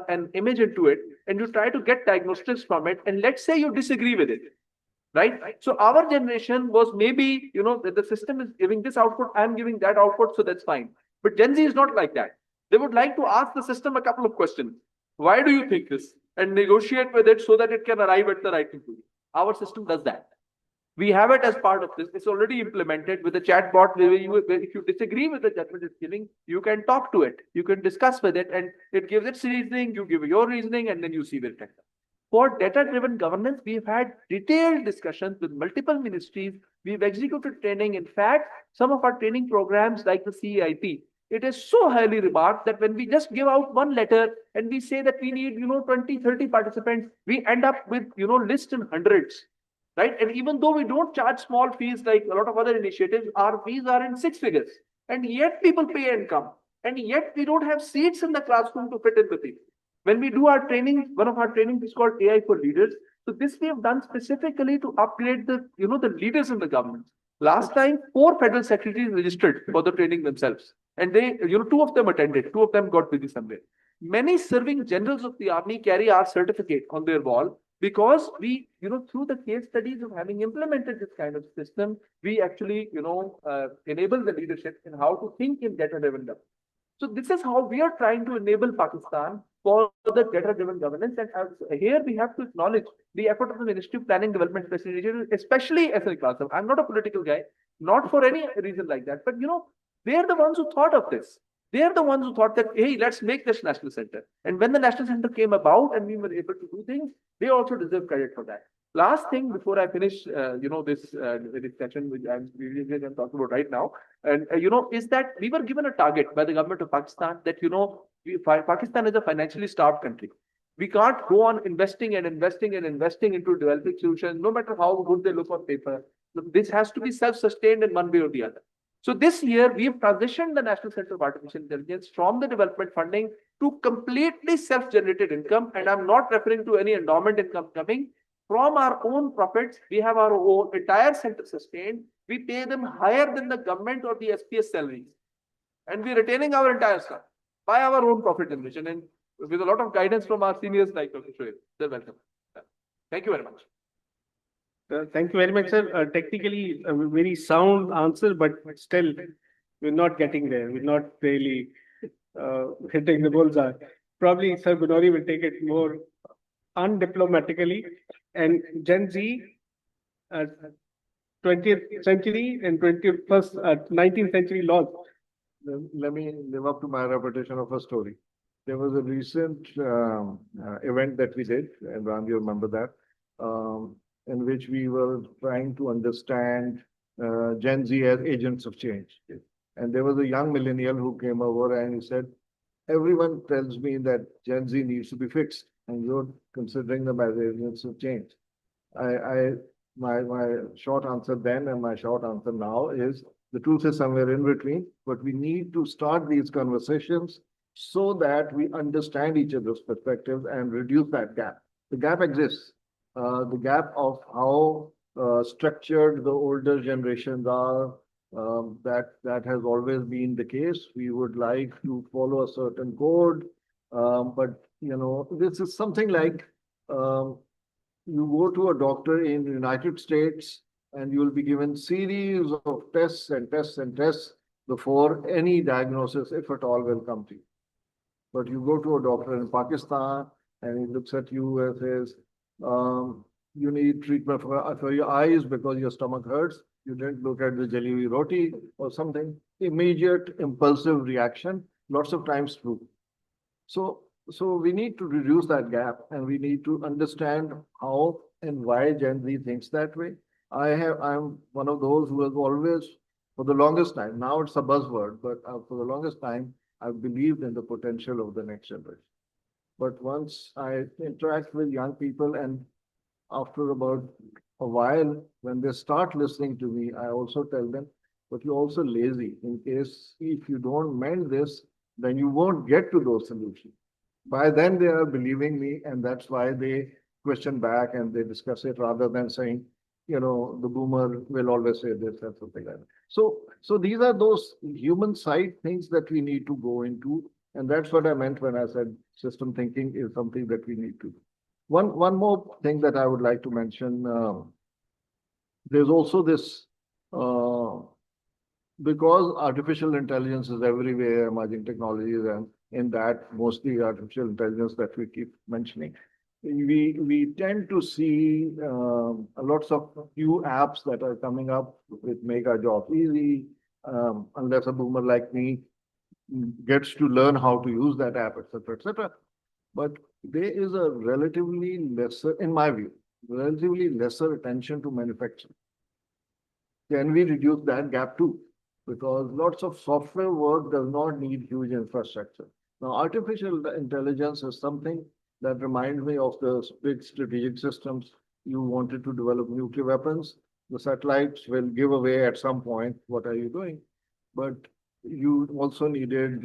an image into it and you try to get diagnostics from it, and let's say you disagree with it, right? So our generation was maybe, the system is giving this output, I'm giving that output, so that's fine. But Gen Z is not like that. They would like to ask the system a couple of questions. Why do you think this? And negotiate with it so that it can arrive at the right conclusion. Our system does that. We have it as part of this. It's already implemented with a chatbot where if you disagree with the judgment it's giving, you can talk to it. You can discuss with it, and it gives its reasoning, you give your reasoning, and then you see where it ends up. For data-driven governance, we've had detailed discussions with multiple ministries. We've executed training. In fact, some of our training programs like the CEIP, it is so highly remarked that when we just give out one letter and we say that we need, 20, 30 participants, we end up with, lists in hundreds. Right? And even though we don't charge small fees like a lot of other initiatives, our fees are in 6 figures. And yet people pay and come. And yet we don't have seats in the classroom to fit in the people. When we do our training, one of our trainings is called AI for Leaders. So this we have done specifically to upgrade the, the leaders in the government. Last time, 4 federal secretaries registered for the training themselves. And they, 2 of them attended, 2 of them got busy somewhere. Many serving generals of the army carry our certificate on their wall because we, through the case studies of having implemented this kind of system, we actually, enable the leadership in how to think in data-driven governance. So this is how we are trying to enable Pakistan for the data-driven governance. And here we have to acknowledge the effort of the Ministry of Planning, Development, Facilitation, especially as a class. I'm not a political guy, not for any reason like that, but they're the ones who thought of this. They're the ones who thought that, hey, let's make this national center. And when the national center came about and we were able to do things, they also deserve credit for that. Last thing before I finish, this session, which I'm talking about right now, and is that we were given a target by the government of Pakistan that Pakistan is a financially starved country. We can't go on investing and investing and investing into developing solutions, no matter how good they look on paper. This has to be self-sustained in one way or the other. So this year, we have transitioned the National Center of Artificial Intelligence from the development funding to completely self-generated income. And I'm not referring to any endowment income coming from our own profits. We have our own entire center sustained. We pay them higher than the government or the SPS salaries. And we're retaining our entire stuff by our own profit generation. And with a lot of guidance from our seniors like Dr. Shoaib. They're welcome. Thank you very much. Thank you very much, sir. Technically, a very sound answer, but still, we're not getting there. We're not really hitting the bullseye. Probably, Sir Gunori will take it more undiplomatically. And Gen Z, 20th century and 19th century laws. Let me live up to my reputation of a story. There was a recent event that we did, and Ram, you remember that, in which we were trying to understand Gen Z as agents of change. And there was a young millennial who came over and he said, everyone tells me that Gen Z needs to be fixed, and you're considering them as agents of change. My short answer then and my short answer now is the truth is somewhere in between, but we need to start these conversations so that we understand each other's perspectives and reduce that gap. The gap exists. The gap of how structured the older generations are, that has always been the case. We would like to follow a certain code, but this is something like you go to a doctor in the United States and you will be given series of tests and tests and tests before any diagnosis, if at all, will come to you. But you go to a doctor in Pakistan and he looks at you and says, you need treatment for your eyes because your stomach hurts. You didn't look at the jalebi roti or something. Immediate impulsive reaction, lots of times true. So we need to reduce that gap and we need to understand how and why Gen Z thinks that way. I'm one of those who has always, for the longest time, now it's a buzzword, but for the longest time, I've believed in the potential of the next generation. But once I interact with young people and after about a while, when they start listening to me, I also tell them, but you're also lazy in case if you don't mend this, then you won't get to those solutions. By then they are believing me, and that's why they question back and they discuss it rather than saying, the boomer will always say this and something like that. So these are those human side things that we need to go into. And that's what I meant when I said system thinking is something that we need to do. One more thing that I would like to mention, there's also this, because artificial intelligence is everywhere, emerging technologies, and in that mostly artificial intelligence that we keep mentioning, we tend to see lots of new apps that are coming up which make our job easy, unless a boomer like me gets to learn how to use that app, etc., etc. But there is a relatively lesser, in my view, relatively lesser attention to manufacturing. Can we reduce that gap too? Because lots of software work does not need huge infrastructure. Now, artificial intelligence is something that reminds me of the big strategic systems. You wanted to develop nuclear weapons. The satellites will give away at some point. What are you doing? But you also needed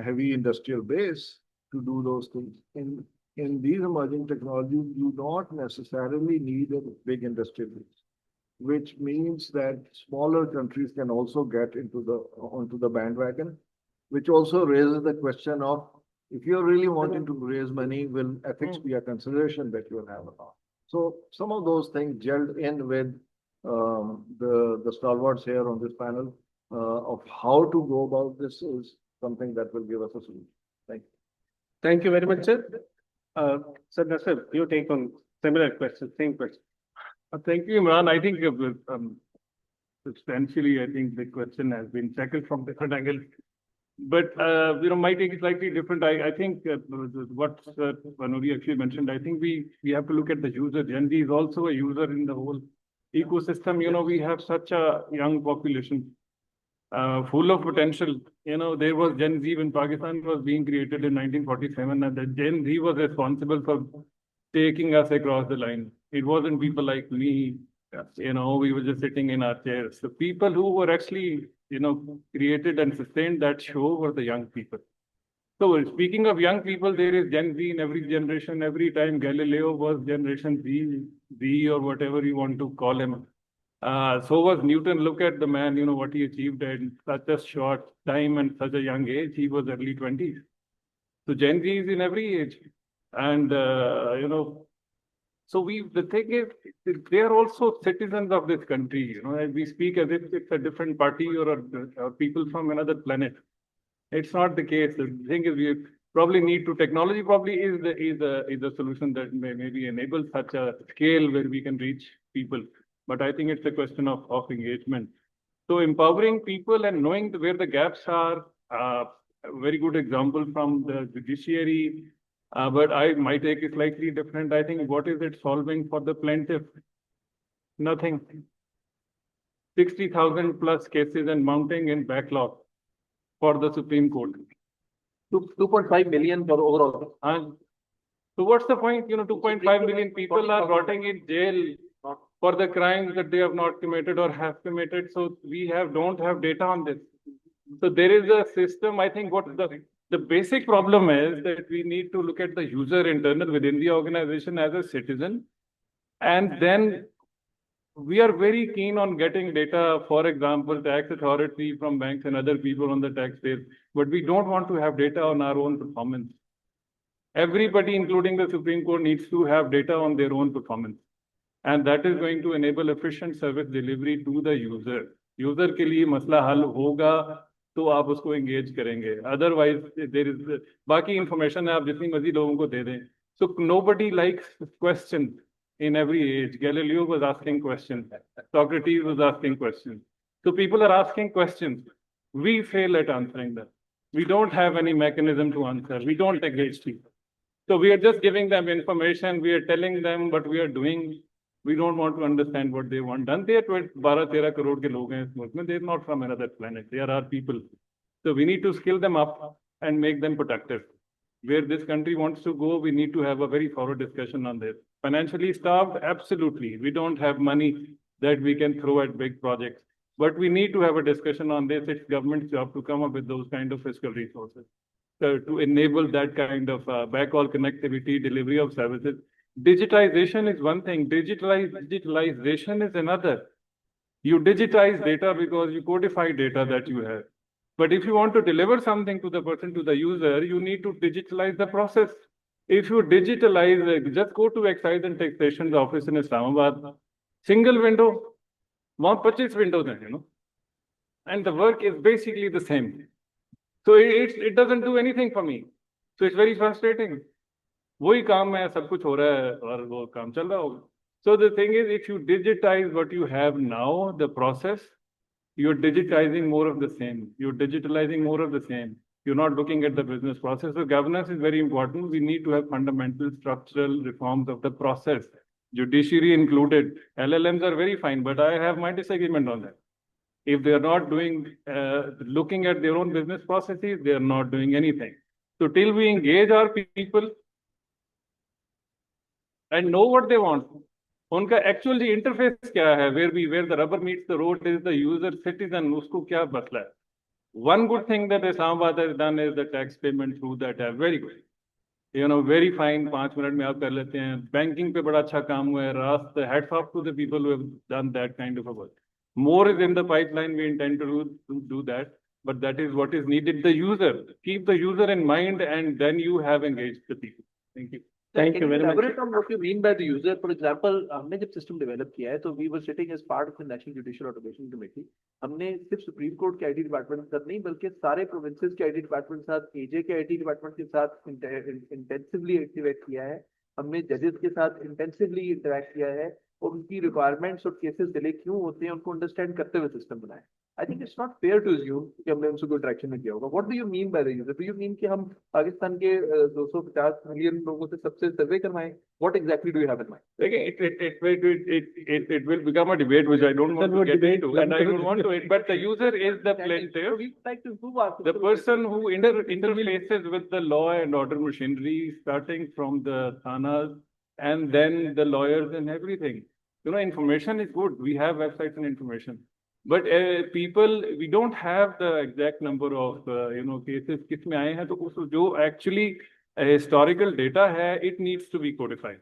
heavy industrial base to do those things. In these emerging technologies, you don't necessarily need a big industrial base, which means that smaller countries can also get onto the bandwagon, which also raises the question of, if you're really wanting to raise money, will ethics be a consideration that you will have or not? So some of those things gelled in with the stalwarts here on this panel of how to go about this is something that will give us a solution. Thank you. Thank you very much, sir. Sir Nasir, you take on similar question, same question. Thank you, Imran. I think substantially, I think the question has been tackled from different angles. But my take is slightly different. I think what Vanuri actually mentioned, I think we have to look at the user. Gen Z is also a user in the whole ecosystem. We have such a young population, full of potential. There was Gen Z when Pakistan was being created in 1947, and the Gen Z was responsible for taking us across the line. It wasn't people like me. We were just sitting in our chairs. The people who were actually, created and sustained that show were the young people. So speaking of young people, there is Gen Z in every generation. Every time Galileo was Generation Z or whatever you want to call him. So was Newton. Look at the man, what he achieved in such a short time and such a young age. He was early 20s. So Gen Z is in every age. And, so the thing is, they are also citizens of this country. As we speak as if it's a different party or people from another planet. It's not the case. The thing is, we probably need to, technology probably is the solution that maybe enable such a scale where we can reach people. But I think it's a question of engagement. So empowering people and knowing where the gaps are, a very good example from the judiciary. But my take is slightly different. I think what is it solving for the plaintiff? Nothing. 60,000 plus cases and mounting in backlog for the Supreme Court. 2.5 million for overall. So what's the point? 2.5 million people are rotting in jail for the crimes that they have not committed or have committed. So we don't have data on this. So there is a system. I think what the basic problem is that we need to look at the user internal within the organization as a citizen. And then we are very keen on getting data, for example, tax authority from banks and other people on the taxpayers, but we don't want to have data on our own performance. Everybody, including the Supreme Court, needs to have data on their own performance. And that is going to enable efficient service delivery to the user. User के लिए मसला हल होगा तो आप उसको engage करेंगे. Otherwise, there is बाकी information है आप जितनी मर्जी लोगों को दे दें. So nobody likes questions in every age. Galileo was asking questions. Socrates was asking questions. So people are asking questions. We fail at answering them. We don't have any mechanism to answer. We don't engage people. So we are just giving them information. We are telling them what we are doing. We don't want to understand what they want done. They are 12-13 crore ke log hain is mulk mein. They are not from another planet. They are our people. So we need to skill them up and make them productive. Where this country wants to go, we need to have a very thorough discussion on this. Financially starved, absolutely. We don't have money that we can throw at big projects. But we need to have a discussion on this. It's government's job to come up with those kind of fiscal resources. So to enable that kind of backhaul connectivity, delivery of services. Digitization is one thing. Digitalization is another. You digitize data because you codify data that you have. But if you want to deliver something to the person, to the user, you need to digitalize the process. If you digitalize, just go to Excise and Taxation's office in Islamabad, single window, 25 windows, and the work is basically the same. So it doesn't do anything for me. So it's very frustrating. वही काम है, सब कुछ हो रहा है और वो काम चल रहा होगा. So the thing is, if you digitize what you have now, the process, you're digitizing more of the same. You're digitalizing more of the same. You're not looking at the business process. So governance is very important. We need to have fundamental structural reforms of the process, judiciary included. LLMs are very fine, but I have my disagreement on that. If they are not looking at their own business processes, they are not doing anything. So till we engage our people and know what they want, उनका actually interface क्या है, where the rubber meets the road is the user citizen, उसको क्या मसला है. One good thing that Islamabad has done is the tax payment through that app. Very good. Very fine. 5 minutes में आप कर लेते हैं. Banking पे बड़ा अच्छा काम हुआ है. Hats off to the people who have done that kind of a work. More is in the pipeline. We intend to do that, but that is what is needed. The user, keep the user in mind, and then you have engaged the people. Thank you. Thank you very much. Elaborate on what you mean by the user. For example, हमने जब system develop किया है, तो we were sitting as part of the National Judicial Automation Committee. हमने सिर्फ Supreme Court के IT department के साथ नहीं, बल्कि सारे provinces के IT department के साथ, AJ के IT department के साथ intensively activate किया है. हमने judges के साथ intensively interact किया है और उनकी requirements और cases delay क्यों होते हैं उनको understand करते हुए system बनाए. I think it's not fair to assume कि हमने उनसे कोई interaction में किया होगा. What do you mean by the user? Do you mean कि हम पाकिस्तान के 250 मिलियन लोगों से सबसे सर्वे करवाएं? What exactly do you have in mind? It will become a debate which I don't want to get into, and I don't want to. But the user is the plaintiff. So we would like to improve our The person who interfaces with the law and order machinery, starting from the thanas and then the lawyers and everything. Information is good. We have websites and information. But people, we don't have the exact number of cases किस में आए हैं, तो उस जो actually historical data है, it needs to be codified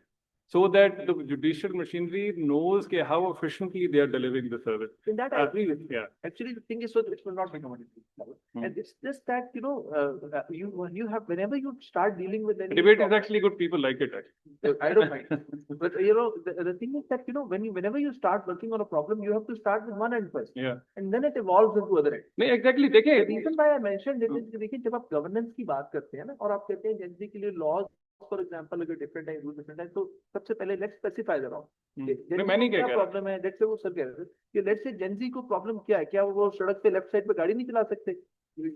so that the judicial machinery knows how efficiently they are delivering the service. In that I agree with you. Yeah. Actually, the thing is, so it will not become a debate. And it's just that you have whenever you start dealing with any Debate is actually good. People like it actually. I don't mind. But the thing is that whenever you start working on a problem, you have to start with one end first. Yeah. And then it evolves into other end. नहीं exactly. The देखिए, reason why I mentioned it is देखिए जब आप governance की बात करते हैं ना और आप कहते हैं जनता के लिए laws for example अगर different है रूल different है तो सबसे पहले let's specify the law. मैंने क्या कहा? प्रॉब्लम है लेट्स से वो सर कह रहे थे कि लेट्स से जेनजी को प्रॉब्लम क्या है, क्या वो सड़क पे लेफ्ट साइड पे गाड़ी नहीं चला सकते,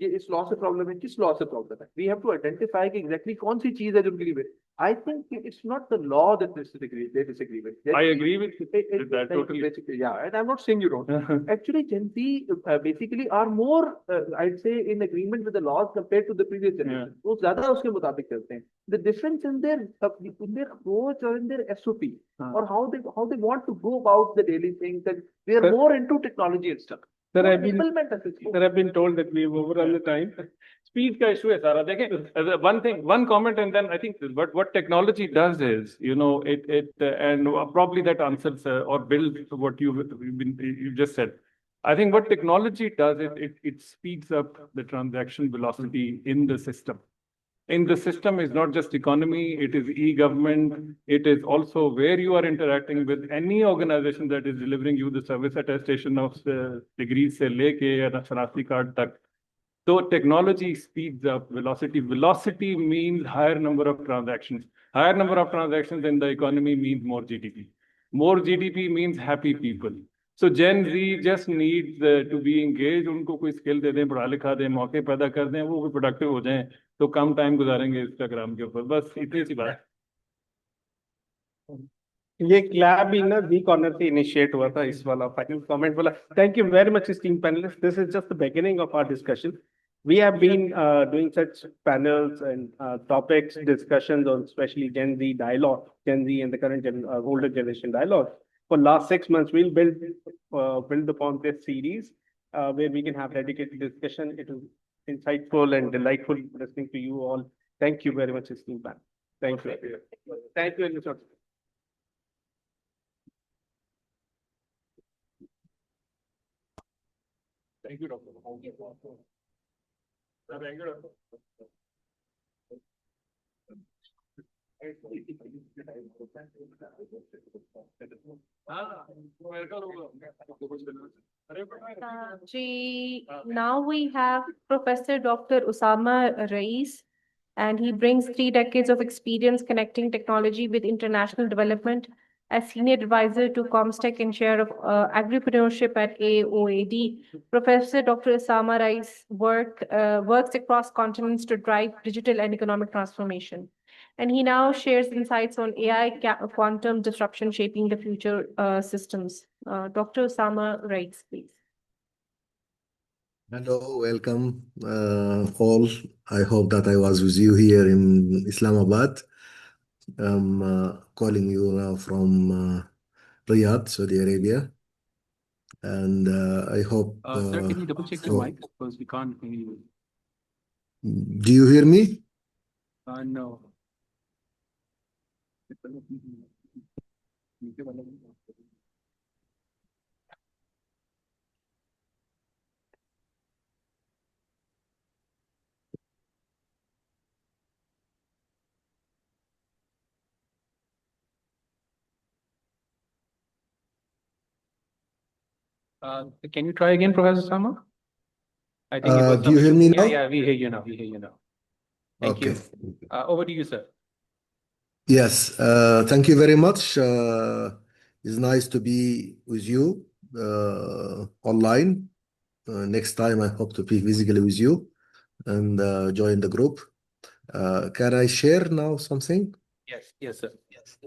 ये इस लॉ से प्रॉब्लम है, किस लॉ से प्रॉब्लम है. वी हैव टू आइडेंटिफाई कि एग्जैक्टली कौन सी चीज है जो उनके लिए. I think it's not the law that they disagree with. I agree with that totally. Basically, yeah, and I'm not saying you don't. Actually, Gen Z basically are more, I'd say, in agreement with the laws compared to the previous generation. वो ज़्यादा उसके मुताबिक चलते हैं. The difference in their approach or in their SOP or how they want to go about the daily things, and they are more into technology and stuff. Sir, I've been told that we've overrun the time. Speed का issue है सारा. देखें, one comment, and then I think what technology does is, and probably that answers or builds what you just said. I think what technology does is it speeds up the transaction velocity in the system. In the system is not just economy, it is e-government, it is also where you are interacting with any organization that is delivering you the service attestation of degrees से लेके या शनाख्ती card तक. So technology speeds up velocity. Velocity means higher number of transactions. Higher number of transactions in the economy means more GDP. More GDP means happy people. So Gen Z just needs to be engaged. उनको कोई skill दे दें, पढ़ा लिखा दें, मौके पैदा कर दें, वो productive हो जाएं, तो कम time गुजारेंगे Instagram के ऊपर. बस इतनी सी बात. ये क्लैब भी ना वी कॉर्नर से इनिशिएट हुआ था इस वाला फाइनल कमेंट वाला. Thank you very much, esteemed panelists. This is just the beginning of our discussion. We have been doing such panels and topics, discussions on especially Gen Z dialogue, Gen Z and the current older generation dialogue. For last 6 months, we'll build upon this series where we can have dedicated discussion. It was insightful and delightful listening to you all. Thank you very much, esteemed panel. Thank you. Thank you, Mr. Thank you, Doctor. Thank you, Doctor. Now we have Professor Dr. Usama Rais, and he brings 3 decades of experience connecting technology with international development as senior advisor to Comstech and chair of agripreneurship at AOAD. Professor Dr. Usama Rais works across continents to drive digital and economic transformation. And he now shares insights on AI quantum disruption shaping the future systems. Dr. Usama Rais, please. Hello, welcome all. I hope that I was with you here in Islamabad. I'm calling you now from Riyadh, Saudi Arabia. And I hope. Sir, can you double check your mic because we can't hear you. Do you hear me? No. Can you try again, Professor Sama? I think it was Do you hear some me issue. now? Yeah, we hear you now. We hear you now. Thank you. Over to you, sir. Yes, thank you very much. It's nice to be with you online. Next time, I hope to be physically with you and join the group. Can I share now something? Yes, yes, sir. Yes.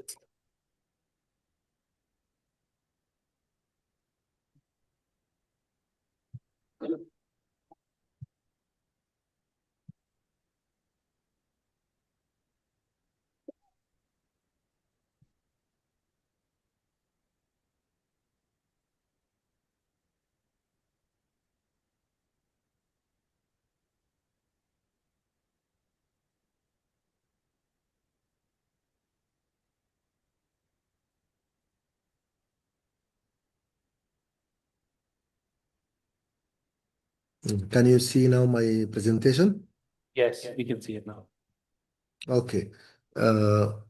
Can you see now my presentation? Yes, we can see it now. Okay. I'm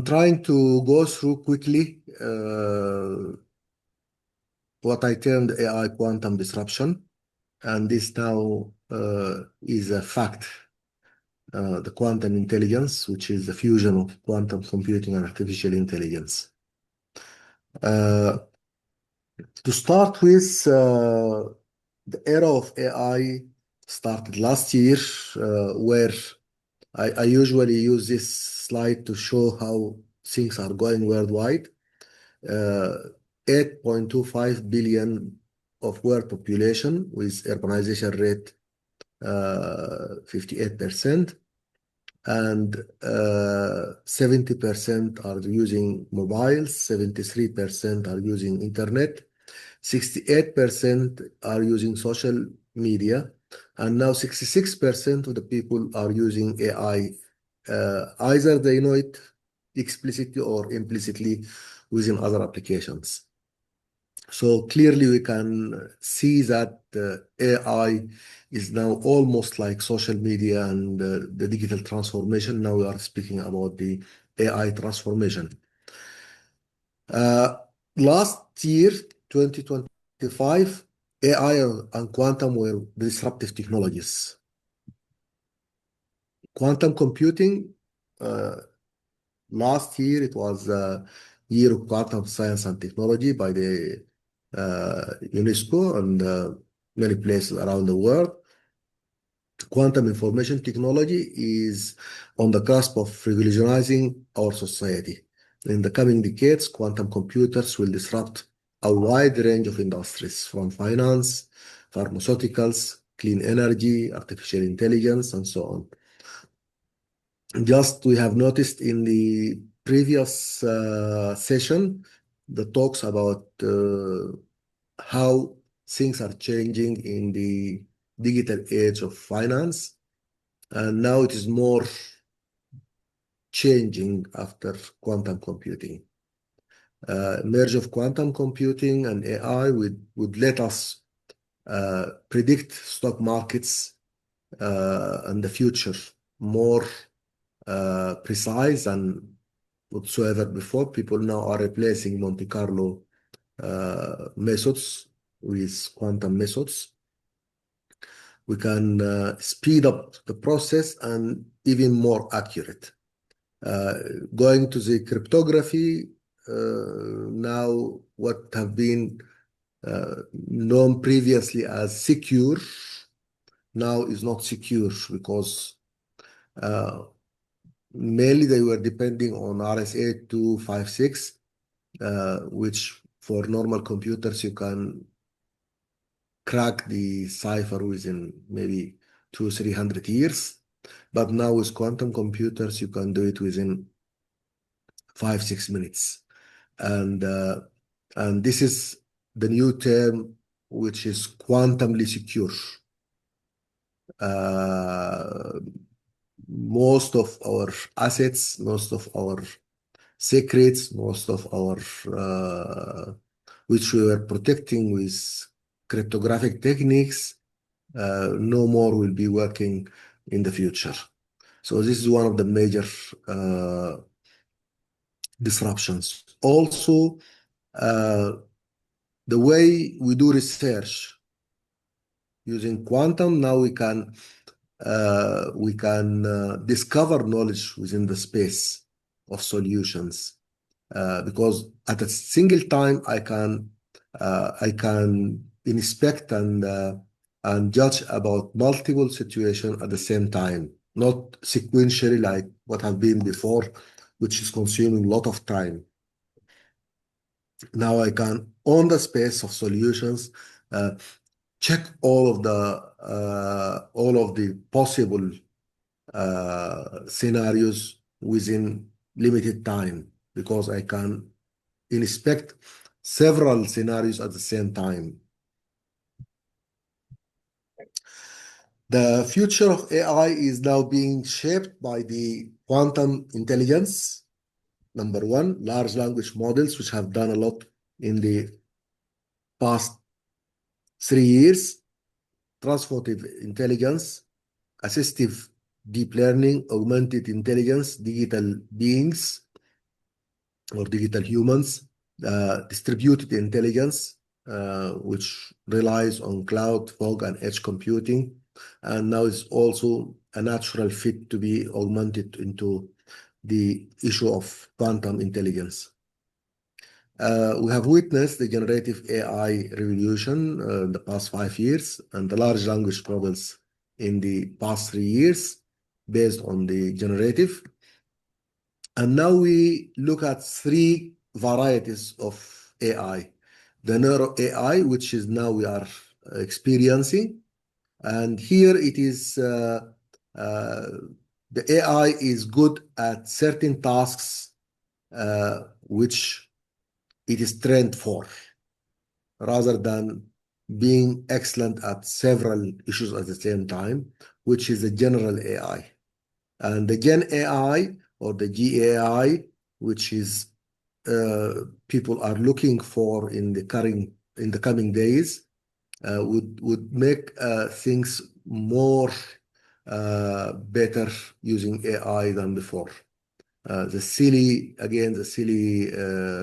trying to go through quickly what I termed AI quantum disruption, and this now is a fact. The quantum intelligence, which is the fusion of quantum computing and artificial intelligence. To start with, the era of AI started last year, where I usually use this slide to show how things are going worldwide. 8.25 billion of world population with urbanization rate 58%, and 70% are using mobiles, 73% are using internet, 68% are using social media, and now 66% of the people are using AI. Either they know it explicitly or implicitly within other applications. So clearly we can see that AI is now almost like social media and the digital transformation. Now we are speaking about the AI transformation. Last year, 2025, AI and quantum were disruptive technologies. Quantum computing, last year it was a year of quantum science and technology by the UNESCO and many places around the world. Quantum information technology is on the cusp of revolutionizing our society. In the coming decades, quantum computers will disrupt a wide range of industries, from finance, pharmaceuticals, clean energy, artificial intelligence, and so on. Just we have noticed in the previous session, the talks about how things are changing in the digital age of finance, and now it is more changing after quantum computing. Merge of quantum computing and AI would let us predict stock markets and the future more precise than whatsoever before. People now are replacing Monte Carlo methods with quantum methods. We can speed up the process and even more accurate. Going to the cryptography, now what have been known previously as secure now is not secure because mainly they were depending on RSA-256, which for normal computers you can crack the cipher within maybe 200-300 years. But now with quantum computers, you can do it within 5-6 minutes. And And this is the new term, which is quantumly secure. Most of our assets, most of our secrets, most of our which we were protecting with cryptographic techniques, no more will be working in the future. So this is one of the major disruptions. Also, the way we do research using quantum, now we can discover knowledge within the space of solutions. Because at a single time I can inspect and judge about multiple situations at the same time, not sequentially like what have been before, which is consuming a lot of time. Now I can, on the space of solutions, check all of the possible scenarios within limited time, because I can inspect several scenarios at the same time. The future of AI is now being shaped by the quantum intelligence. Number one, large language models, which have done a lot in the past 3 years, transformative intelligence, assistive deep learning, augmented intelligence, digital beings or digital humans, distributed intelligence, which relies on cloud, fog, and edge computing, and now is also a natural fit to be augmented into the issue of quantum intelligence. We have witnessed the generative AI revolution in the past 5 years, and the large language models in the past 3 years based on the generative. And now we look at 3 varieties of AI. The neuro AI, which is now we are experiencing. And here it is, the AI is good at certain tasks which it is trained for, rather than being excellent at several issues at the same time, which is the general AI. And the Gen AI or the GAI, which is people are looking for in the coming days, would make things more better using AI than before. The silly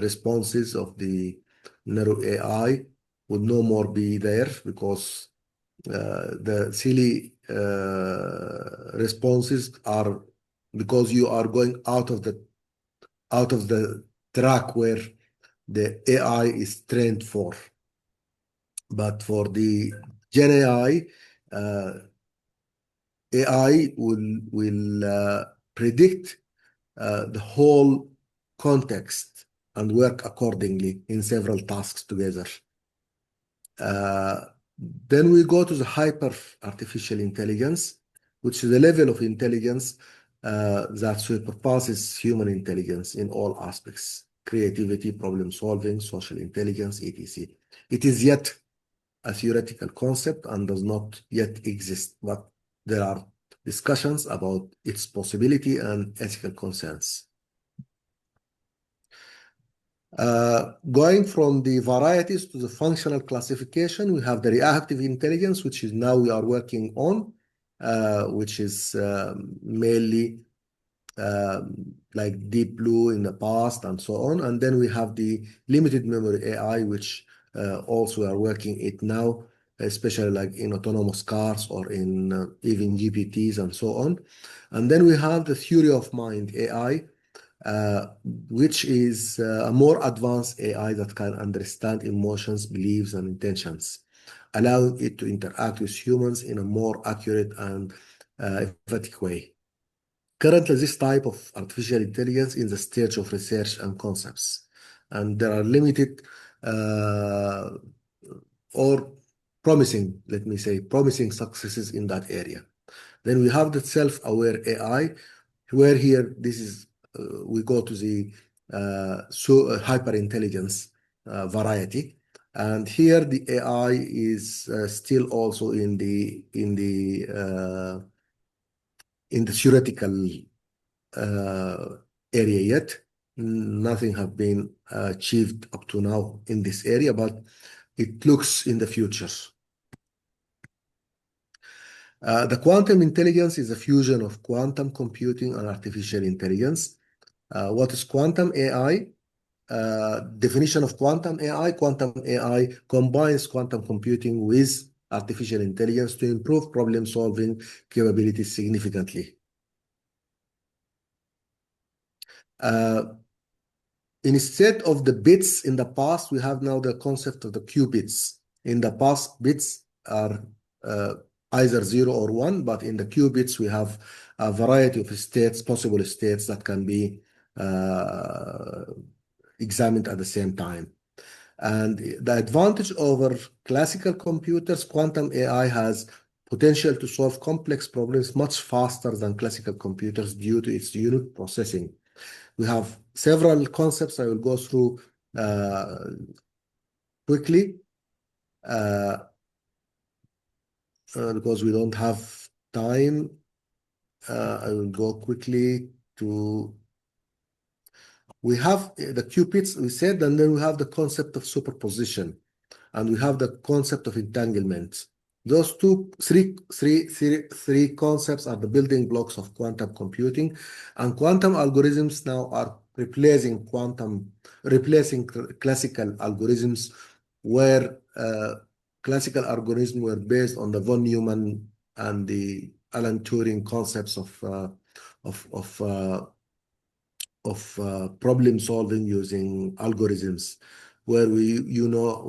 responses of the narrow AI would no more be there, because the silly responses are because you are going out of the track where the AI is trained for. But for the Gen AI, AI will predict the whole context and work accordingly in several tasks together. Then we go to the hyper artificial intelligence, which is a level of intelligence that surpasses human intelligence in all aspects: creativity, problem solving, social intelligence, etc. It is yet a theoretical concept and does not yet exist, but there are discussions about its possibility and ethical concerns. Going from the varieties to the functional classification, we have the reactive intelligence, which is now we are working on, which is mainly like Deep Blue in the past and so on. And then we have the limited memory AI, which also are working it now, especially like in autonomous cars or in even GPTs and so on. And then we have the theory of mind AI, which is a more advanced AI that can understand emotions, beliefs, and intentions, allowing it to interact with humans in a more accurate and emphatic way. Currently, this type of artificial intelligence is in the stage of research and concepts, and there are limited or promising, let me say, promising successes in that area. Then we have the self-aware AI, where here this is we go to the hyper intelligence, variety. And here the AI is still also in the theoretical area yet. Nothing have been achieved up to now in this area, but it looks in the future. The quantum intelligence is a fusion of quantum computing and artificial intelligence. What is quantum AI? Definition of quantum AI combines quantum computing with artificial intelligence to improve problem-solving capabilities significantly. Instead of the bits in the past, we have now the concept of the qubits. In the past, bits are either 0 or 1, but in the qubits, we have a variety of states, possible states that can be examined at the same time. And the advantage over classical computers, quantum AI has potential to solve complex problems much faster than classical computers due to its unique processing. We have several concepts I will go through quickly because we don't have time. I will go quickly to. We have the qubits, we said, and then we have the concept of superposition, and we have the concept of entanglement. Those three concepts are the building blocks of quantum computing, and quantum algorithms now are replacing classical algorithms, where classical algorithms were based on the von Neumann and the Alan Turing concepts of problem solving using algorithms, where we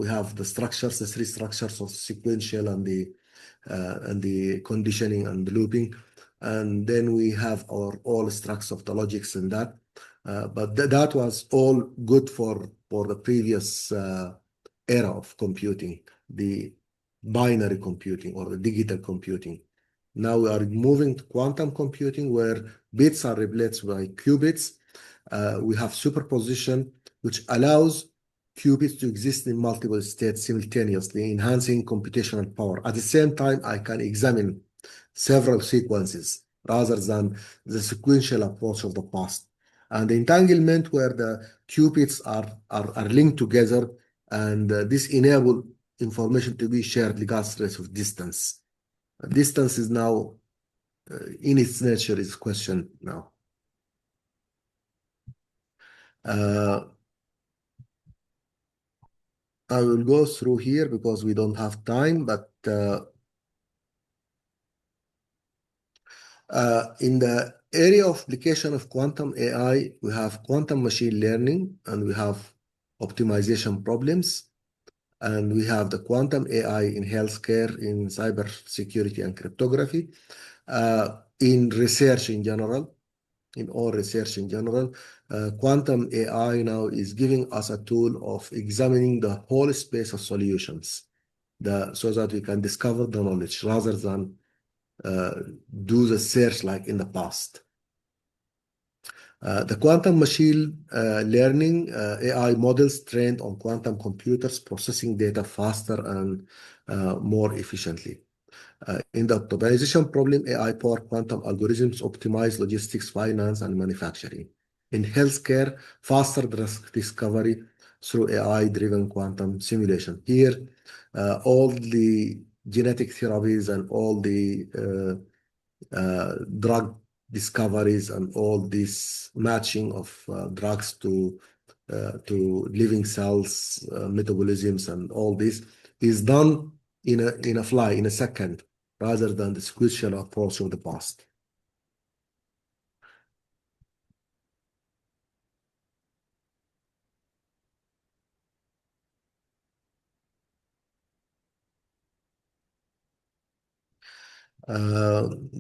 have the structures, the three structures of sequential and the conditioning and the looping, and then we have our all structures of the logics in that. But that was all good for the previous era of computing, the binary computing or the digital computing. Now we are moving to quantum computing, where bits are replaced by qubits. We have superposition, which allows qubits to exist in multiple states simultaneously, enhancing computational power. At the same time, I can examine several sequences rather than the sequential approach of the past. And the entanglement, where the qubits are linked together, and this enables information to be shared regardless of distance. Distance is now, in its nature, is a question now. I will go through here because we don't have time, but in the area of application of quantum AI, we have quantum machine learning, and we have optimization problems, and we have the quantum AI in healthcare, in cyber security and cryptography, in research in general. In all research in general, quantum AI now is giving us a tool of examining the whole space of solutions, so that we can discover the knowledge rather than do the search like in the past. The quantum machine learning AI models trained on quantum computers processing data faster and more efficiently. In the optimization problem, AI-powered quantum algorithms optimize logistics, finance, and manufacturing. In healthcare, faster drug discovery through AI-driven quantum simulation. Here, all the genetic therapies and all the drug discoveries and all this matching of drugs to living cells, metabolisms, and all this is done in a second, rather than the sequential approach of the past.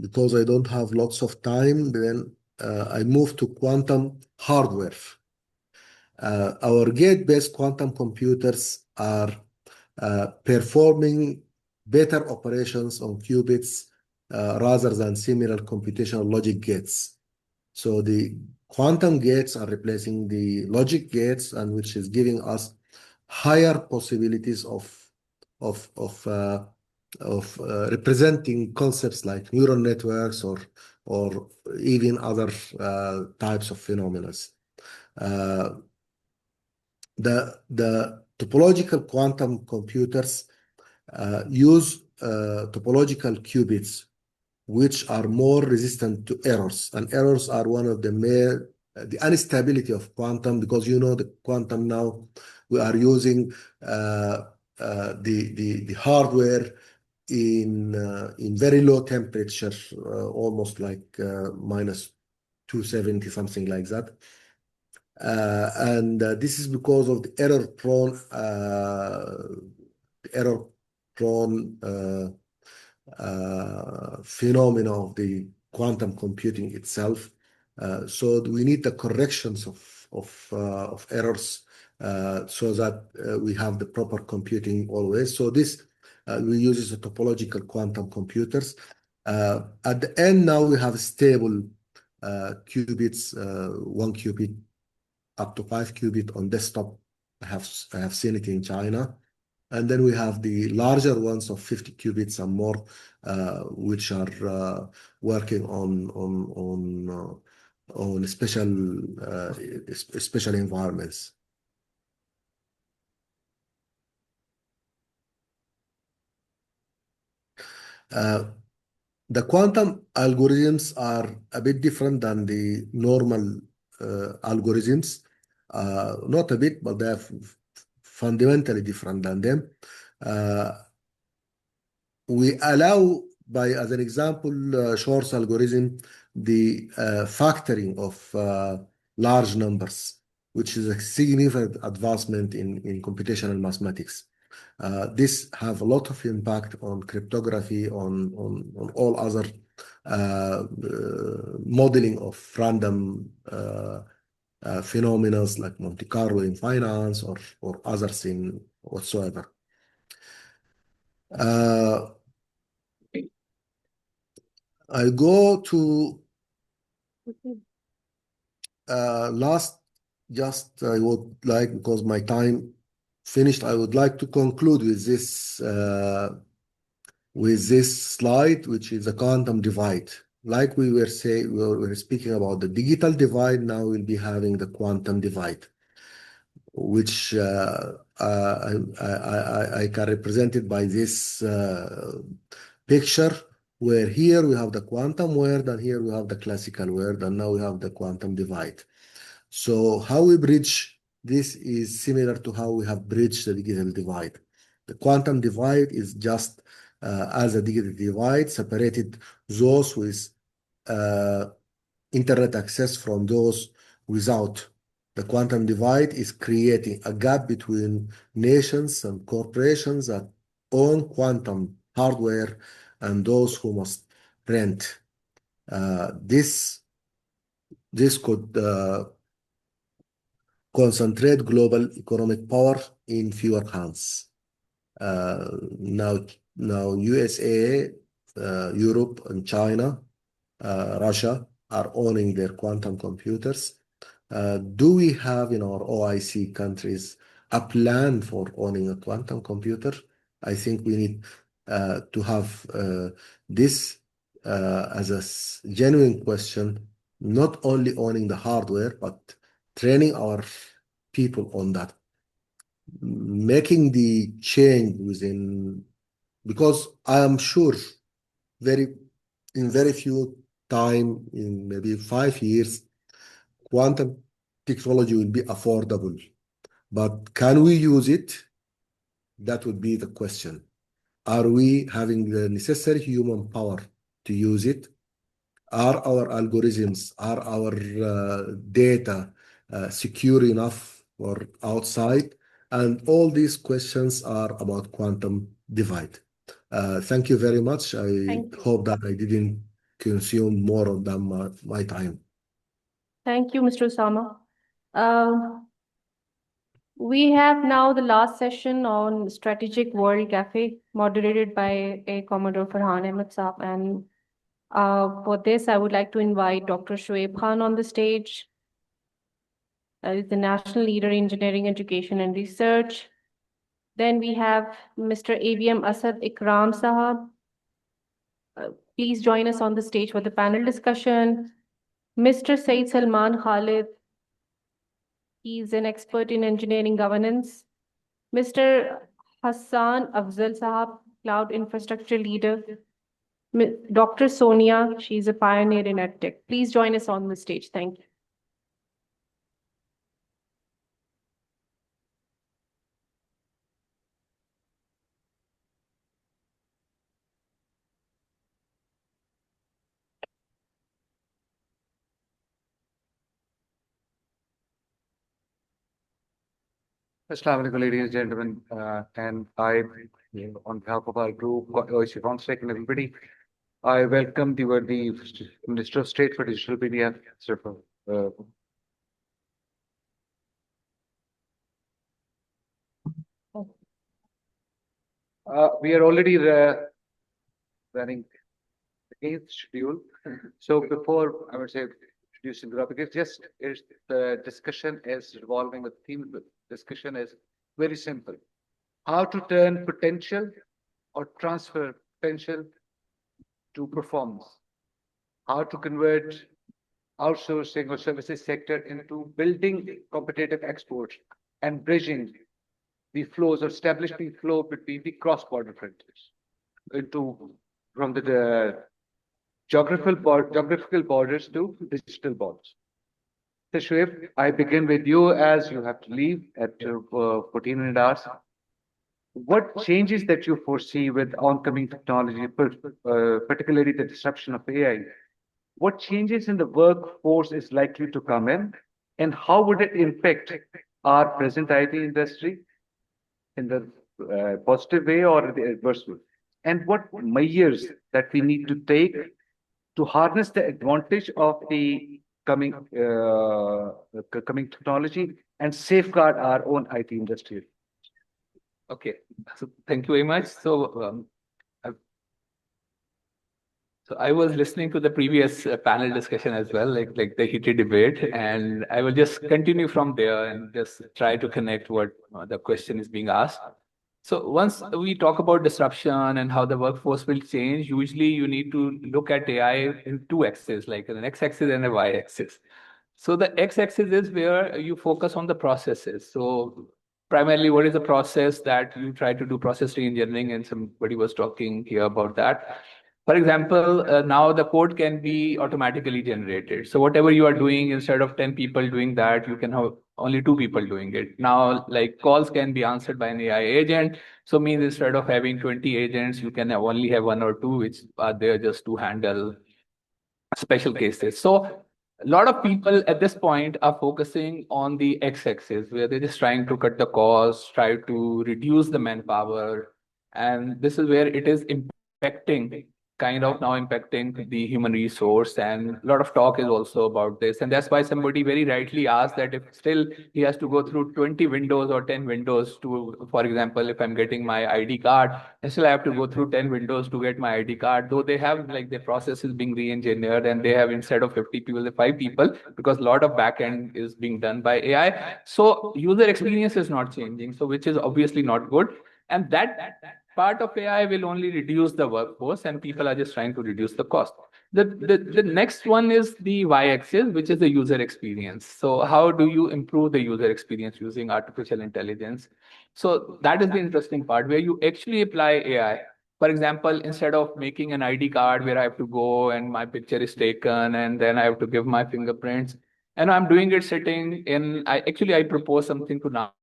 Because I don't have lots of time, then I move to quantum hardware. Our gate-based quantum computers are performing better operations on qubits rather than similar computational logic gates. So the quantum gates are replacing the logic gates, and which is giving us higher possibilities of representing concepts like neural networks or even other types of phenomena. The topological quantum computers use topological qubits, which are more resistant to errors. And errors are one of the main, the instability of quantum, because you know the quantum now, we are using the hardware in very low temperature, almost like minus 270, something like that. And this is because of the error-prone phenomena of the quantum computing itself. So we need the corrections of errors so that we have the proper computing always. So this we use the topological quantum computers. At the end now we have stable qubits, 1 qubit up to 5 qubit on desktop. I have seen it in China. And then we have the larger ones of 50 qubits and more, which are working on special environments. The quantum algorithms are a bit different than the normal algorithms. Not a bit, but they are fundamentally different than them. We allow, by as an example, Shor's algorithm, the factoring of large numbers, which is a significant advancement in computational mathematics. This have a lot of impact on cryptography, on all other modeling of random phenomena like Monte Carlo in finance or others in whatsoever. I go to last, just I would like, because my time finished, I would like to conclude with this slide, which is a quantum divide. Like we were speaking about the digital divide, now we'll be having the quantum divide, which I can represent it by this picture, where here we have the quantum world and here we have the classical world, and now we have the quantum divide. So how we bridge this is similar to how we have bridged the digital divide. The quantum divide is just as a digital divide, separated those with internet access from those without. The quantum divide is creating a gap between nations and corporations that own quantum hardware and those who must rent. This could concentrate global economic power in fewer hands. Now USA, Europe, and China, Russia are owning their quantum computers. Do we have in our OIC countries a plan for owning a quantum computer? I think we need to have this as a genuine question, not only owning the hardware, but training our people on that, making the change within, because I am sure in very few time, in maybe 5 years, quantum technology will be affordable. But can we use it? That would be the question. Are we having the necessary human power to use it? Are our algorithms, are our data secure enough for outside? And all these questions are about quantum divide. Thank you very much. I hope that I didn't consume more of them, my time. Thank you, Mr. Osama. We have now the last session on Strategic World Cafe, moderated by a Commodore Farhan Ahmed Saab. And for this, I would like to invite Dr. Shoaib Khan on the stage. Is the National Leader in Engineering Education and Research, Then we have Mr. AVM Asad Ikram Sahab. Please join us on the stage for the panel discussion. Mr. Said Salman Khalid. He's an expert in engineering governance. Mr. Hassan Afzal Sahab, cloud infrastructure leader. Dr. Sonia, she's a pioneer in EdTech. Please join us on the stage. Thank you. Assalamu alaikum, ladies and gentlemen, and I, on behalf of our group, OIC comstech and everybody, I welcome the Minister of State for Digital Media, Sir. We are already running against schedule. So before I would say introducing the topic, the discussion is revolving with theme. Discussion is very simple: how to turn potential or transfer potential to performance, how to convert outsourcing or services sector into building competitive exports and bridging the flows or establishing flow between the cross-border frontiers into from the geographical borders to digital borders. So Shoaib, I begin with you as you have to leave at 14 hours. What changes that you foresee with oncoming technology, particularly the disruption of AI? What changes in the workforce is likely to come in, and how would it impact our present IT industry in the positive way or the adverse way? And what measures that we need to take to harness the advantage of the coming technology and safeguard our own IT industry? Okay, so thank you very much. So I was listening to the previous panel discussion as well, like the heated debate, and I will just continue from there and just try to connect what the question is being asked. So once we talk about disruption and how the workforce will change, usually you need to look at AI in two axes, like an x-axis and a y-axis. So the x-axis is where you focus on the processes. So primarily, what is the process that you try to do process reengineering, and somebody was talking here about that. For example, now the code can be automatically generated. So whatever you are doing, instead of 10 people doing that, you can have only 2 people doing it. Now, like calls can be answered by an AI agent. So means instead of having 20 agents, you can only have 1 or 2, which are there just to handle special cases. So a lot of people at this point are focusing on the x-axis, where they're just trying to cut the cost, try to reduce the manpower. And this is where it is impacting the human resource, and a lot of talk is also about this. And that's why somebody very rightly asked that if still he has to go through 20 windows or 10 windows to, for example, if I'm getting my ID card, I still have to go through 10 windows to get my ID card, though they have like the process is being re-engineered and they have instead of 50 people, 5 people, because a lot of backend is being done by AI. So user experience is not changing, so which is obviously not good. And that part of AI will only reduce the workforce, and people are just trying to reduce the cost. The next one is the y-axis, which is the user experience. So how do you improve the user experience using artificial intelligence? So that is the interesting part, where you actually apply AI. For example, instead of making an ID card where I have to go and my picture is taken and then I have to give my fingerprints, and I'm doing it sitting in, I propose something to Nadra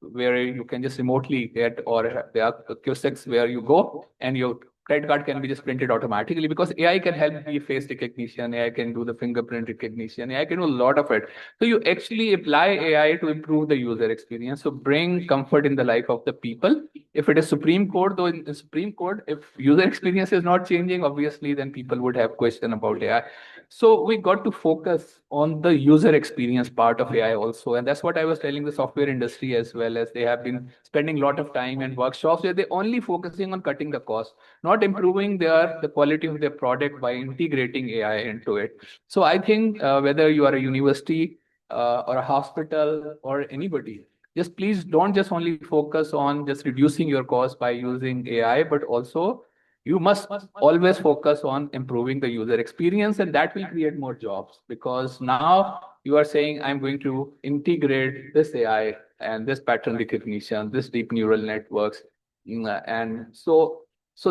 where you can just remotely get, or there are kiosks where you go and your credit card can be just printed automatically, because AI can help the face recognition, AI can do the fingerprint recognition, AI can do a lot of it. So you actually apply AI to improve the user experience, so bring comfort in the life of the people. If it is Supreme Court, though in the Supreme Court, if user experience is not changing, obviously then people would have question about AI. So we got to focus on the user experience part of AI also. And that's what I was telling the software industry as well, as they have been spending a lot of time in workshops where they're only focusing on cutting the cost, not improving the quality of their product by integrating AI into it. So I think whether you are a university or a hospital or anybody, just please don't just only focus on just reducing your cost by using AI, but also you must always focus on improving the user experience, and that will create more jobs. Because now you are saying, I'm going to integrate this AI and this pattern recognition, this deep neural networks. And so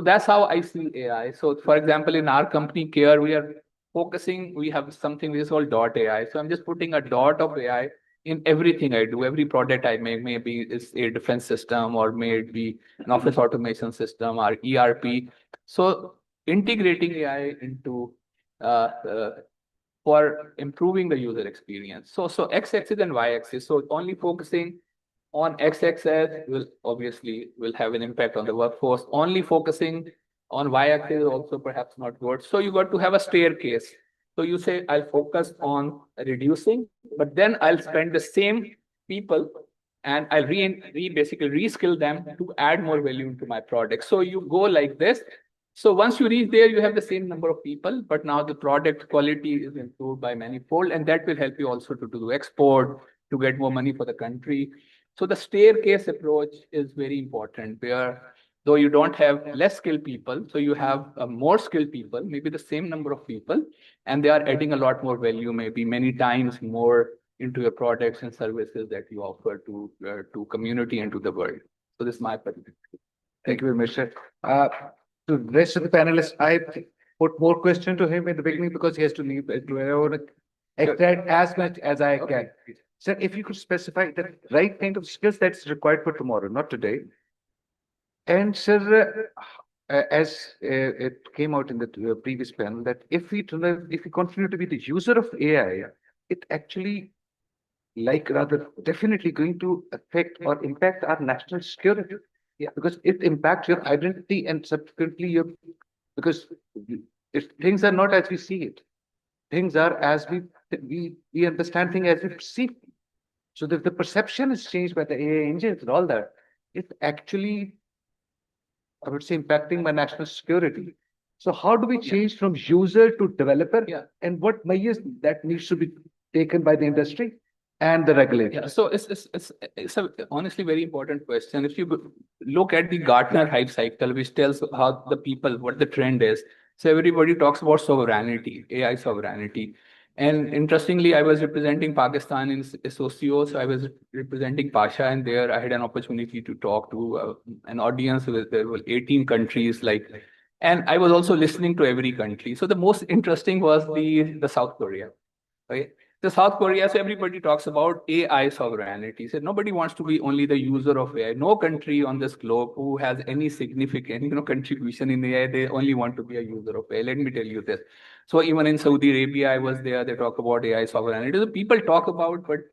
that's how I see AI. So for example, in our company Care, we are focusing, we have something which is called dot AI. So I'm just putting a dot of AI in everything I do. Every product I make, maybe it's a defense system or maybe an office automation system or ERP. So integrating AI into for improving the user experience. So x-axis and y-axis. So only focusing on x-axis will obviously will have an impact on the workforce. Only focusing on y-axis also perhaps not good. So you got to have a staircase. So you say, I'll focus on reducing, but then I'll spend the same people and I'll basically reskill them to add more value into my product. So you go like this. So once you reach there, you have the same number of people, but now the product quality is improved by manifold, and that will help you also to do export, to get more money for the country. So the staircase approach is very important, where though you don't have less skilled people, so you have more skilled people, maybe the same number of people, and they are adding a lot more value, maybe many times more into your products and services that you offer to community and to the world. So this is my perspective. Thank you very much, sir. To the rest of the panelists, I put more question to him in the beginning because he has to leave. I want to extract as much as I can. Sir, if you could specify the right kind of skills that's required for tomorrow, not today. And sir, as it came out in the previous panel, that if we continue to be the user of AI, it actually, like rather definitely going to affect or impact our national security. Yeah, because it impacts your identity and subsequently because if things are not as we see it, things are as we understand things as we perceive. So if the perception is changed by the AI engines and all that, it actually, I would say, impacting my national security. So how do we change from user to developer? Yeah. And what measures that needs to be taken by the industry and the regulators? Yeah, so it's a honestly very important question. If you look at the Gartner hype cycle, which tells how the people, what the trend is. So everybody talks about sovereignty, AI sovereignty. And interestingly, I was representing Pakistan in Socio, so I was representing Pasha, and there I had an opportunity to talk to an audience with there were 18 countries, and I was also listening to every country. So the most interesting was the South Korea. Okay. The South Korea, so everybody talks about AI sovereignty. So nobody wants to be only the user of AI. No country on this globe who has any significant, contribution in AI, they only want to be a user of AI. Let me tell you this. So even in Saudi Arabia, I was there, they talk about AI sovereignty. So people talk about, but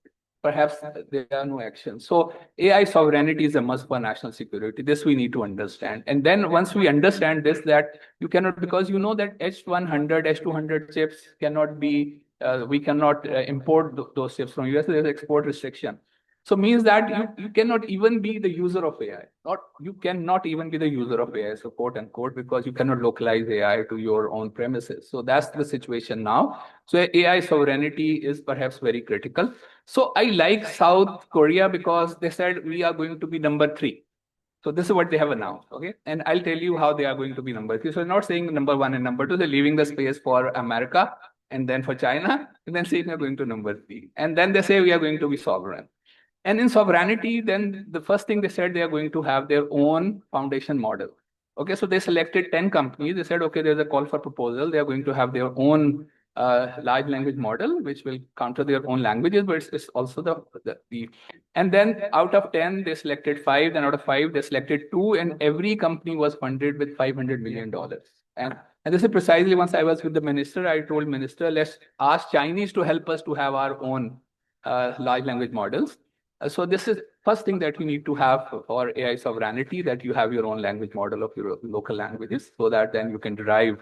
perhaps there are no actions. So AI sovereignty is a must for national security. This we need to understand. And then once we understand this, that you cannot, because you know that H100, H200 chips cannot be we cannot import those chips from US. There's export restriction. So means that you cannot even be the user of AI. You cannot even be the user of AI, so quote unquote, because you cannot localize AI to your own premises. So that's the situation now. So AI sovereignty is perhaps very critical. So I like South Korea because they said we are going to be number 3. So this is what they have announced, okay? And I'll tell you how they are going to be number 3. So they're not saying number 1 and number 2, they're leaving the space for America and then for China, and then saying we're going to number 3. And then they say we are going to be sovereign. And in sovereignty, then the first thing they said, they are going to have their own foundation model. Okay, so they selected 10 companies. They said, okay, there's a call for proposal. They are going to have their own large language model, which will counter their own languages, but it's also the and then out of 10, they selected 5. Then out of 5, they selected 2, and every company was funded with $500 million. And this is precisely once I was with the minister, I told minister, let's ask Chinese to help us to have our own large language models. So this is first thing that you need to have for AI sovereignty, that you have your own language model of your local languages, so that then you can derive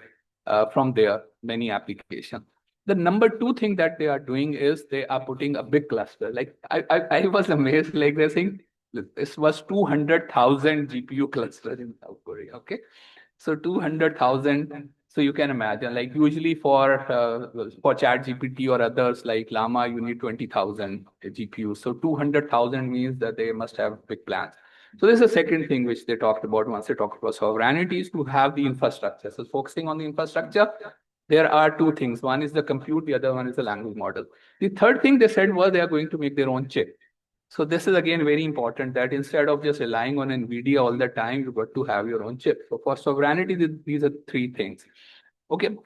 from there many applications. The number 2 thing that they are doing is they are putting a big cluster. Like I was amazed, like they're saying this was 200,000 GPU clusters in South Korea. Okay, so 200,000. So you can imagine, like usually for ChatGPT or others like Llama, you need 20,000 GPUs. So 200,000 means that they must have big plans. So this is the second thing which they talked about once they talked about sovereignty is to have the infrastructure. So focusing on the infrastructure, there are two things. One is the compute, the other one is the language model. The third thing they said was they are going to make their own chip. So this is again very important that instead of just relying on NVIDIA all the time, you've got to have your own chip. So for sovereignty, these are three things. Okay,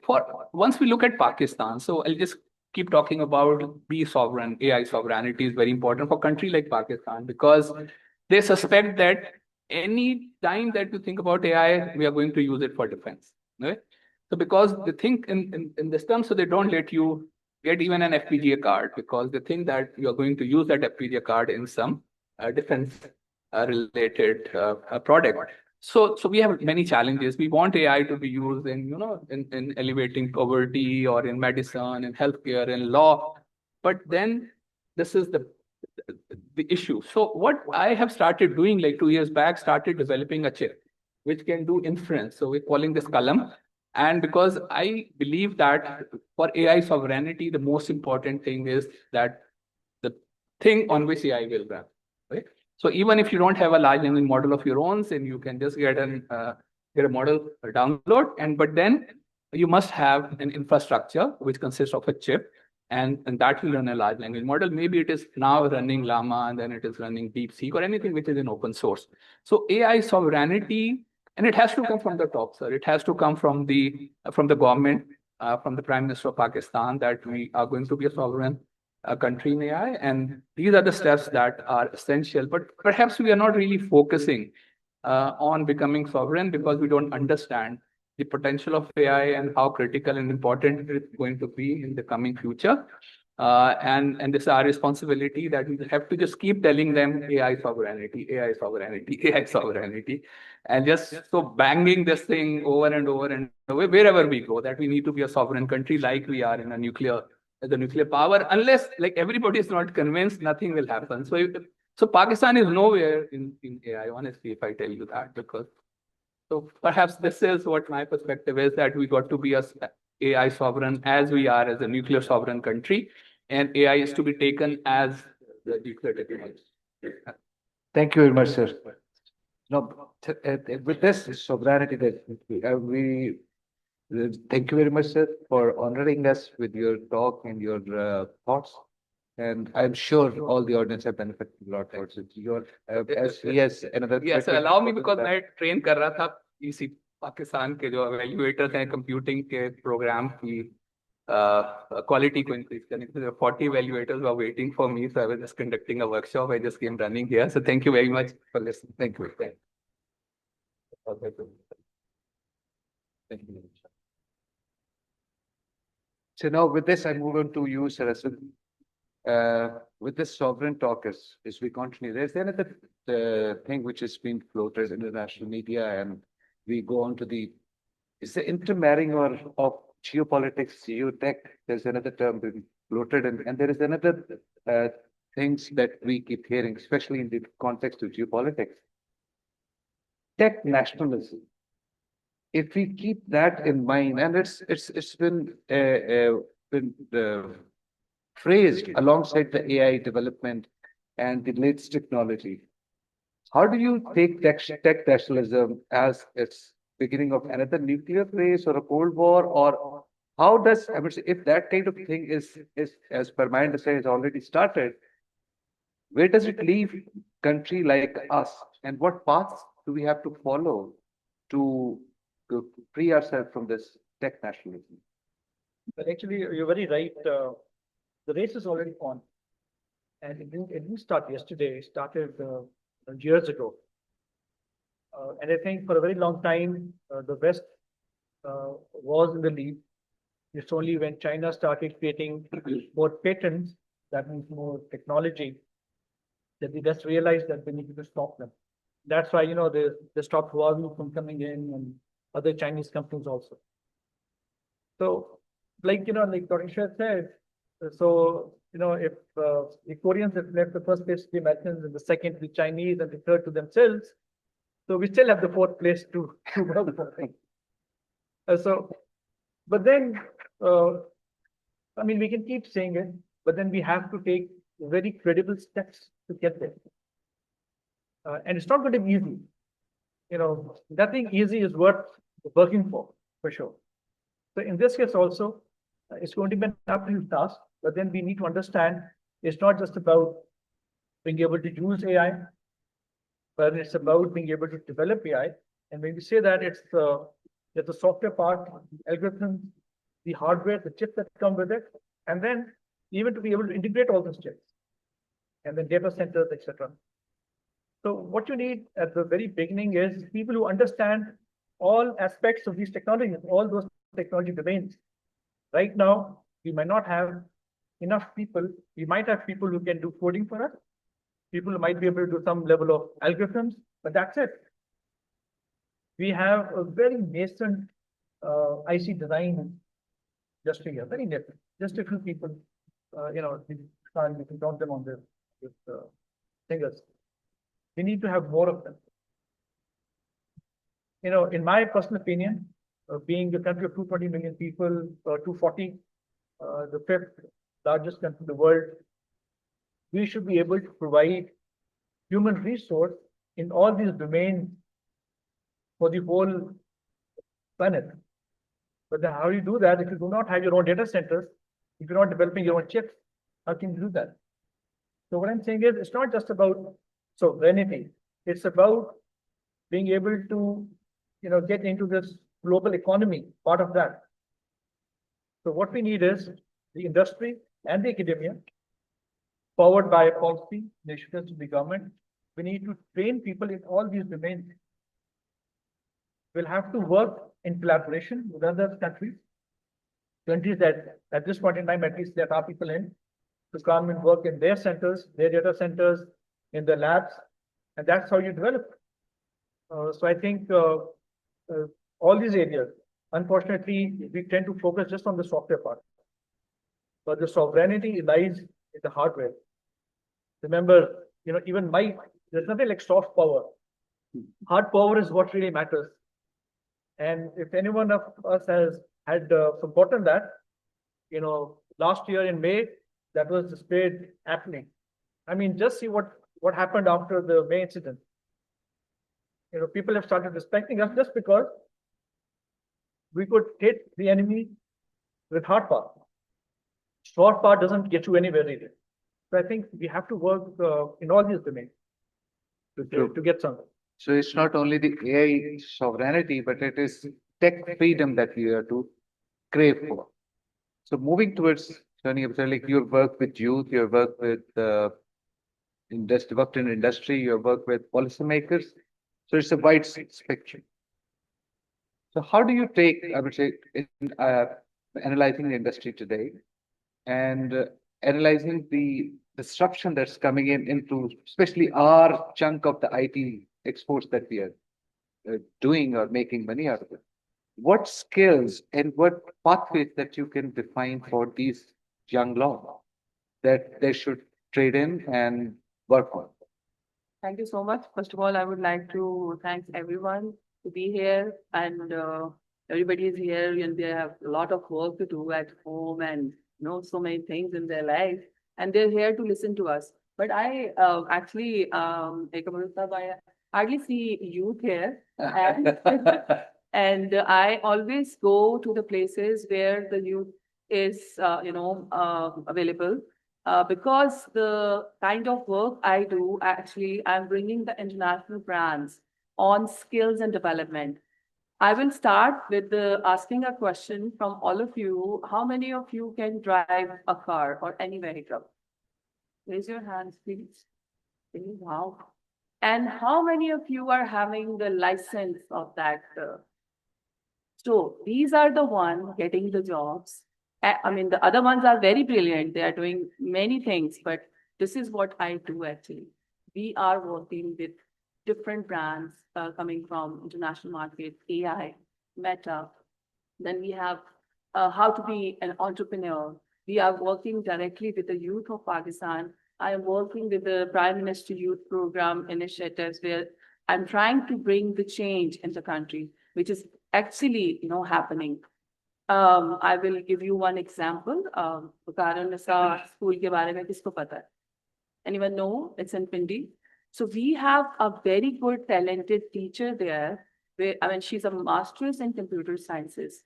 once we look at Pakistan, so I'll just keep talking about be sovereign. AI sovereignty is very important for a country like Pakistan because they suspect that any time that you think about AI, we are going to use it for defense. Right? So because they think in this term, so they don't let you get even an FPGA card because they think that you're going to use that FPGA card in some defense related product. So we have many challenges. We want AI to be used in elevating poverty or in medicine, in healthcare, in law. But then this is the issue. So what I have started doing like 2 years back, started developing a chip which can do inference. So we're calling this column. And because I believe that for AI sovereignty, the most important thing is that the thing on which AI will run, right? So even if you don't have a large language model of your own, then you can just get a model download, but then you must have an infrastructure which consists of a chip, and that will run a large language model. Maybe it is now running Llama, and then it is running DeepSeek or anything which is in open source. So AI sovereignty. And it has to come from the top, sir. It has to come from the government, from the Prime Minister of Pakistan, that we are going to be a sovereign country in AI. And these are the steps that are essential. But perhaps we are not really focusing on becoming sovereign because we don't understand the potential of AI and how critical and important it is going to be in the coming future. And this is our responsibility that we have to just keep telling them AI sovereignty, AI sovereignty, AI sovereignty, and just so banging this thing over and over and over wherever we go, that we need to be a sovereign country like we are in the nuclear power. Unless like everybody is not convinced, nothing will happen. So Pakistan is nowhere in AI, honestly, if I tell you that, because so perhaps this is what my perspective is, that we got to be a AI sovereign as we are as a nuclear sovereign country, and AI is to be taken as the nuclear technology. Thank you very much, sir. Now, with this sovereignty that thank you very much, sir, for honoring us with your talk and your thoughts. And I'm sure all the audience have benefited a lot. Yes, another. Yes, sir, allow me, because I train कर रहा था इसी पाकिस्तान के जो evaluators हैं computing के program की quality को increase करने के लिए 40 evaluators were waiting for me, so I was just conducting a workshop. I just came running here. So thank you very much for listening. Thank you. Thank you. So now with this, I move on to you, Sarasan. With this sovereign talk, as we continue, there's another thing which has been floated in the national media, and we go on to it's the intermarrying of geopolitics, geotech. There's another term being floated, and there is another things that we keep hearing, especially in the context of geopolitics. Tech nationalism. If we keep that in mind, and it's been phrased alongside the AI development and the latest technology, how do you take tech nationalism as its beginning of another nuclear race or a Cold War, or how does, I would say, if that kind of thing is as per my understanding, has already started, where does it leave country like us, and what paths do we have to follow to free ourselves from this tech nationalism? But actually, you're very right. The race is already on, and it didn't start yesterday. It started years ago. And I think for a very long time, the West was in the lead. It's only when China started creating more patents, that means more technology, that they just realized that they needed to stop them. That's why, they stopped Huawei from coming in, and other Chinese companies also. So, like Dr. Shah said, so, if the Koreans have left the first place to the Americans, and the second to the Chinese, and the third to themselves, so we still have the fourth place to work for. So But then, I mean, we can keep saying it, but then we have to take very credible steps to get there. And it's not going to be easy. Nothing easy is worth working for sure. So in this case also, it's going to be an uphill task, but then we need to understand it's not just about being able to use AI, but it's about being able to develop AI. And when we say that, it's the software part, algorithms, the hardware, the chips that come with it, and then even to be able to integrate all those chips, and then data centers, etc. So what you need at the very beginning is people who understand all aspects of these technologies, all those technology domains. Right now, we might not have enough people. We might have people who can do coding for us, people who might be able to do some level of algorithms, but that's it. We have a very nascent IC design industry here, very nascent. Just a few people, you can count them on the fingers. We need to have more of them. In my personal opinion, being a country of 220 million people, 240, the fifth largest country in the world, we should be able to provide human resource in all these domains for the whole planet. But then how do you do that if you do not have your own data centers, if you're not developing your own chips? How can you do that? So what I'm saying is, it's not just about sovereignty. It's about being able to, get into this global economy, part of that. So what we need is the industry and the academia, powered by policy initiatives of the government. We need to train people in all these domains. We'll have to work in collaboration with other countries that at this point in time, at least there are people in, to come and work in their centers, their data centers, in the labs, and that's how you develop. So I think all these areas, unfortunately, we tend to focus just on the software part. But the sovereignty lies in the hardware. Remember, even there's nothing like soft power. Hard power is what really matters. And if anyone of us has had forgotten that, last year in May, that was displayed happening. I mean, just see what happened after the May incident. People have started respecting us just because we could hit the enemy with hard power. Soft power doesn't get you anywhere really. So I think we have to work in all these domains to get something. So it's not only the AI sovereignty, but it is tech freedom that we are to crave for. So moving towards turning like your work with youth, your work with worked in industry, your work with policymakers. So it's a wide spectrum. So how do you take, I would say, in analyzing the industry today and analyzing the disruption that's coming into especially our chunk of the IT exports that we are doing or making money out of it? What skills and what pathways that you can define for these young law that they should trade in and work on? Thank you so much. First of all, I would like to thank everyone to be here, and everybody is here and they have a lot of work to do at home and so many things in their life, and they're here to listen to us. But I actually, I hardly see youth here, and I always go to the places where the youth is, available. Because the kind of work I do, actually, I'm bringing the international brands on skills and development. I will start with asking a question from all of you. How many of you can drive a car or any vehicle? Raise your hands, please. Wow. And how many of you are having the license of that? So these are the ones getting the jobs. I mean, the other ones are very brilliant. They are doing many things, but this is what I do actually. We are working with different brands coming from international market, AI, Meta. Then we have how to be an entrepreneur. We are working directly with the youth of Pakistan. I am working with the Prime Minister Youth Program initiatives where I'm trying to bring the change in the country, which is actually, happening. I will give you one example. Varanasi school के बारे में किसको पता है? Anyone know? It's in Pindi. So we have a very good, talented teacher there. She's a master's in computer sciences.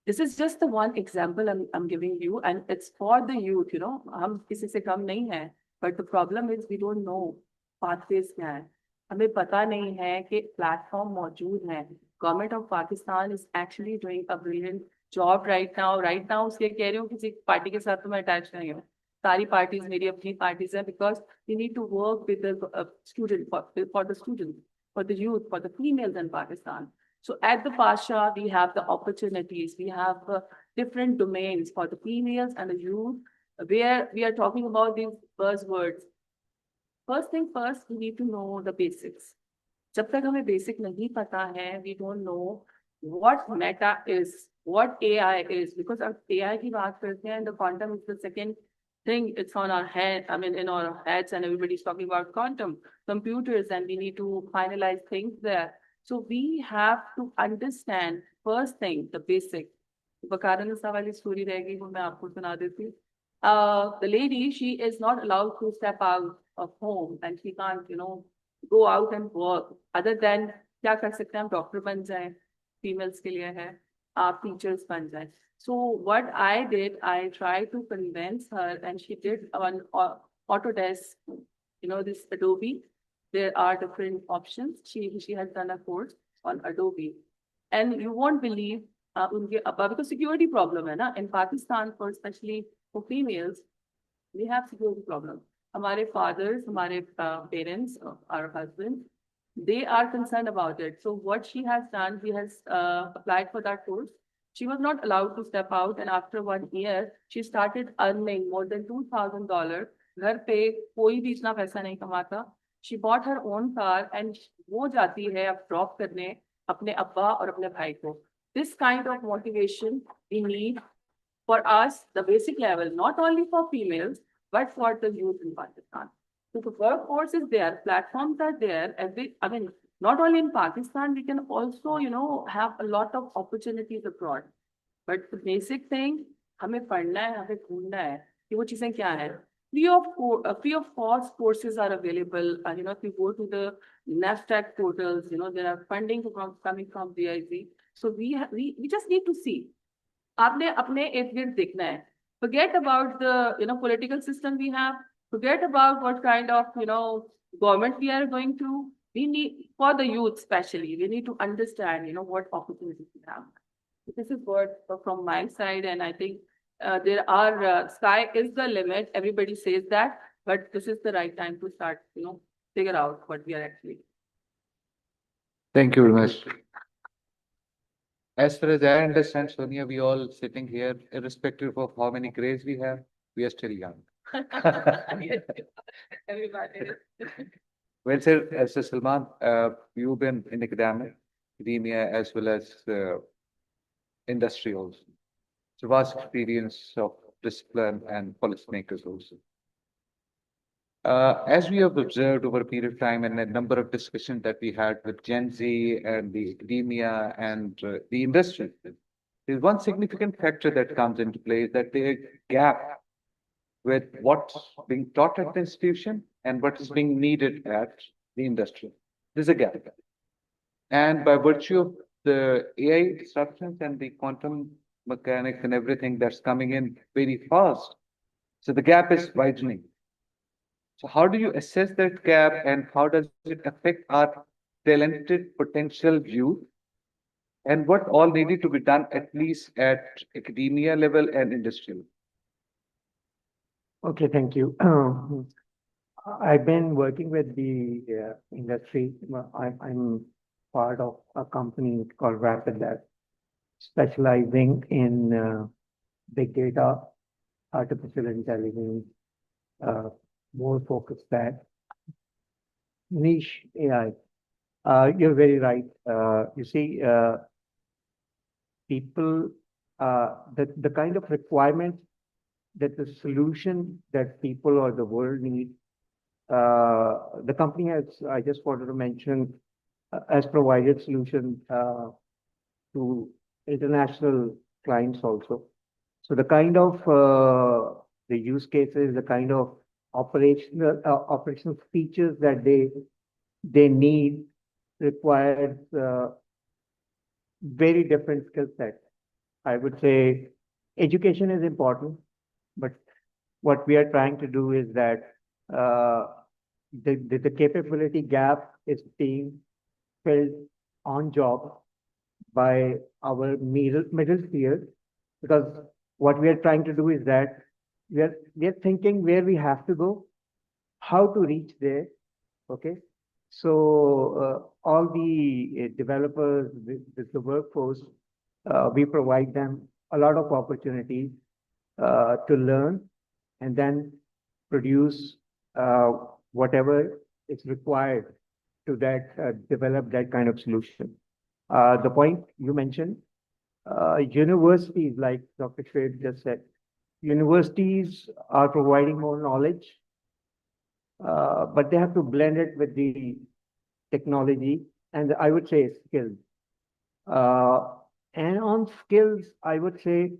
This is just the one example I'm giving you, and it's for the youth, you know. हम किसी से कम नहीं हैं, but the problem is we don't know pathways क्या है. हमें पता नहीं है कि platform मौजूद है. Government of Pakistan is actually doing a brilliant job right now. Right now, उसके कह रही हूँ किसी पार्टी के साथ तो मैं attached नहीं हूँ. सारी parties मेरी अपनी parties हैं, because we need to work with the student for the student, for the youth, for the females in Pakistan. So at the Pasha, we have the opportunities, we have different domains for the females and the youth, where we are talking about these buzzwords. First thing first, we need to know the basics. जब तक हमें basic नहीं पता है, we don't know what meta is, what AI is, because अब AI की बात करते हैं, the quantum is the second thing, it's on our head, in our heads, and everybody's talking about quantum computers, and we need to finalize things there. So we have to understand first thing, the basic. Varanasi वाली story रहेगी, वो मैं आपको सुना देती हूँ. The lady, she is not allowed to step out of home, and she can't, go out and work. Other than क्या कर सकते हैं हम, डॉक्टर बन जाएं, females के लिए है, आप teachers बन जाएं. So what I did, I tried to convince her, and she did one Autodesk, this Adobe. There are different options. She has done a course on Adobe, and you won't believe because security problem है ना in Pakistan, for especially for females, we have security problem. हमारे fathers, हमारे parents, our husbands, they are concerned about it. So what she has done, she has applied for that course. She was not allowed to step out, and after 1 year, she started earning more than $2,000. घर पे कोई भी इतना पैसा नहीं कमाता. She bought her own car, and वो जाती है अब drop करने अपने अब्बा और अपने भाई को. This kind of motivation we need for us, the basic level, not only for females, but for the youth in Pakistan. So the workforce is there, platforms are there. Not only in Pakistan, we can also, have a lot of opportunities abroad. But the basic thing, हमें पढ़ना है, हमें ढूंढना है कि वो चीजें क्या हैं. Free of cost courses are available. If you go to the NAFTAC portals, there are funding coming from DIZ. So we just need to see. आपने अपने इर्द-गिर्द देखना है. Forget about the political system we have. Forget about what kind of government we are going to. We need, for the youth especially, we need to understand what opportunities we have. This is what from my side, and I think there are sky is the limit. Everybody says that, but this is the right time to start figure out what we are actually. Thank you very much. As far as I understand, Sonia, we all sitting here, irrespective of how many grades we have, we are still young. Everybody. Well, sir, Salman, you've been in academia as well as industry also. So vast experience of discipline and policymakers also. As we have observed over a period of time and a number of discussions that we had with Gen Z and the academia and the industry, there's one significant factor that comes into play, is that there is a gap with what's being taught at the institution and what is being needed at the industry. There's a gap. And by virtue of the AI disruptions and the quantum mechanics and everything that's coming in very fast, so the gap is widening. So how do you assess that gap, and how does it affect our talented potential youth? And what all needed to be done, at least at academia level and industrial? Okay, thank you. I've been working with the industry. I'm part of a company called Rapid Lab, specializing in big data, artificial intelligence, more focused at niche AI. You're very right. You see, people, the kind of requirement that the solution that people or the world need, the company has, I just wanted to mention, has provided solution to international clients also. So the kind of the use cases, the kind of operational features that they need requires very different skill set. I would say education is important, but what we are trying to do is that the capability gap is being filled on job by our middle tier, because what we are trying to do is that we are thinking where we have to go, how to reach there. Okay, so all the developers, the workforce, we provide them a lot of opportunities to learn and then produce whatever is required to develop that kind of solution. The point you mentioned, universities, like Dr. Shweb just said, universities are providing more knowledge, but they have to blend it with the technology and I would say skills. And on skills, I would say,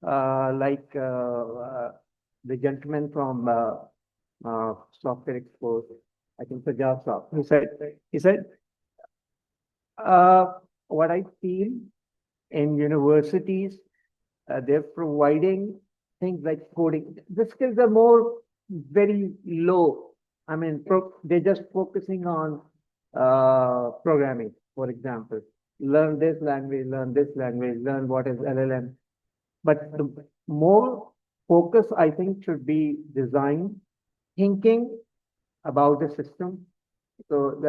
like the gentleman from Software Expo, I think Sajjad Saab, he said, what I feel in universities, they're providing things like coding. The skills are more very low. I mean, they're just focusing on programming, for example. Learn this language, learn what is LLM. But the more focus, I think, should be design, thinking about the system. So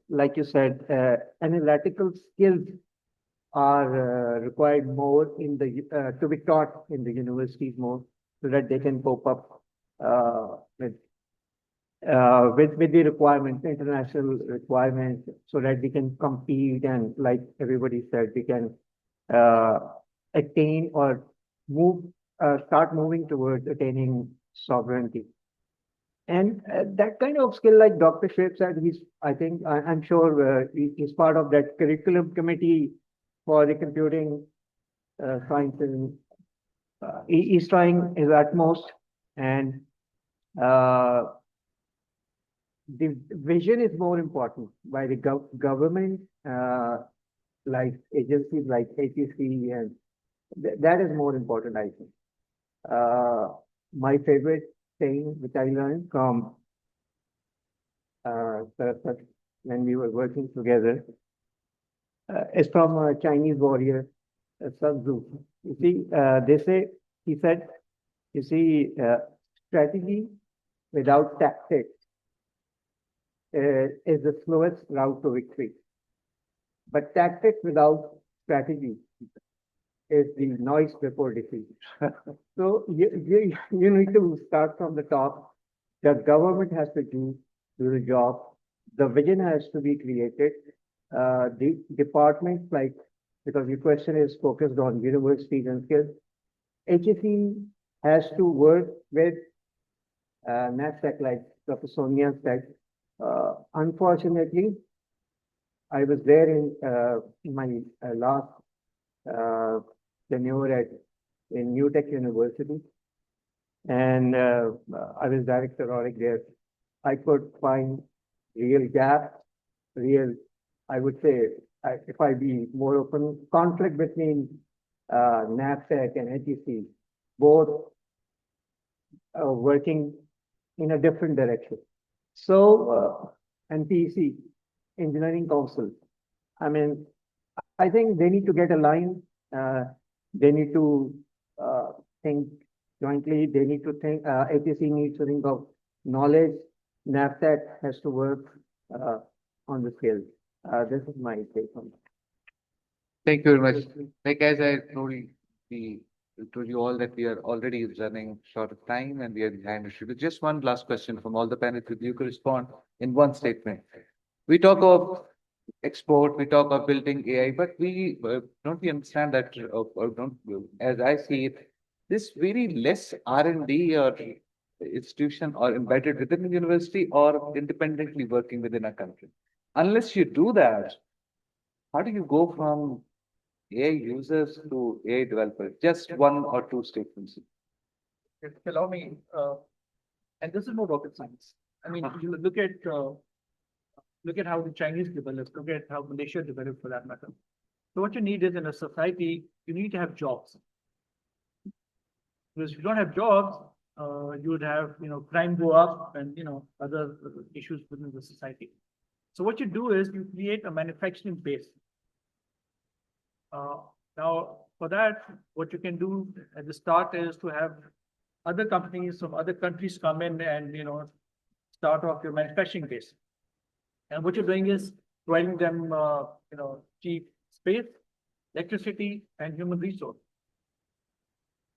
like you said, analytical skills are required more in the to be taught in the universities more, so that they can cope up with the requirements, international requirements, so that we can compete and, like everybody said, we can attain or start moving towards attaining sovereignty. And that kind of skill, like Dr. Shweb said, I'm sure he's part of that curriculum committee for the computing sciences. He's trying his utmost, and the vision is more important by the government, like agencies like HEC, and that is more important, I think. My favorite thing which I learned from Saraswat when we were working together is from a Chinese warrior, Sun Tzu. You see, he said, you see, strategy without tactics is the slowest route to victory. But tactics without strategy is the noise before defeat. So you need to start from the top. The government has to do the job. The vision has to be created. The departments, like, because the question is focused on universities and skills, HEC has to work with NASDAQ, like Dr. Sonia said. Unfortunately, I was there in my last tenure in New Tech University, and I was director audit there. I could find real gaps, I would say, if I be more open, conflict between NASDAQ and HEC, both working in a different direction. So, and PEC, Engineering Council, I mean, I think they need to get aligned. They need to think jointly. They need to think, HEC needs to think of knowledge. NASDAQ has to work on the scale. This is my take on that. Thank you very much. Like, as I told you all that we are already running short of time and we are behind the schedule. Just one last question from all the panelists. If you could respond in one statement. We talk of export, we talk of building AI, but we don't we understand that, or don't, as I see it, this very less R&D or institution or embedded within the university or independently working within a country. Unless you do that, how do you go from AI users to AI developers? Just one or two statements. If you allow me, and this is no rocket science. I mean, you look at how the Chinese developed, look at how Malaysia developed for that matter. So what you need is in a society, you need to have jobs. Because if you don't have jobs, you would have, crime go up and, other issues within the society. So what you do is you create a manufacturing base. Now, for that, what you can do at the start is to have other companies from other countries come in and, start off your manufacturing base. And what you're doing is providing them, cheap space, electricity, and human resource.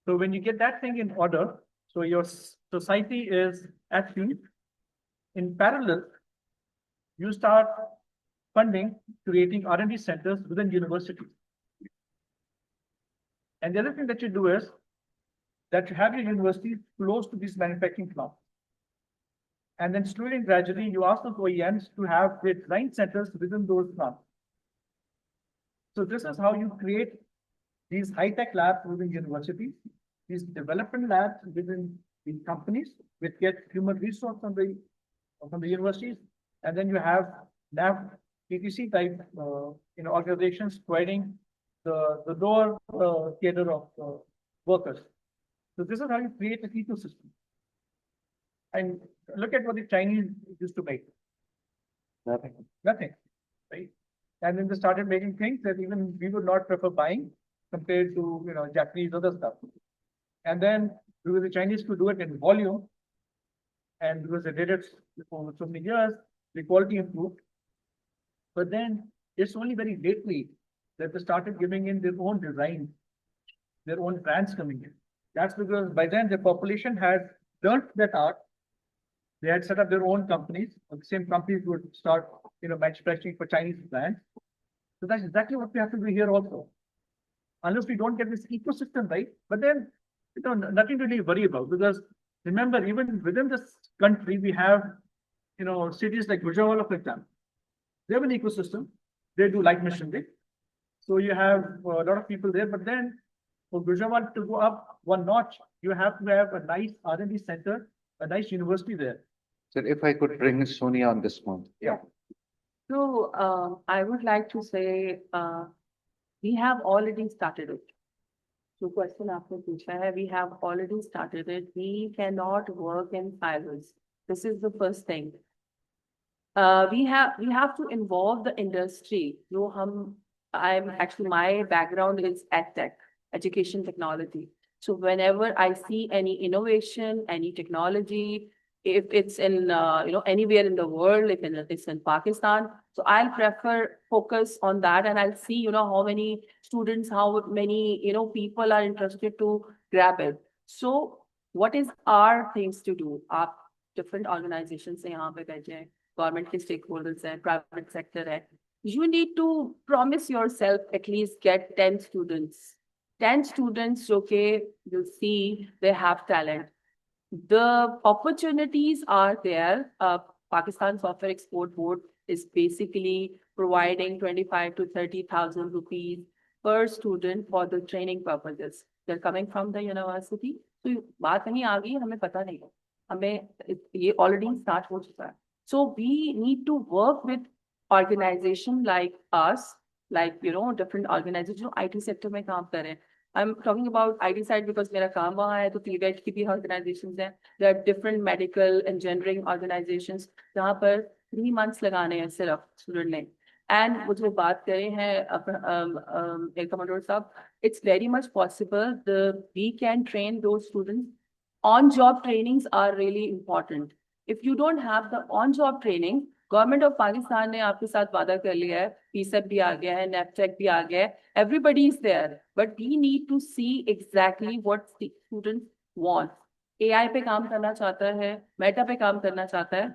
So when you get that thing in order, so your society is at peace. In parallel, you start funding, creating R&D centers within universities. And the other thing that you do is that you have your universities close to these manufacturing plants. And then slowly and gradually, you ask those OEMs to have their design centers within those plants. So this is how you create these high-tech labs within universities, these development labs within the companies, which get human resource from the universities, and then you have lab PTC type organizations providing the lower cadre of workers. So this is how you create an ecosystem. And look at what the Chinese used to make. Nothing. Nothing, right? And then they started making things that even we would not prefer buying compared to Japanese other stuff. And then because the Chinese could do it in volume, and because they did it for so many years, the quality improved. But then it's only very lately that they started giving in their own design, their own brands coming in. That's because by then the population had learned that art. They had set up their own companies, and the same companies would start, manufacturing for Chinese brands. So that's exactly what we have to do here also. Unless we don't get this ecosystem right, but then, nothing to really worry about, because remember, even within this country, we have, cities like Gujarat, for example. They have an ecosystem. They do light machinery. So you have a lot of people there, but then for Gujarat to go up one notch, you have to have a nice R&D center, a nice university there. So if I could bring Sonia on this one. Yeah. So I would like to say we have already started it. So question आपने पूछा है, we have already started it. We cannot work in silos. This is the first thing. We have to involve the industry. My background is EdTech, education technology. So whenever I see any innovation, any technology, if it's in anywhere in the world, if it's in Pakistan, so I'll prefer focus on that, and I'll see how many students, how many people are interested to grab it. So what is our things to do? Our different organizations से यहाँ पे बैठे हैं, government के stakeholders हैं, private sector है. You need to promise yourself at least get 10 students. 10 students, okay, you see they have talent. The opportunities are there. Pakistan Software Export Board is basically providing 25 to 30,000 rupees per student for the training purposes. They're coming from the university. So बात नहीं आ गई, हमें पता नहीं है. हमें ये already start हो चुका है. So we need to work with organization like us, like different organizations जो IT sector में काम कर रहे हैं. I'm talking about IT side because मेरा काम वहाँ है, तो TVET की भी organizations हैं. There are different medical engineering organizations जहाँ पर 3 months लगाने हैं सिर्फ student ने. And वो जो बात करें हैं एक कमांडर साहब, it's very much possible we can train those students. On-job trainings are really important. If you don't have the on-job training, government of Pakistan ने आपके साथ वादा कर लिया है, पीसेप भी आ गया है, नेपटेक भी आ गया है, everybody is there, but we need to see exactly what the students want. AI पे काम करना चाहता है, मेटा पे काम करना चाहता है.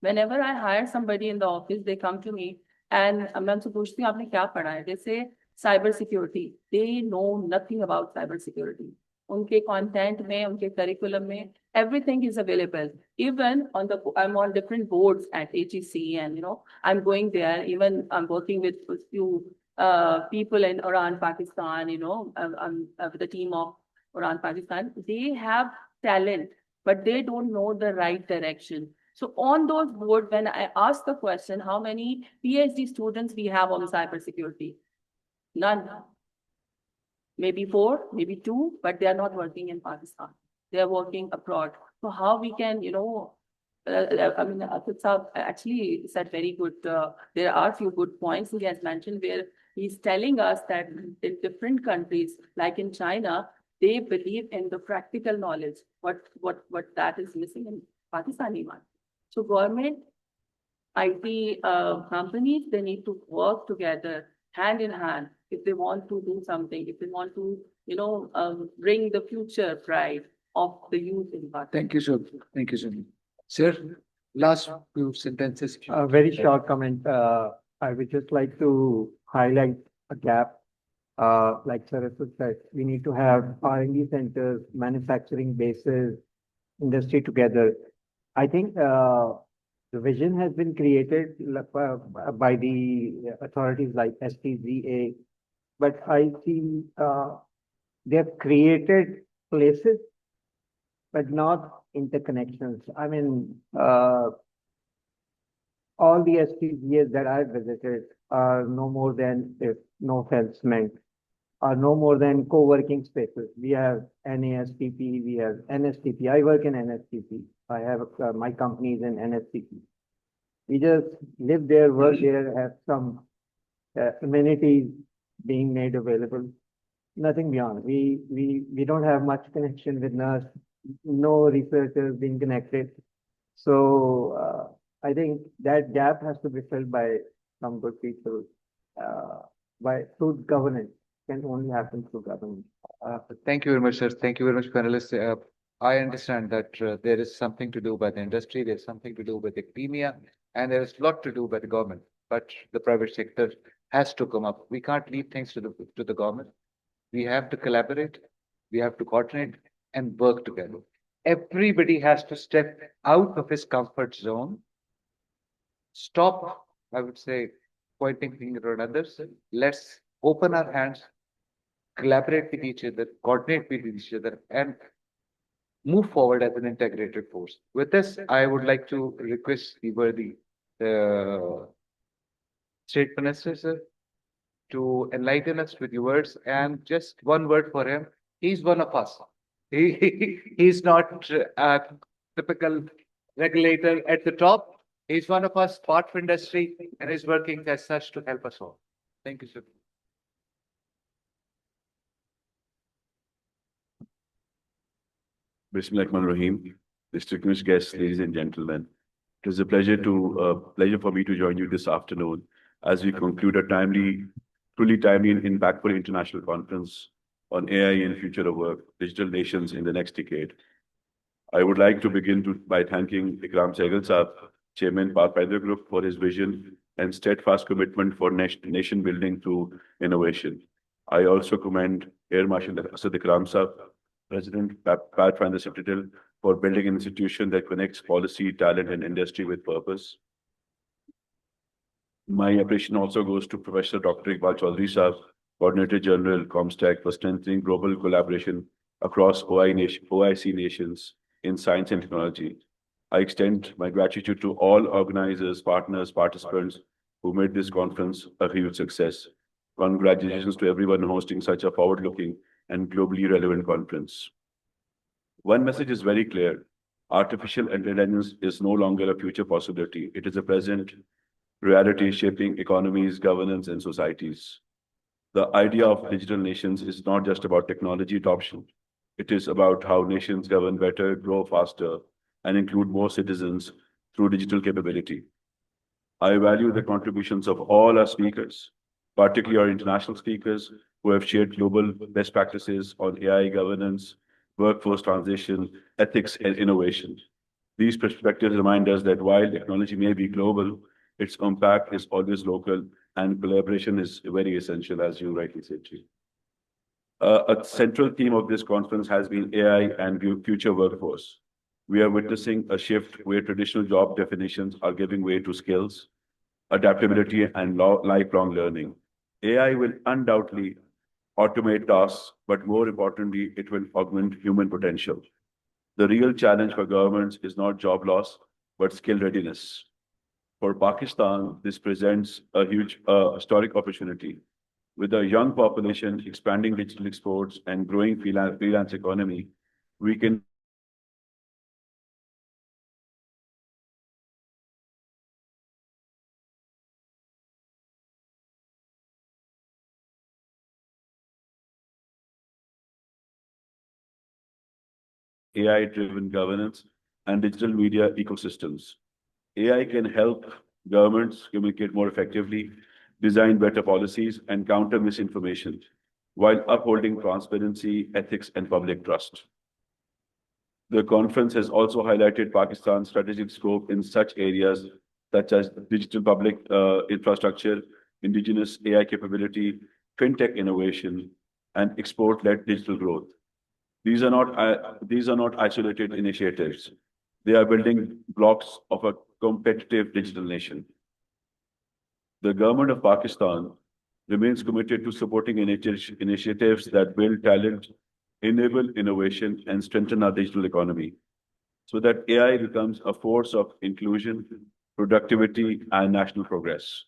Whenever I hire somebody in the office, they come to me and मैं उनसे पूछती हूँ आपने क्या पढ़ा है? They say cyber security. They know nothing about cyber security. उनके content में, उनके curriculum में, everything is available. Even I'm on different boards at HEC, and I'm going there. Even I'm working with a few people in Iran, Pakistan, with the team of Iran, Pakistan, they have talent, but they don't know the right direction. So on those boards, when I ask the question, how many PhD students we have on cybersecurity? None. Maybe 4, maybe 2, but they are not working in Pakistan. They are working abroad. So how we can, Atul Saab actually said very good. There are few good points he has mentioned where he's telling us that in different countries, like in China, they believe in the practical knowledge. What that is missing in Pakistani one. So government, IT companies, they need to work together hand in hand if they want to do something, if they want to, bring the future pride of the youth in Pakistan. Thank you, sir. Thank you, sir. Sir, last few sentences. A very short comment. I would just like to highlight a gap. Like Saraswat said, we need to have R&D centers, manufacturing bases, industry together. I think the vision has been created by the authorities like STZA, but I see they have created places, but not interconnections. I mean, all the STZAs that I've visited are no more than, if no offense meant, are no more than co-working spaces. We have NASTP, we have NSTP. I work in NSTP. I have my company is in NSTP. We just live there, work there, have some amenities being made available. Nothing beyond. We don't have much connection with NERSC, no researchers being connected. So I think that gap has to be filled by some good people. Through governance, can only happen through governance. Thank you very much, sir. Thank you very much, panelists. I understand that there is something to do by the industry, there's something to do with academia, and there is a lot to do by the government. But the private sector has to come up. We can't leave things to the government. We have to collaborate, we have to coordinate and work together. Everybody has to step out of his comfort zone. Stop, I would say, pointing finger at others. Let's open our hands, collaborate with each other, coordinate with each other, and move forward as an integrated force. With this, I would like to request the worthy State Minister, sir, to enlighten us with your words, and just one word for him. He's one of us. He's not a typical regulator at the top. He's one of us, part of industry, and is working as such to help us all. Thank you, sir. Bismillahirrahmanirrahim. Distinguished guests, ladies and gentlemen, it is a pleasure for me to join you this afternoon as we conclude a truly timely and impactful international conference on AI and future of work, digital nations in the next decade. I would like to begin by thanking Ikram Sehgal Saab, Chairman Pathfinder Group, for his vision and steadfast commitment for nation building through innovation. I also commend Air Marshal Asad Ikram Saab, President Pathfinder Citadel, for building an institution that connects policy, talent, and industry with purpose. My appreciation also goes to Professor Dr. Iqbal Chaudhry Saab, Coordinator General, Comstech, for strengthening global collaboration across OIC nations in science and technology. I extend my gratitude to all organizers, partners, participants who made this conference a huge success. Congratulations to everyone hosting such a forward-looking and globally relevant conference. One message is very clear. Artificial intelligence is no longer a future possibility. It is a present reality shaping economies, governance, and societies. The idea of digital nations is not just about technology adoption. It is about how nations govern better, grow faster, and include more citizens through digital capability. I value the contributions of all our speakers, particularly our international speakers who have shared global best practices on AI governance, workforce transition, ethics, and innovation. These perspectives remind us that while technology may be global, its impact is always local, and collaboration is very essential, as you rightly said, Chief. A central theme of this conference has been AI and future workforce. We are witnessing a shift where traditional job definitions are giving way to skills, adaptability, and lifelong learning. AI will undoubtedly automate tasks, but more importantly, it will augment human potential. The real challenge for governments is not job loss, but skill readiness. For Pakistan, this presents a huge historic opportunity. With a young population, expanding digital exports, and growing freelance economy, we can AI-driven governance and digital media ecosystems. AI can help governments communicate more effectively, design better policies, and counter misinformation, while upholding transparency, ethics, and public trust. The conference has also highlighted Pakistan's strategic scope in such areas such as digital public infrastructure, indigenous AI capability, fintech innovation, and export-led digital growth. These are not isolated initiatives. They are building blocks of a competitive digital nation. The government of Pakistan remains committed to supporting initiatives that build talent, enable innovation, and strengthen our digital economy so that AI becomes a force of inclusion, productivity, and national progress.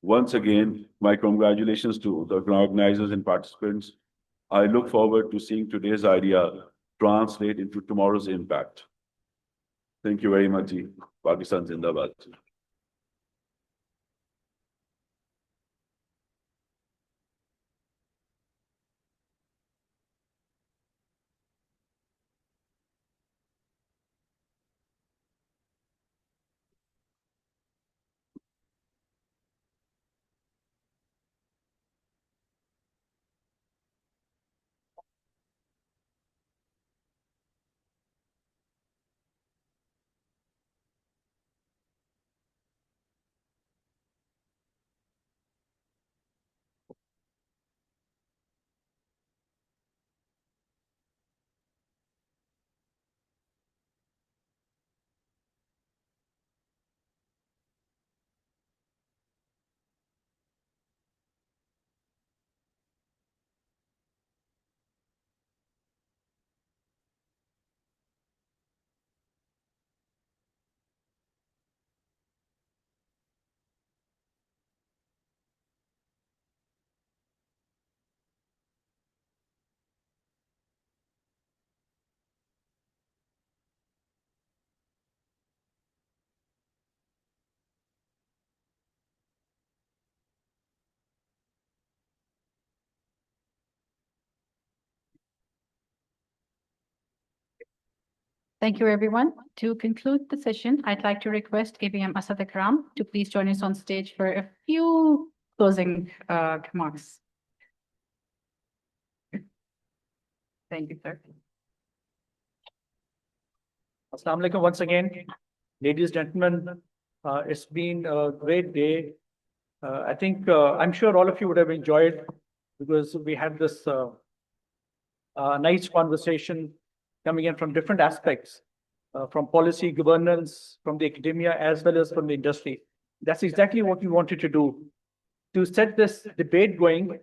Once again, my congratulations to the organizers and participants. I look forward to seeing today's idea translate into tomorrow's impact. Thank you very much, Pakistan Zindabad. Thank you, everyone. To conclude the session, I'd like to request ABM Asad Ikram to please join us on stage for a few closing remarks. Thank you, sir. Assalamu alaikum once again. Ladies and gentlemen, it's been a great day. I'm sure all of you would have enjoyed because we had this nice conversation coming in from different aspects, from policy, governance, from the academia, as well as from the industry. That's exactly what we wanted to do, to set this debate going,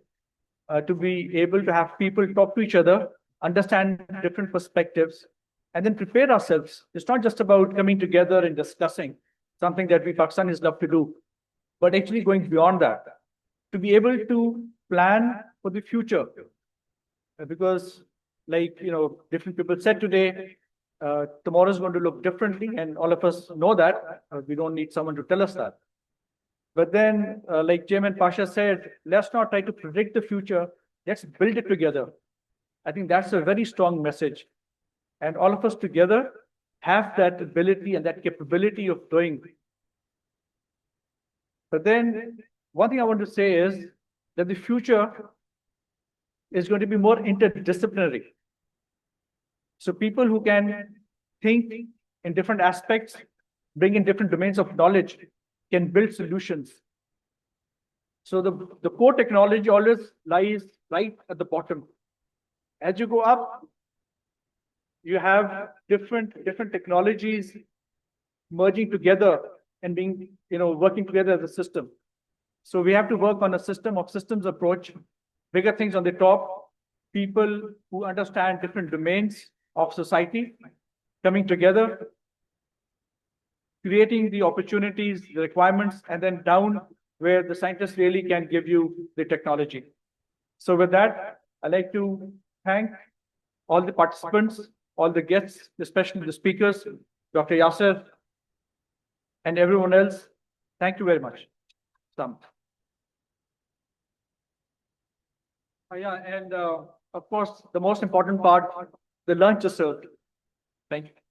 to be able to have people talk to each other, understand different perspectives, and then prepare ourselves. It's not just about coming together and discussing something that we Pakistanis love to do, but actually going beyond that, to be able to plan for the future. Because different people said today, tomorrow is going to look differently, and all of us know that. We don't need someone to tell us that. But then, like Jim and Pasha said, let's not try to predict the future. Let's build it together. I think that's a very strong message. And all of us together have that ability and that capability of doing. But then, one thing I want to say is that the future is going to be more interdisciplinary. So people who can think in different aspects, bring in different domains of knowledge, can build solutions. So the core technology always lies right at the bottom. As you go up, you have different technologies merging together and being, working together as a system. So we have to work on a system of systems approach, bigger things on the top, people who understand different domains of society coming together, creating the opportunities, the requirements, and then down where the scientists really can give you the technology. So with that, I'd like to thank all the participants, all the guests, especially the speakers, Dr. Yasser, and everyone else. Thank you very much. Sam. Yeah, and of course, the most important part, the lunch is served. Thank you.